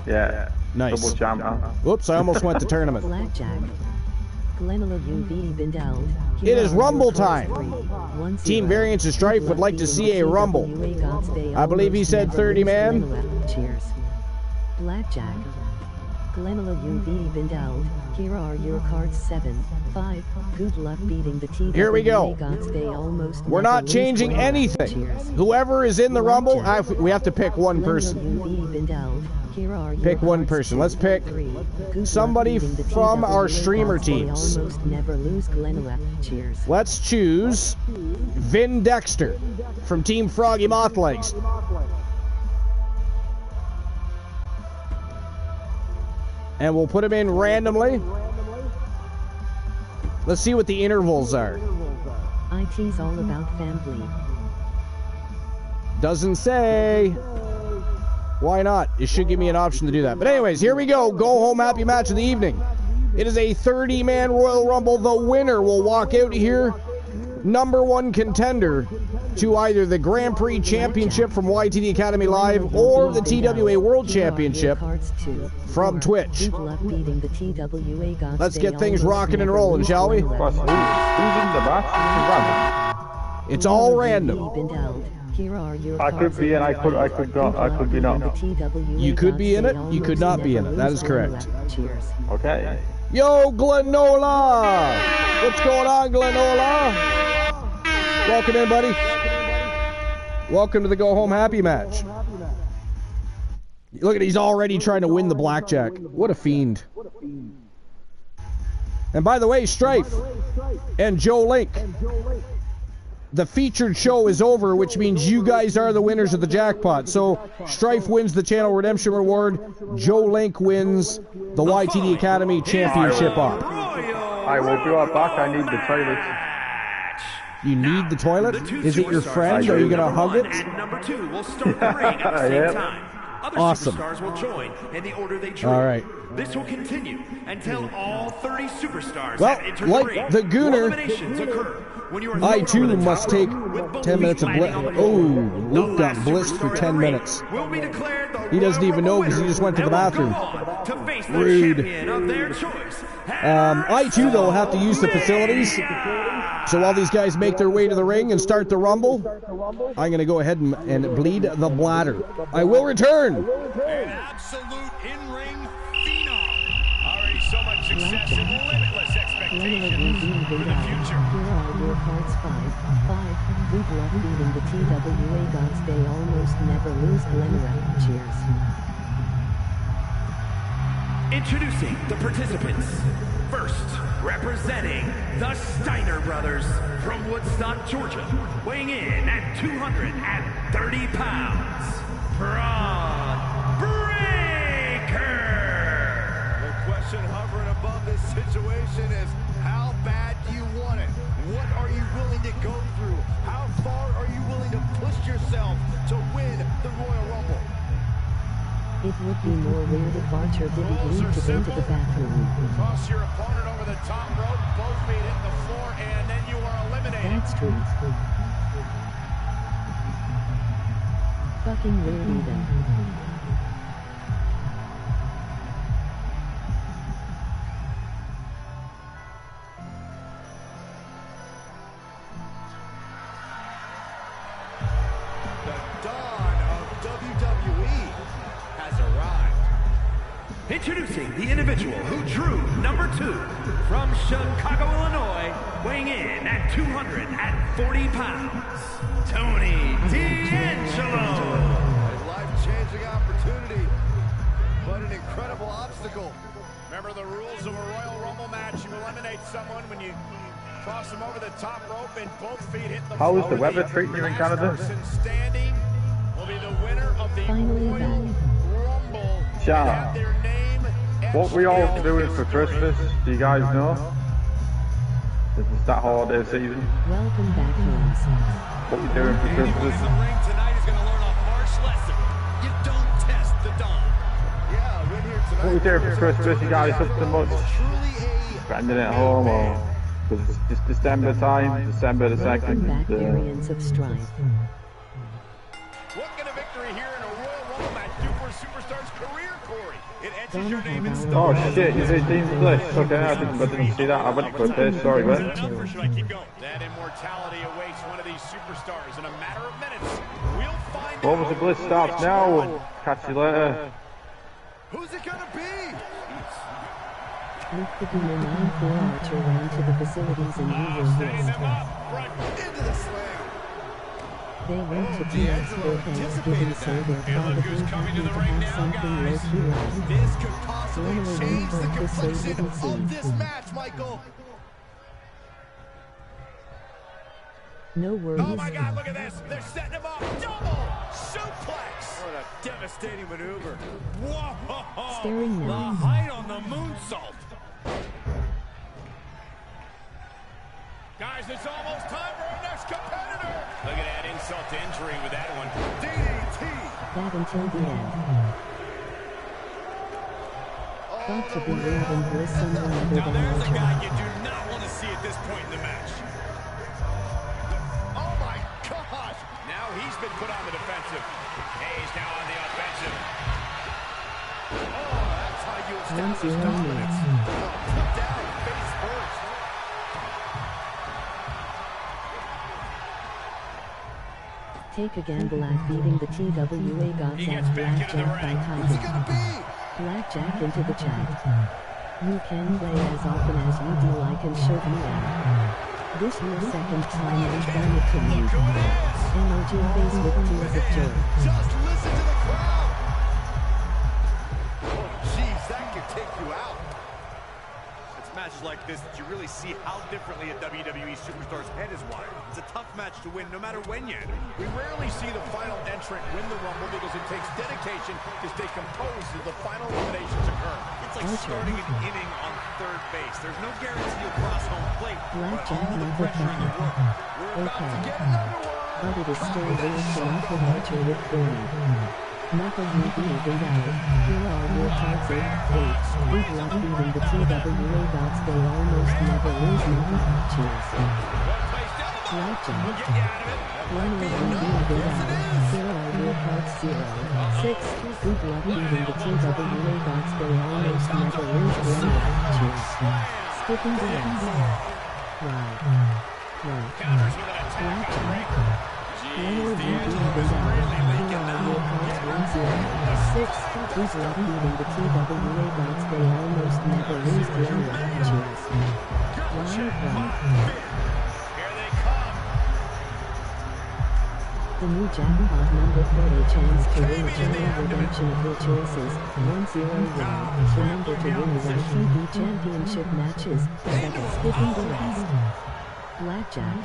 Yeah. Nice. Double champ, man. Whoops, I almost went to tournament. Blackjack. It is Rumble time. Team Variance and Strife would like to see a Rumble. I believe he said 30 man. Cheers. Blackjack. Glenela UV Bindal. Here are your cards 7, 5. Good luck beating the TWA. Here we go. We're not changing anything. Whoever is in the Rumble, we have to pick one person. Pick one person. Let's pick somebody from our streamer teams. Let's choose Vin Dexter from Team Froggy Mothlegs. And we'll put him in randomly. Let's see what the intervals are. IT's all about family. Doesn't say. Why not? It should give me an option to do that. But anyways, here we go. Go home happy match of the evening. It is a 30-man Royal Rumble. The winner will walk out here #1 contender to either the Grand Prix Championship from YTD Academy Live or the TWA World Championship from Twitch. Let's get things rocking and rolling, shall we? Who's in the back? It's all random. I could be in, I could be not. You could be in it, you could not be in it. That is correct. Okay. Yo, Glenola! What's going on, Glenola? Welcome in, buddy. Welcome to the Go Home Happy match. Look at, he's already trying to win the blackjack. What a fiend. And by the way, Strife and Joe Link, the featured show is over, which means you guys are the winners of the jackpot. So Strife wins the Channel Redemption Reward. Joe Link wins the YTD Academy Championship op. I will be right back. I need the toilet. You need the toilet? Is it your friend? Are you going to hug it? #2 will start the ring at the same time. Other Awesome. superstars will join in the order they drew. All right. This will continue until all 30 superstars Well, have entered like the ring. the Gooner, Eliminations occur when you are I thrown too over the must top take rope 10 minutes of landing on the Oh, goal. Luke The got last blitzed for superstar 10 in the ring minutes. will be declared the He doesn't Royal even know Rumble because he just went to the winner and will bathroom. go on to face the Rude. champion of their choice. I too, though, have to use the facilities. So while these guys make their way to the ring and start the Rumble, I'm going to go ahead and bleed the bladder. I will return. An absolute in-ring phenom. Already so much success and limitless expectations for the future. Here are your cards 5. Good luck beating the TWA gods. They almost never lose. Glenera. Cheers. Introducing the participants. First, representing the Steiner brothers from Woodstock, Georgia, weighing in at 230 pounds, Braun Breaker. The question hovering above this situation is, how bad do you want it? What are you willing to go through? How far are you willing to push yourself to win the Royal Rumble? It would be more weird if Archer didn't need to go to the bathroom. Toss your opponent over the top rope, both feet hit the floor, and then you are eliminated. That's true. Fucking weird even. Introducing the individual who drew #2 from Chicago, Illinois, weighing in at 240 pounds, Tony D'Angelo. A life-changing opportunity, but an incredible obstacle. Remember the rules of a Royal Rumble match. You eliminate someone when you Toss him over the top rope and both feet hit the How floor. is the weather treating you in Canada? Standing will be the winner of the Finally Royal Rumble. Chat. What we all doing for Christmas? Do you guys know? It's that holiday season. Welcome back, friends. What we doing for Christmas? Tonight is going to learn a harsh lesson. You don't test the dawn. Yeah, we're here tonight. What we doing for Christmas? You guys up to much? Spending it at home or? Because it's just December time, December the 2nd. Welcome back, variants of strife. What can a victory here in a Royal Rumble match do for a superstar's career, Corey? It etches Gonna your name in have stone. Oh shit, you see Dean's Bliss. Okay, I didn't see that. I went for a piss, sorry, Is it mate. enough or should I keep going? That immortality awaits one of these superstars in a matter of minutes. We'll find What out. was the Bliss starts now? Catch you later. Who's it gonna be? Luke the Demon 9-4 Archer ran to the facilities and we were Setting missed. them up. Right. Into the slam. They went to TX for Thanksgiving, so they're probably happy to have something low-key like. This could possibly Wanna change the remember this so you complexion didn't see. of this match, Michael. No worries. Oh my God, look at this. They're setting him up. Double suplex. What a devastating maneuver. Whoa. Staring The now. height on the moonsault. Guys, it's almost time for our next competitor. Look at that insult to injury with that one. DDT. That until the end. Got to be weird and bliss someone other Now than there's a guy Archer. you do not want to see at this point in the match. Oh my gosh. Now he's been put on the defensive. Hayes now on the offensive. Oh, that's how you establish 1-0 dominance. lead. Put down, face first. Take a gamble at beating the TWA gods He at gets back into the Blackjack by ring. Who's it Tiger. gonna be? Blackjack into the chat. You can play as often as you do like and show me out. This your second time and done it to you. Emoji face with tears of joy. Just listen to the crowd. Oh, jeez, that could take you out. It's matches like this that you really see how differently a WWE superstar's head is wired. It's a tough match to win no matter when you enter. We rarely see the final entrant win the Rumble because it takes dedication to stay composed as the final eliminations occur. It's like starting an inning on third base. There's no guarantee you'll cross home plate. Blackjack All the never pressure in the world. Okay. But it is still weird to Uncle Archer with Bernie. Knuckle you even out. Here are your cards 8. Good luck beating the TWA gods. They almost never lose nothing. Cheers. Blackjack. 1 will be even out. Here are your cards 0. 6. Good luck beating the TWA gods. They almost never lose nothing. Cheers. Skipping the rest. Right. Blackjack. 1 will be even out. Here are your cards 1-0. 6. Good luck beating the TWA gods. They almost never lose nothing. Cheers. Right. Here they come. The new jackpot number for a chance to win eternal redemption of your choices. 1-0 win. Remember to win the TV championship matches. 7. Skipping the rest. Blackjack.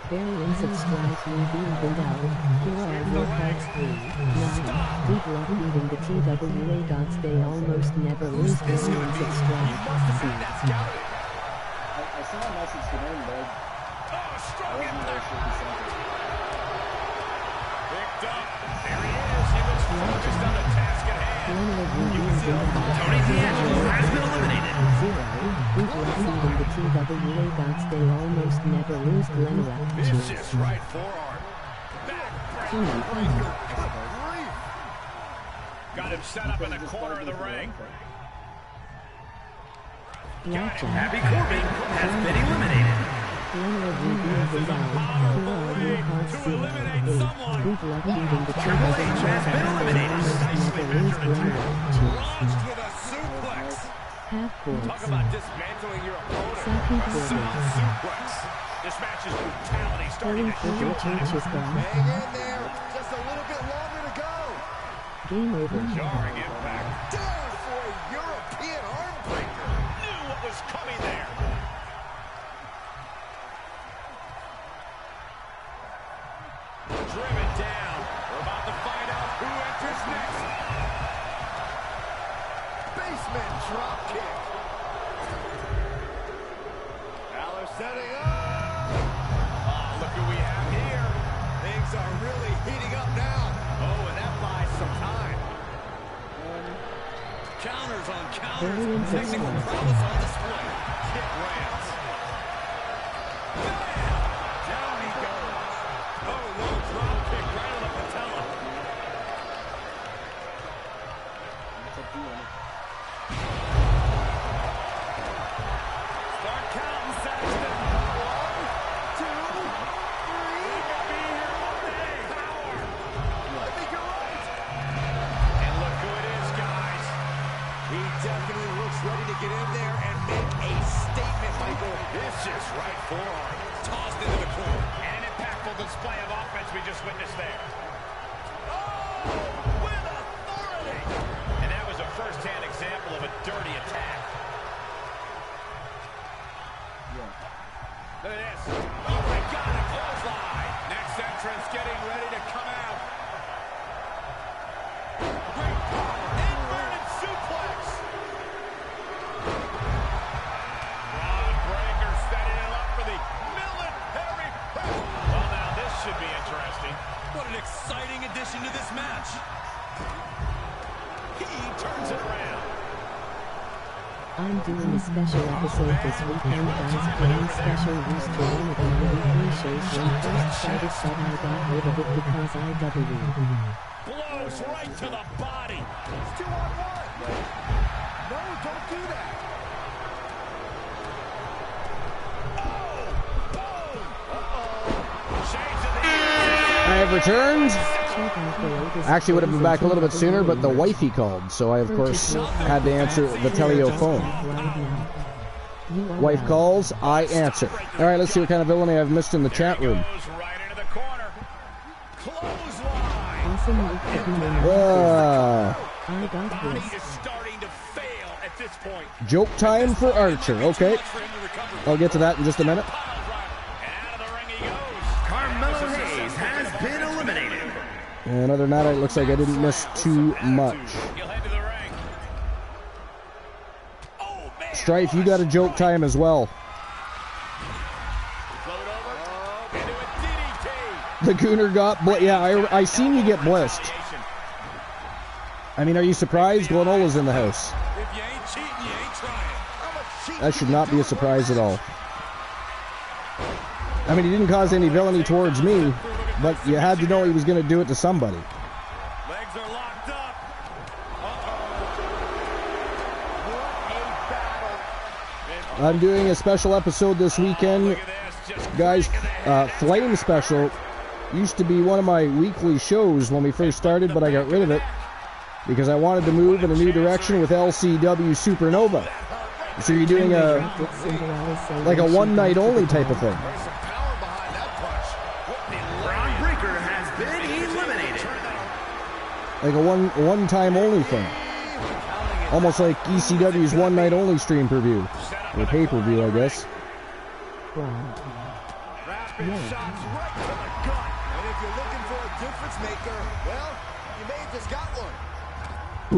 Variants of strife will be evened out. Here are your cards 3. 9. Good luck beating the TWA gods. They almost never lose. Variants of strife. C. I sent a message to him, but Oh, strong I wasn't really sure he sent it. Picked up. There he is. He looks focused on the task at hand. Tony D'Angelo has been eliminated. 0. Good luck beating the TWA gods. They almost never lose. Glenora. Vicious right forearm. Backbreaker. Got him set up in the corner of the ring. Blackjack. Happy Corbin has been eliminated. Glenora reveals the down. Here are your cards 0. 8. Good luck beating the Triple H has been eliminated. never lose. Glenora. Launched with a suplex. Half courts. Talk about dismantling your opponent. Second Sumo quarter. suplex. This match is brutality starting to Hurry show. for the church is gone. Hang in there. Just a little bit longer to go. Game over. Jarring impact. Down for a European arm breaker. Knew what was coming there. basement drop kick. Balor setting up. Oh, look who we have here. Things are really heating up now. Oh, and that buys some time. Counters on counters. Technical prowess on display. Kick lands. Down he goes. Oh, low drop kick right on the patella. Start counting, Saxton. 1, 2, 3. He could be here all day. Power. I think you're right. And look who it is, guys. He definitely looks ready to get in there and make a statement, Michael. Vicious right forearm. Tossed into the corner. And an impactful display of offense we just witnessed there. Oh, with authority. And that was a first-hand example of a dirty attack. Look at this. Oh, my God, a clothesline. Next entrance getting ready to come out. Great power. Inverted suplex. Ron Breaker setting it up for the military press. Well, now this should be interesting. What an exciting addition to this match. He turns it around. I'm doing a special episode this weekend, guys, playing special rules to one of the weekly shows when first started, but I got rid of it because IW. Blows right to the body. It's 2-on-1. No, don't do that. I have returned. Actually, would have been back a little bit sooner, but the wifey called, so I, of course, had to answer the Teleo phone. Wife calls, I answer. All right, let's see what kind of villainy I've missed in the chat room. Right into the corner. Clothesline. I got this. Is starting to fail at this point. Joke time for Archer. Okay. I'll get to that in just a minute. Carmelo Hayes has been eliminated. And other than that, it looks like I didn't miss too much. Strife, you got a joke time as well. The Gooner got yeah, I seen you get blessed. I mean, are you surprised? Glenola's in the house. If you ain't cheating, you ain't trying. That should not be a surprise at all. I mean, he didn't cause any villainy towards me, but you had to know he was going to do it to somebody. Legs are locked up. I'm doing a special episode this weekend. Guys, Flame Special used to be one of my weekly shows when we first started, but I got rid of it because I wanted to move in a new direction with LCW Supernova. So you're doing like a one-night only type of thing. Like a one-time only thing. Almost like ECW's one-night only stream per-view. Or pay-per-view, I guess. Rapid shots right to the gut. And if you're looking for a difference maker, well, you may have just got one.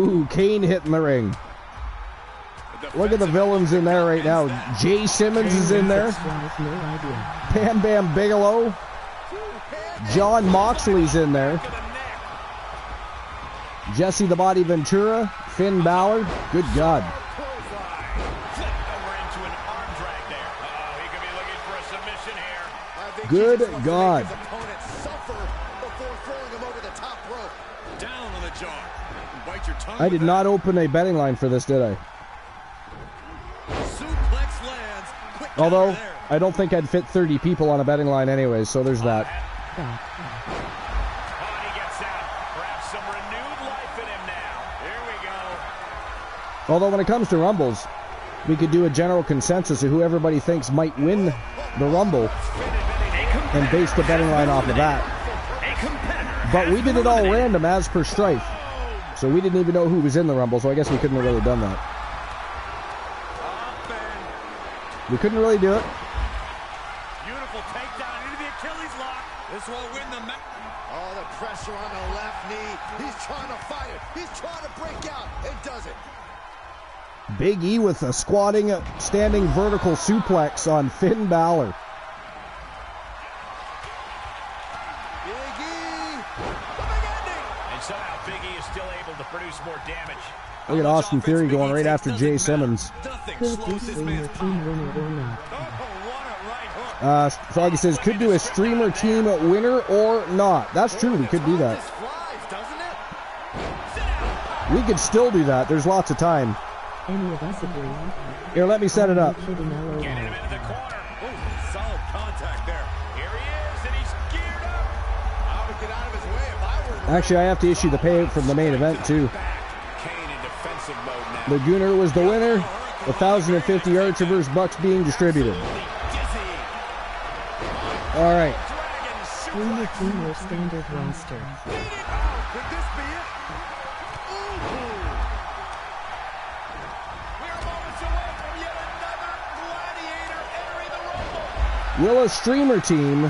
Ooh, Kane hitting the ring. Look at the villains in there right now. Jay Simmons is in there. Bam Bam Bigelow. John Moxley's in there. Jesse the Body Ventura. Finn Balor. Good God. Good God. I did not open a betting line for this, did I? Although, I don't think I'd fit 30 people on a betting line anyway, so there's that. Although when it comes to Rumbles, we could do a general consensus of who everybody thinks might win the Rumble and base the betting line off of that. But we did it all random as per Strife. So we didn't even know who was in the Rumble, so I guess we couldn't have really done that. We couldn't really do it. Beautiful takedown into the Achilles lock. This will win the match. Oh, the pressure on the left knee. He's trying to fight it. He's trying to break out and does it. Big E with a squatting, standing vertical suplex on Finn Balor. Big E, the big ending. And somehow Big E is still able to produce more damage. Look at Austin Theory going right after Jay Simmons. Could this streamer team winner or not? Froggy says, could do a streamer team winner or not. That's true, we could do that. We could still do that. There's lots of time. Any of us agree? Here, let me set it up. Get him into the corner. Oh, solid contact there. Here he is, and he's geared up. I would get out of his way if I were. Actually, I have to issue the payout from the main event, too. Kane in defensive mode now. The Gooner was the winner. 1,050 yard traverse bucks being distributed. All right. Streamer team or standard roster? Could this be it? We are moments away from yet another gladiator entering the Rumble. Will a streamer team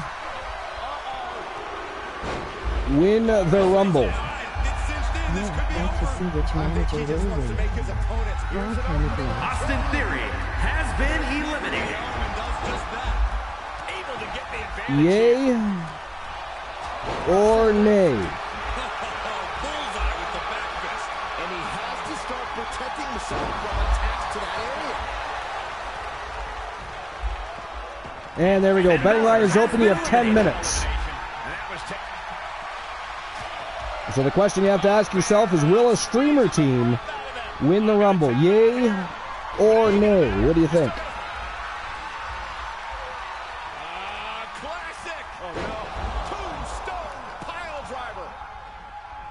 win the Rumble? Yeah, like to see which manager will win. Wild Kennedy. Austin Theory has been eliminated. Yay or nay? And he has to start protecting himself from attacks to that area. And there we go. Betting line is open. You have 10 minutes. So the question you have to ask yourself is, will a streamer team win the Rumble? Yay or nay? What do you think?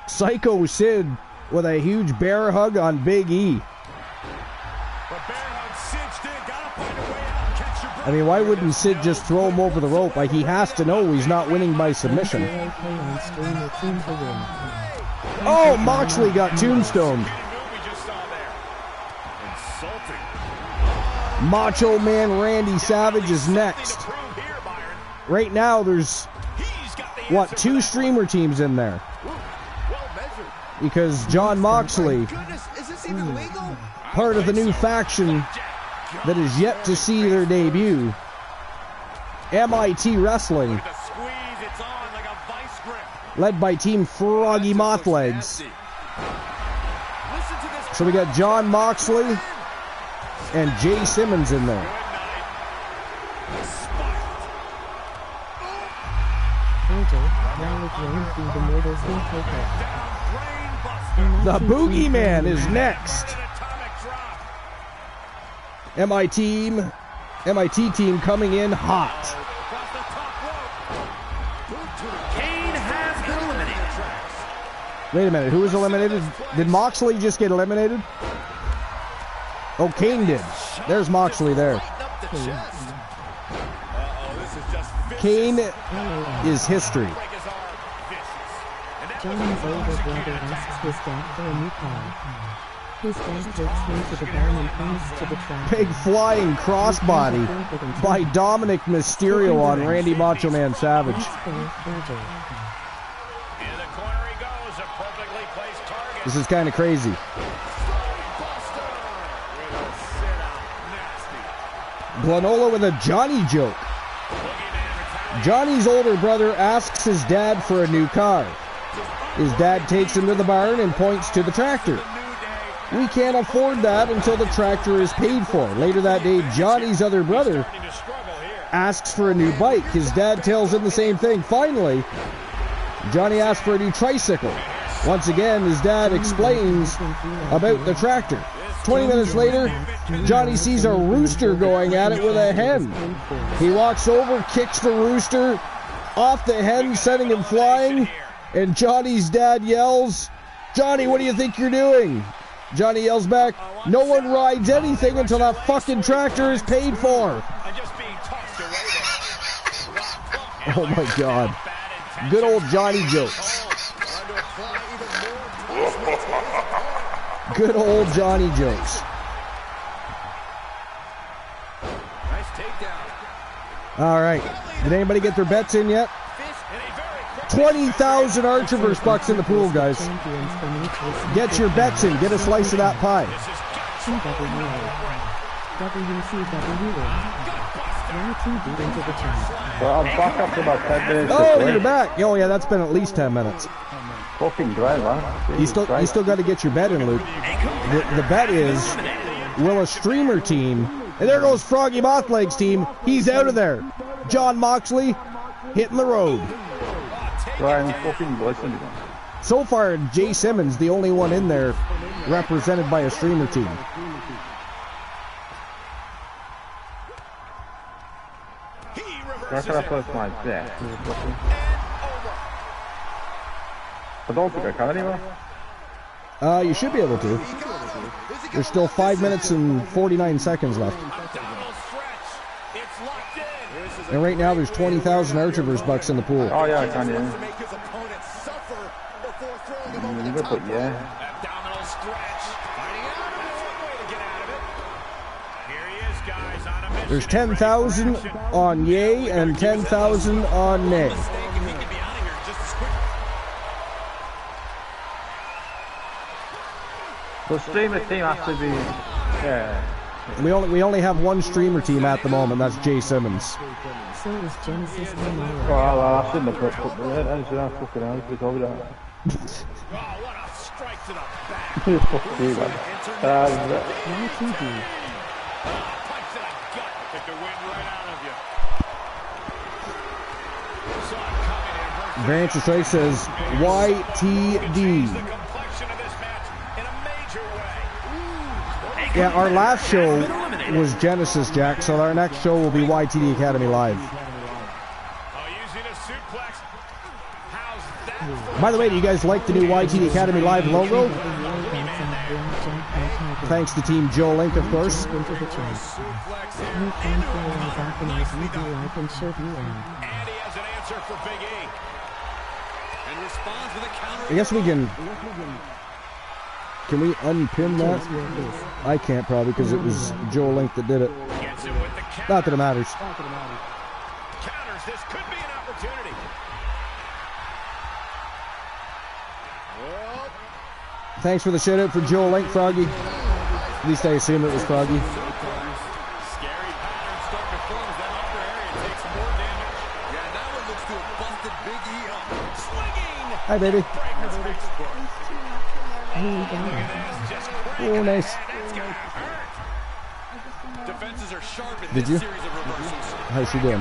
Psycho Sid with a huge bear hug on Big E. I mean, why wouldn't Sid just throw him over the rope? Like, he has to know he's not winning by submission. Oh, Moxley got tombstoned. Macho Man Randy Savage is next. Right now, there's, what, 2 streamer teams in there. Because John Moxley, part of the new faction that is yet to see their debut, MIT Wrestling, led by Team Froggy Mothlegs. So we got John Moxley and Jay Simmons in there. The Boogeyman is next. MIT team coming in hot. Kane has been eliminated. Wait a minute, who was eliminated? Did Moxley just get eliminated? Oh, Kane did. There's Moxley there. Kane is history. Johnny's older brother asks his dad for a new car. His dad takes him to the barn and points to the track. Big flying crossbody by Dominic Mysterio on Randy Macho Man Savage. This is kind of crazy. Glenola with a Johnny joke. Johnny's older brother asks his dad for a new car. His dad takes him to the barn and points to the tractor. We can't afford that until the tractor is paid for. Later that day, Johnny's other brother asks for a new bike. His dad tells him the same thing. Finally, Johnny asks for a new tricycle. Once again, his dad explains about the tractor. 20 minutes later, Johnny sees a rooster going at it with a hen. He walks over, kicks the rooster off the hen, sending him flying. And Johnny's dad yells, "Johnny, what do you think you're doing?" Johnny yells back, "No one rides anything until that fucking tractor is paid for." Oh my God. Good old Johnny jokes. Good old Johnny jokes. All right. Did anybody get their bets in yet? 20,000 Archerverse bucks in the pool, guys. Get your bets in. Get a slice of that pie. TWA. WCWA. YTD into the chat. Well, I'm back up to about 10 minutes. Oh, you're back. Oh, yeah, that's been at least 10 minutes. Fucking great, man. You still got to get your bet in, Luke. The bet is, will a streamer team, and there goes Froggy Mothleg's team. He's out of there. John Moxley hitting the road. Ryan, fucking listen. So far, Jay Simmons, the only one in there represented by a streamer team. That's our first match, yeah. I don't think I can anymore. You should be able to. There's still 5 minutes and 49 seconds left. And right now there's 20,000 Archiverse bucks in the pool. Oh yeah, I can, yeah. I'm gonna put yeah. Abdominal stretch. Fighting out. That's one way to get out of it. Here he is, guys, on a mission. There's 10,000 on yay and 10,000 on nay. The streamer team has to be, yeah. We only have one streamer team at the moment. That's Jay Simmons. So is Genesis tomorrow. Oh, well, I shouldn't have put the head. I should have fucking out. It's over that. Oh, what a strike to the back. Fuck you, man. YTD. Punch to the gut. Took the wind right out of you. Saw it coming and hurt. Variance of Strike says YTD. Yeah, our last show was Genesis, Jack, so our next show will be YTD Academy Live. By the way, do you guys like the new YTD Academy Live logo? Thanks to Team Joe Link, of course. I guess we can... Can we unpin that? I can't probably because it was Joe Link that did it. Not that it matters. Counters, this could be an opportunity. Thanks for the shout out for Joe Link, Froggy. At least I assume it was Froggy. Scary pattern starting to form as that upper area takes more damage. Yeah, that one looks to have busted Big E up. Swinging. Hi, baby. Oh, nice. Defenses are sharp in Did this you? series of reversals. How's she doing?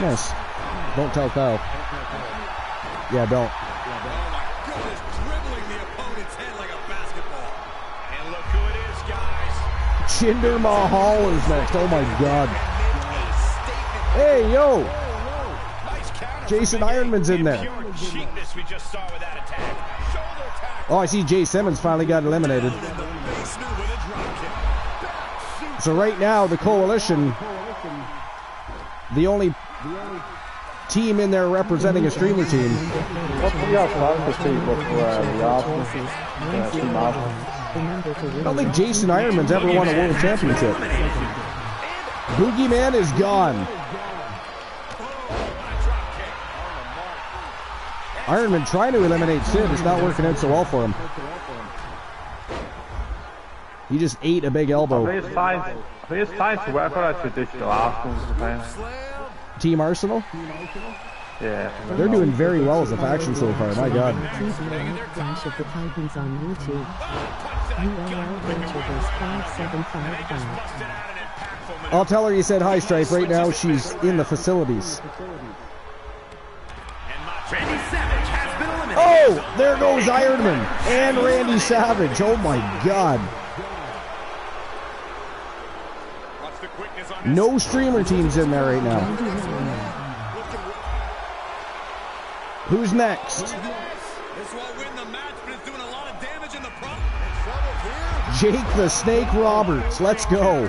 Nice. Don't tell Kyle. Yeah, don't. Oh my goodness, dribbling the opponent's head like a basketball. And look who it is, guys. Jinder Mahal is next. Oh my God. Hey, yo. Jason Ironman's in there. We just saw with that attack. Shoulder tackle. Oh, I see Jay Simmons finally got eliminated. So right now, the Coalition, the only team in there representing a streamer team. What's the plan for people for the Arsenal? Team Arsenal? I don't think Jason Ironman's ever won a world championship. Boogeyman is gone. Ironman trying to eliminate Sid. It's not working out so well for him. He just ate a big elbow. I think it's time to work on a traditional Arsenal fan. Team Arsenal? Yeah. They're doing very well as a faction so far, my God. Clash of the Titans on YouTube. URL Ventureverse 5755. I'll tell her you said hi, Stripe. Right now she's in the facilities. Oh, there goes Ironman and Randy Savage. Oh my God. No streamer teams in there right now. Who's next? Jake the Snake Roberts. Let's go.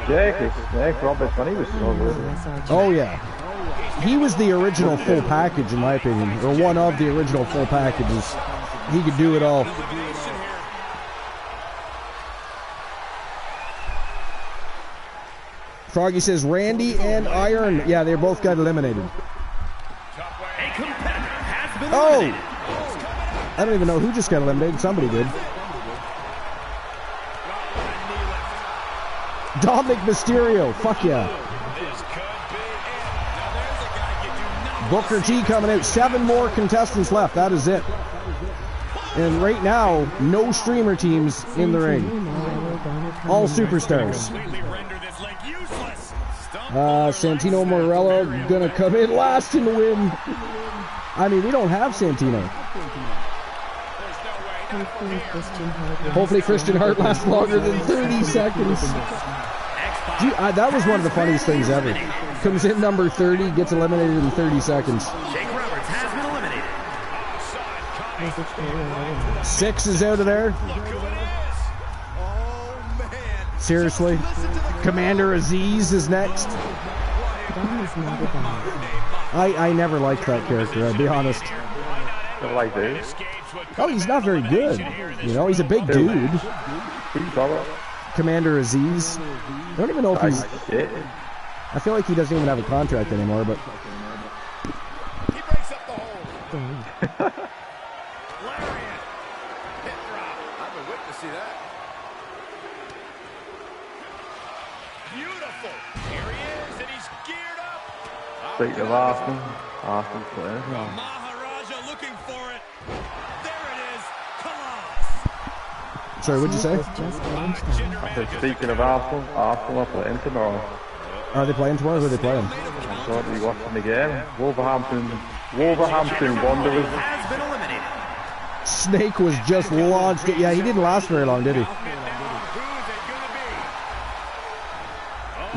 Jake the Snake Roberts, when he was so good. Oh yeah. He was the original full package, in my opinion, or one of the original full packages. He could do it all. Froggy says Randy and Iron. Yeah, they both got eliminated. Oh! I don't even know who just got eliminated. Somebody did. Dominic Mysterio. Fuck yeah. Booker T coming out. 7 more contestants left. That is it. And right now, no streamer teams in the ring. All superstars. Santino Morello gonna come in last and win. I mean, we don't have Santino. Hopefully Christian Hart lasts longer than 30 seconds. Gee, that was one of the funniest things ever. Comes in number 30, gets eliminated in 30 seconds. Jake Roberts has been eliminated. 6 is out of there. Seriously. Commander Aziz is next. I never liked that character, I'll be honest. Never liked it. Oh, he's not very good. You know, he's a big dude. Commander Aziz. I don't even know if he's... I feel like he doesn't even have a contract anymore, but... He breaks up the hole. Lariat. Hip drop. I've been waiting to see that. Beautiful. Here he is, and he's geared up. Speaking of Arsenal, Arsenal's playing. Maharaja looking for it. There it is. Colossus. Sorry, what'd you say? I said, speaking of Arsenal, Arsenal are playing tomorrow. Are they playing tomorrow? Who are they playing? I thought you watching the game. Wolverhampton Wanderers. Has been eliminated. Snake was just launched. Yeah, he didn't last very long, did he?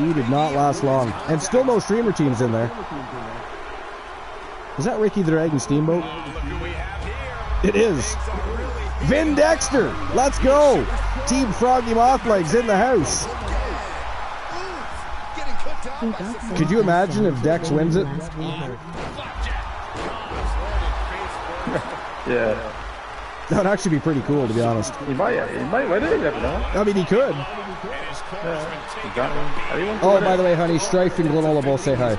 He did not last long. And still no streamer teams in there. Is that Ricky the Dragon Steamboat? It is. Vin Dexter, let's go. Team Froggy Mothlegs in the house. Could you imagine if Dex wins it? Yeah. That would actually be pretty cool, to be honest. He might win it, you never know. I mean, he could. Exactly. Oh, by the way, honey, Strife and Glenola both say hi.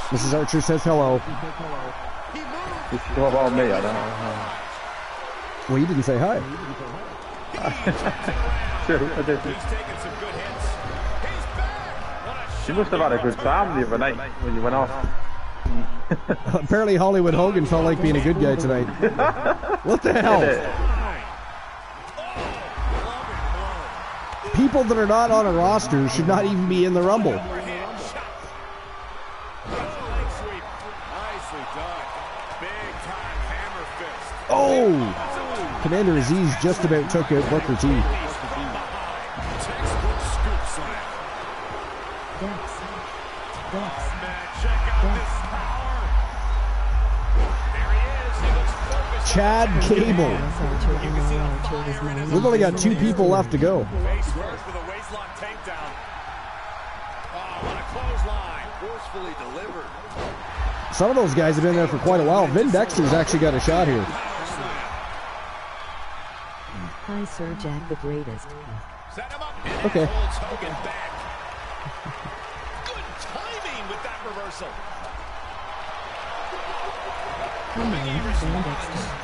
Mrs. Archer says hello. What about me? I don't know. Well, you didn't say hi. True, I did. You must have had a good time the other night when you went off. Apparently Hollywood Hogan felt like being a good guy tonight. What the hell? People that are not on a roster should not even be in the Rumble. Oh! Commander Aziz just about took out Booker T. Chad Gable. We've only got 2 people left to go. Some of those guys have been there for quite a while. Vin Dexter's actually got a shot here. Hi, Sir Jack the Greatest. Okay. Good timing with that reversal. Come on, Vin Dexter.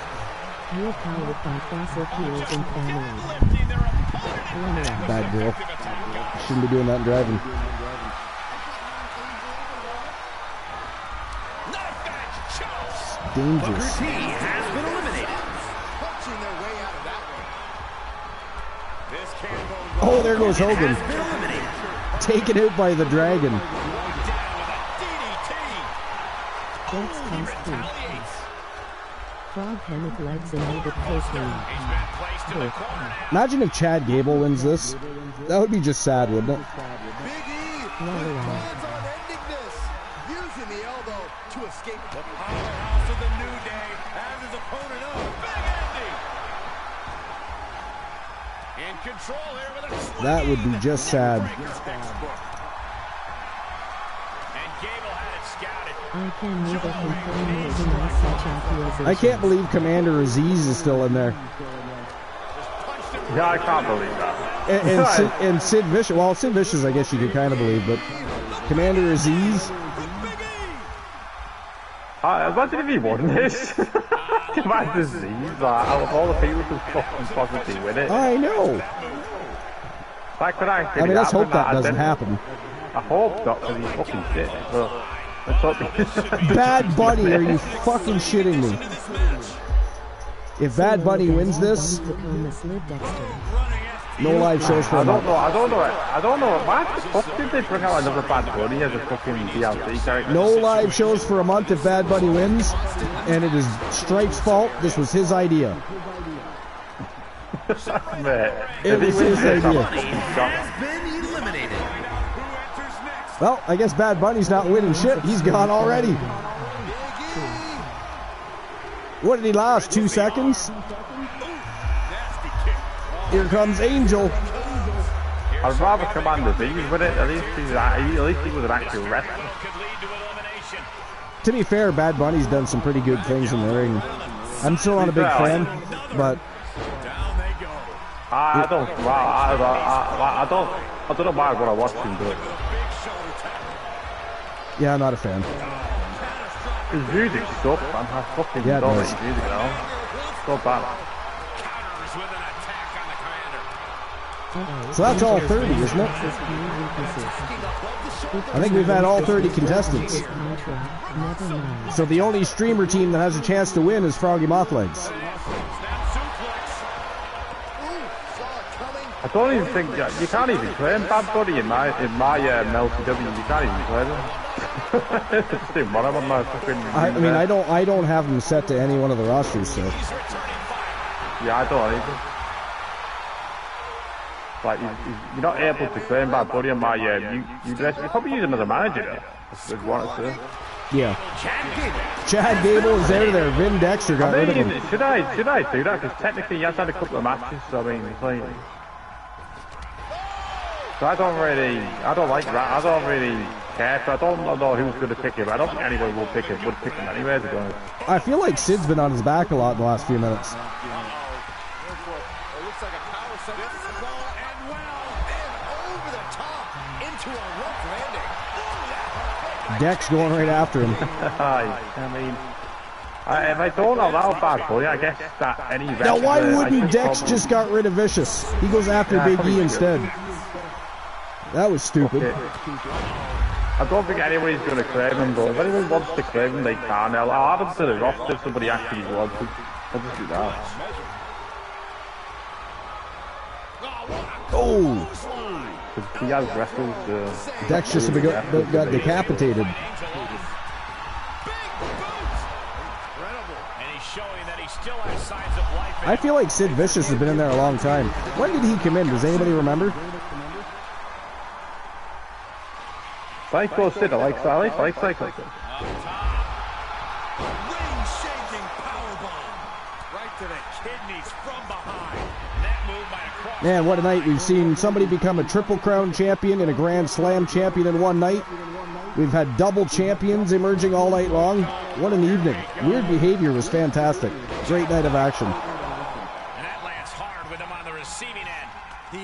You are powered by fossil fuels and family. Bad girl. Shouldn't be doing that and driving. Dangerous. Booker T has been eliminated. Punching their way out of that one. This can't go wrong. Oh, there goes Hogan. Has been eliminated. Taken out by the Dragon. Dex comes through. Frog hammock legs and made it closely. Imagine if Chad Gable wins this. That would be just sad, wouldn't it? Big E plans on ending this. Using the elbow to escape the powerhouse of the New Day as his opponent up. Big ending. In control here with a That would be just sad. I can neither confirm nor deny such accusations. I can't believe Commander Aziz is still in there. Yeah, I can't believe that. And Sid Vicious. Well, Sid Vicious, I guess you could kind of believe, but Commander Aziz. Imagine if he won this. Commander Aziz, out of all the people who fucking possibly win it. I know. That could actually I mean, let's happen. hope that doesn't happen. I hope not, because he's fucking shit. Well, let's hope Bad Bunny, are you fucking shitting me? If Bad Bunny wins this, no live shows for a month. I don't know. Why the fuck did they bring out another Bad Bunny as a fucking DLC character? No live shows for a month if Bad Bunny wins, and it is Stripe's fault. This was his idea. It was his idea. Well, I guess Bad Bunny's not winning shit. He's gone already. What did he last? 2 seconds? Here comes Angel. I'd rather Commander B with it. At least he was an actual wrestler. To be fair, Bad Bunny's done some pretty good things in the ring. I'm still not a big fan, but I don't know why I want to watch him do it. Yeah, I'm not a fan. His music sucks, man. I fucking don't like his music at all. So bad. So that's all 30, isn't it? I think we've had all 30 contestants. So the only streamer team that has a chance to win is Froggy Mothlegs. I don't even think you can't even claim Bad Bunny in my LCW. You can't even claim him. Just didn't want him on my fucking. I mean, I don't have him set to any one of the rosters, so. Yeah, I don't either. Like you're not able to claim Bad Bunny on my you probably use him as a manager though. If you wanted to. Yeah. Chad Gable is there. Vin Dexter got rid of him. Should I do that? Because technically he has had a couple of matches. So I mean, it's like. So I don't like that. I don't really care. So I don't know who's going to pick him. I don't think anyone would pick him anyway, to be honest. I feel like Sid's been on his back a lot in the last few minutes. Dex going right after him. I mean, if I don't allow Bad Bunny, I guess that any. Now why wouldn't Dex just got rid of Vicious? He goes after Big E instead. That was stupid. Okay. I don't think anybody's going to claim him, but if anyone wants to claim him, they can. I'll add him to the roster if somebody actually wants him. I'll just do that. Oh! He has wrestled. Dex just got decapitated. I feel like Sid Vicious has been in there a long time. When did he come in? Does anybody remember? Psycho Sid, I like Psycho. Man, what a night. We've seen somebody become a Triple Crown champion and a Grand Slam champion in one night. We've had double champions emerging all night long. What an evening. Weird Behavior was fantastic. Great night of action.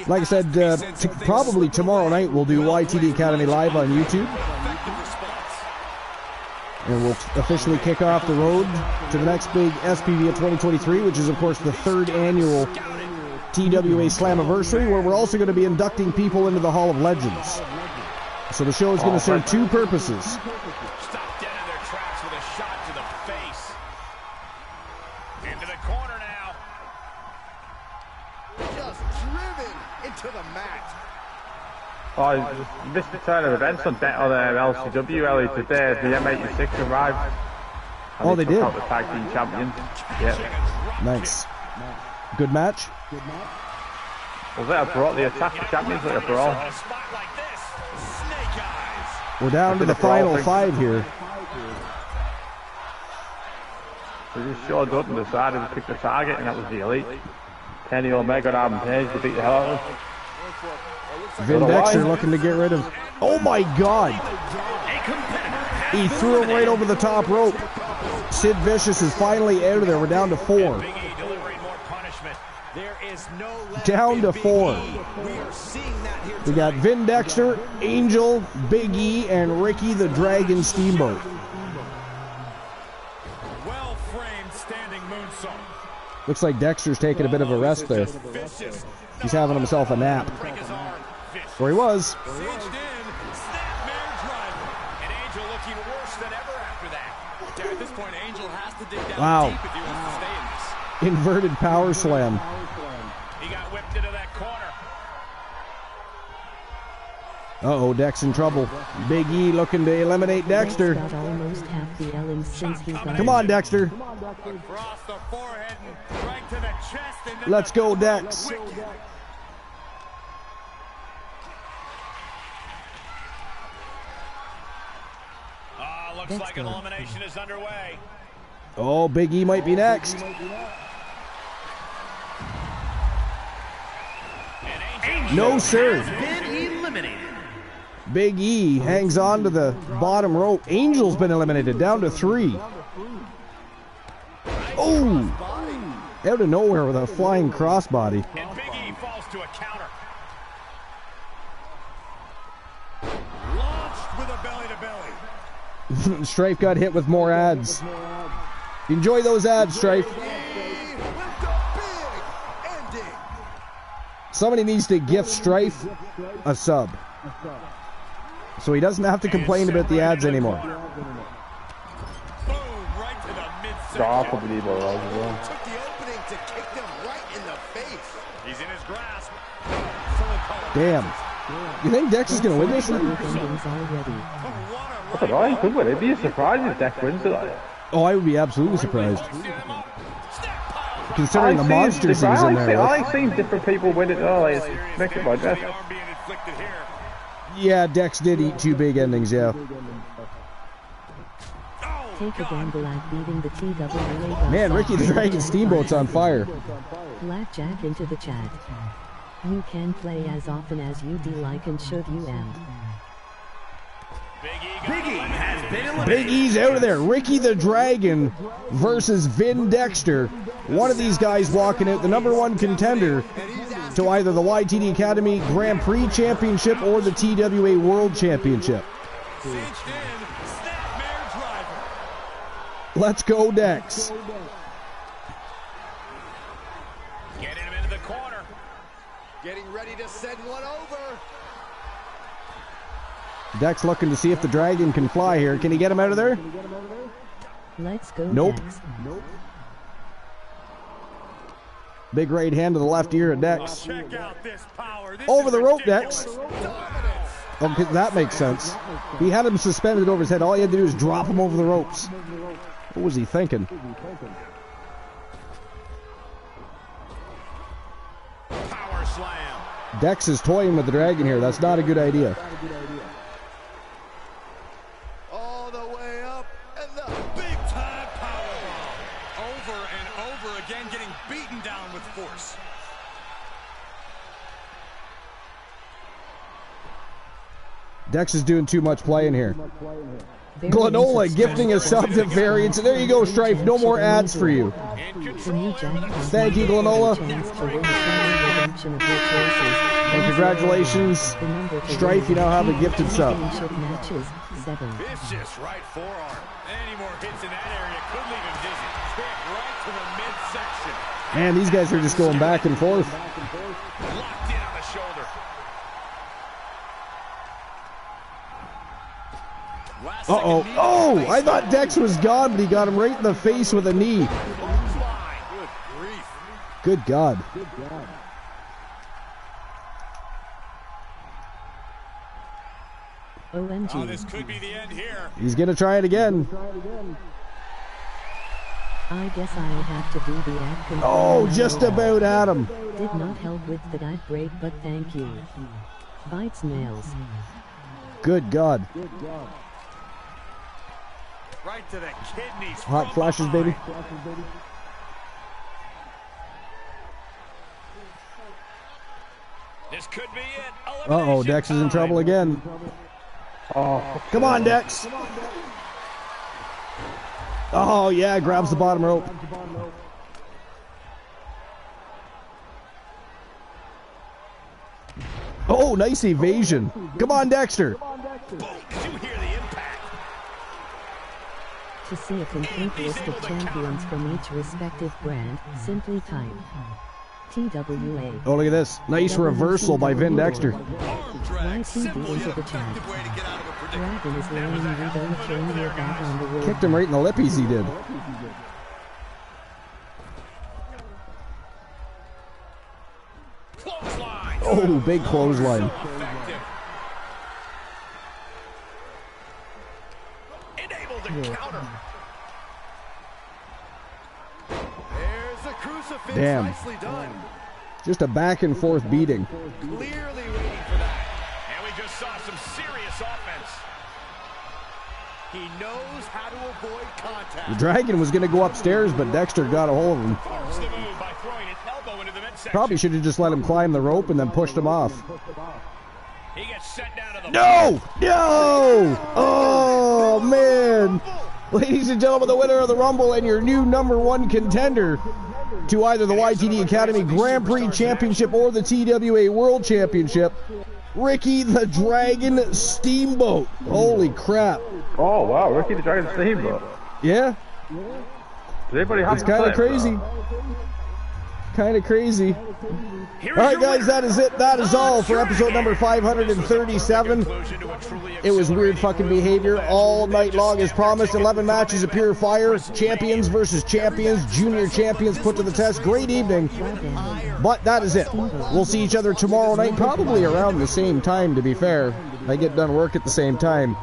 Like I said, probably tomorrow night we'll do YTD Academy Live on YouTube. And we'll officially kick off the road to the next big SPV of 2023, which is, of course, the 3rd annual TWA Slammiversary, where we're also going to be inducting people into the Hall of Legends. So the show is going to serve 2 purposes. Stopped dead in their tracks with a shot to the face. Into the corner now. Just driven into the mat. Oh, this turn of events on LCW earlier today. The M86 arrived. Oh, they did? Out the tag team champions. Yeah. Nice. Good match? Was that a brawl? The attack the champions like a brawl. We're down to the final 5 here. We just showed up and decided to pick the target, and that was the Elite. Kenny Omega and Adam Page to beat the hell out of them. Vin Dexter looking to get rid of... Oh my God! He threw him right over the top rope. Sid Vicious is finally out of there. We're down to 4. Down to 4. We got Vin Dexter, Angel, Big E, and Ricky the Dragon Steamboat. Well-framed standing moonsault. Looks like Dexter's taking a bit of a rest there. He's having himself a nap. Where he was. Cinched in, snapmare driver. And Angel looking worse than ever after that. Yeah, at this point, Angel has to dig down Wow. deep if he wants to stay in this. Inverted power slam. He got whipped into that corner. Uh-oh, Dex in trouble. Big E looking to eliminate Dexter. Got almost half the Ellens since he got Come on, Dexter. Across the forehead and right to the chest. And Let's go, Dex. Looks like an elimination is underway. Oh, Big E might be next. No, sir. Been eliminated. Big E hangs on to the bottom rope. Angel's been eliminated, down to 3. Oh! Out of nowhere with a flying crossbody. And Big E falls to a counter. Launched with a belly-to-belly. Strife got hit with more ads. Enjoy those ads, Strife. Somebody needs to gift Strife a sub, so he doesn't have to complain about the ads anymore. Boom, right to the midsection. Drop a believer as well. Took the opening to kick them right in the face. He's in his grasp. Damn. You think Dex is going to win this one? endings already. I don't know, he could win. It'd be a surprise if Dex wins it. Oh, I would be absolutely surprised. Considering the monsters he's in there with. I've seen different people win it. Oh, it's makes it my best. Yeah, Dex did eat 2 big endings, yeah. Take a gamble at beating the TWA. Man, Ricky the Dragon Steamboat's on fire. Blackjack into the chat. You can play as often as you like and should you am. Big E has been eliminated. Big E's out of there. Ricky the Dragon versus Vin Dexter. One of these guys walking out the #1 contender to either the YTD Academy Grand Prix Championship or the TWA World Championship. Cinched in, snapmare driver. Let's go, Dex. Getting him into the corner. Getting ready to send one over. Dex looking to see if the Dragon can fly here. Can he get him out of there? Let's go. Nope. Dex. Big right hand to the left ear of Dex. Check out this power. This Over is the rope, ridiculous. Dex. Okay, that makes sense. He had him suspended over his head. All he had to do was drop him over the ropes. What was he thinking? Power slam. Dex is toying with the Dragon here. That's not a good idea. All the way up, and the Big time powerbomb. Over and over again, getting beaten down with force. Dex is doing too much playing here. Glenola gifting a sub to Variance. There you go, Strife. No more ads for you. Thank you, Glenola. And congratulations, Strife. You now have a gifted sub. Vicious right forearm. Any more hits in that area could leave him dizzy. Kick right to the midsection. Man, these guys are just going back and forth. Locked in on the shoulder. Uh-oh. Oh, I thought Dex was gone, but he got him right in the face with a knee. Good grief. Good God. OMG. Oh, this could be the end here. He's going to try it again. I guess I'll have to do the ad. Oh, just about at him. Did not help with the dive break, but thank you. Bites nails. Good God. Right to the kidneys. Hot flashes, baby. This could be it. Uh-oh, Dex is in trouble again. Oh, come on, Dex. Oh, yeah, grabs the bottom rope. Oh, nice evasion. Come on, Dexter. Did you hear the impact? To see a complete list of champions from each respective brand, simply type TWA. Oh, look at this. Nice reversal by Vin Dexter. YTD into the chat. Dragon is laying you, don't turn your back on the road. Kicked him right in the lippies, he did. Oh, big clothesline. Enabled to counter. There's the crucifix. Damn. Nicely done. Just a back and forth beating. Clearly waiting for that. And we just saw some serious offense. He knows how to avoid contact. The Dragon was going to go upstairs, but Dexter got a hold of him. Forced the move by throwing his elbow into the midsection. Probably should have just let him climb the rope and then pushed him off. He gets sent down to the No! No! Oh, man. Ladies and gentlemen, the winner of the Rumble and your new #1 contender to either the YTD Academy Grand Prix Championship or the TWA World Championship, Ricky the Dragon Steamboat. Holy crap. Oh, wow. Ricky the Dragon Steamboat. Yeah? Does anybody have It's kind of crazy. Kind of crazy. Alright guys, that is it. That is all for episode number 537. It was weird fucking behavior all night long as promised. 11 matches of pure fire. Champions versus champions. Junior champions put to the test. Great evening. But that is it. We'll see each other tomorrow night, probably around the same time, to be fair. I get done work at the same time.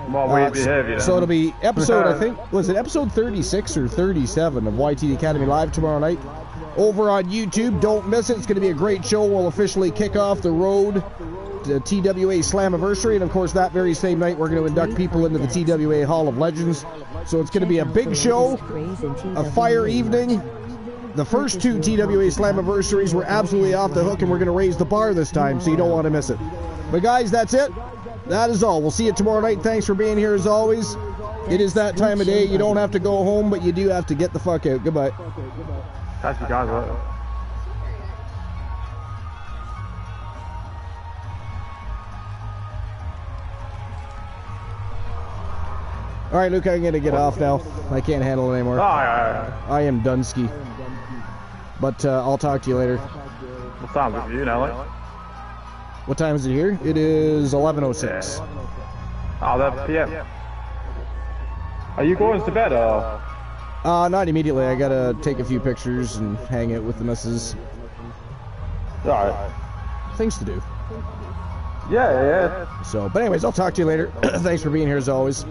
More weird behavior. So it'll be episode, I think, was it episode 36 or 37 of YTD Academy Live tomorrow night? Over on YouTube. Don't miss it. It's going to be a great show. We'll officially kick off the road to TWA Slammiversary. And, of course, that very same night, we're going to induct people into the TWA Hall of Legends. So it's going to be a big show, a fire evening. The first two TWA Slammiversaries were absolutely off the hook, and we're going to raise the bar this time, so you don't want to miss it. But, guys, that's it. That is all. We'll see you tomorrow night. Thanks for being here, as always. It is that time of day. You don't have to go home, but you do have to get the fuck out. Goodbye. Catch you guys later. All right, Luke, I'm going to get off now. I can't handle it anymore. I am Dunsky. But I'll talk to you later. What time is it for you now, like? What time is it here? It is 11:06. Oh, that's PM. Are you going to bed, or? Not immediately. I got to take a few pictures and hang out with the missus. Alright. Things to do. Yeah. So, but anyways, I'll talk to you later. Thanks for being here as always.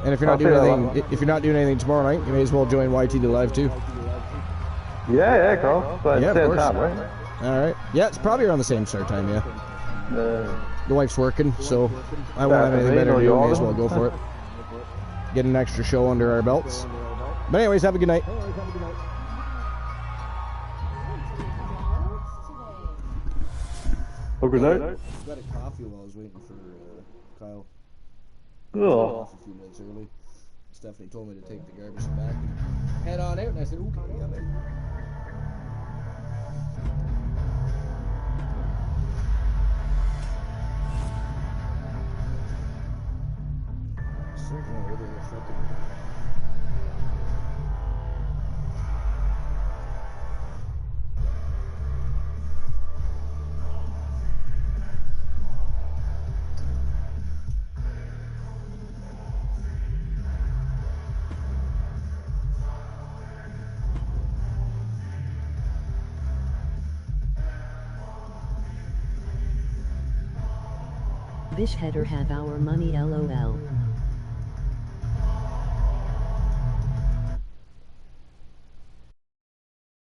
And if you're not doing anything tomorrow night, you may as well join YTD Live too. Yeah, cool. But yeah, same of course. time, right? All right. Yeah, it's probably around the same start time. Yeah. The wife's working, so I won't have anything better to do. May as well go for it. Get an extra show under our belts. But anyways, have a good night. Oh, good night. Got a coffee while I was waiting for Kyle. Oh. A few minutes early. Stephanie told me to take the garbage back and head on out, and I said, okay, I'm in. Bish header have our money LOL.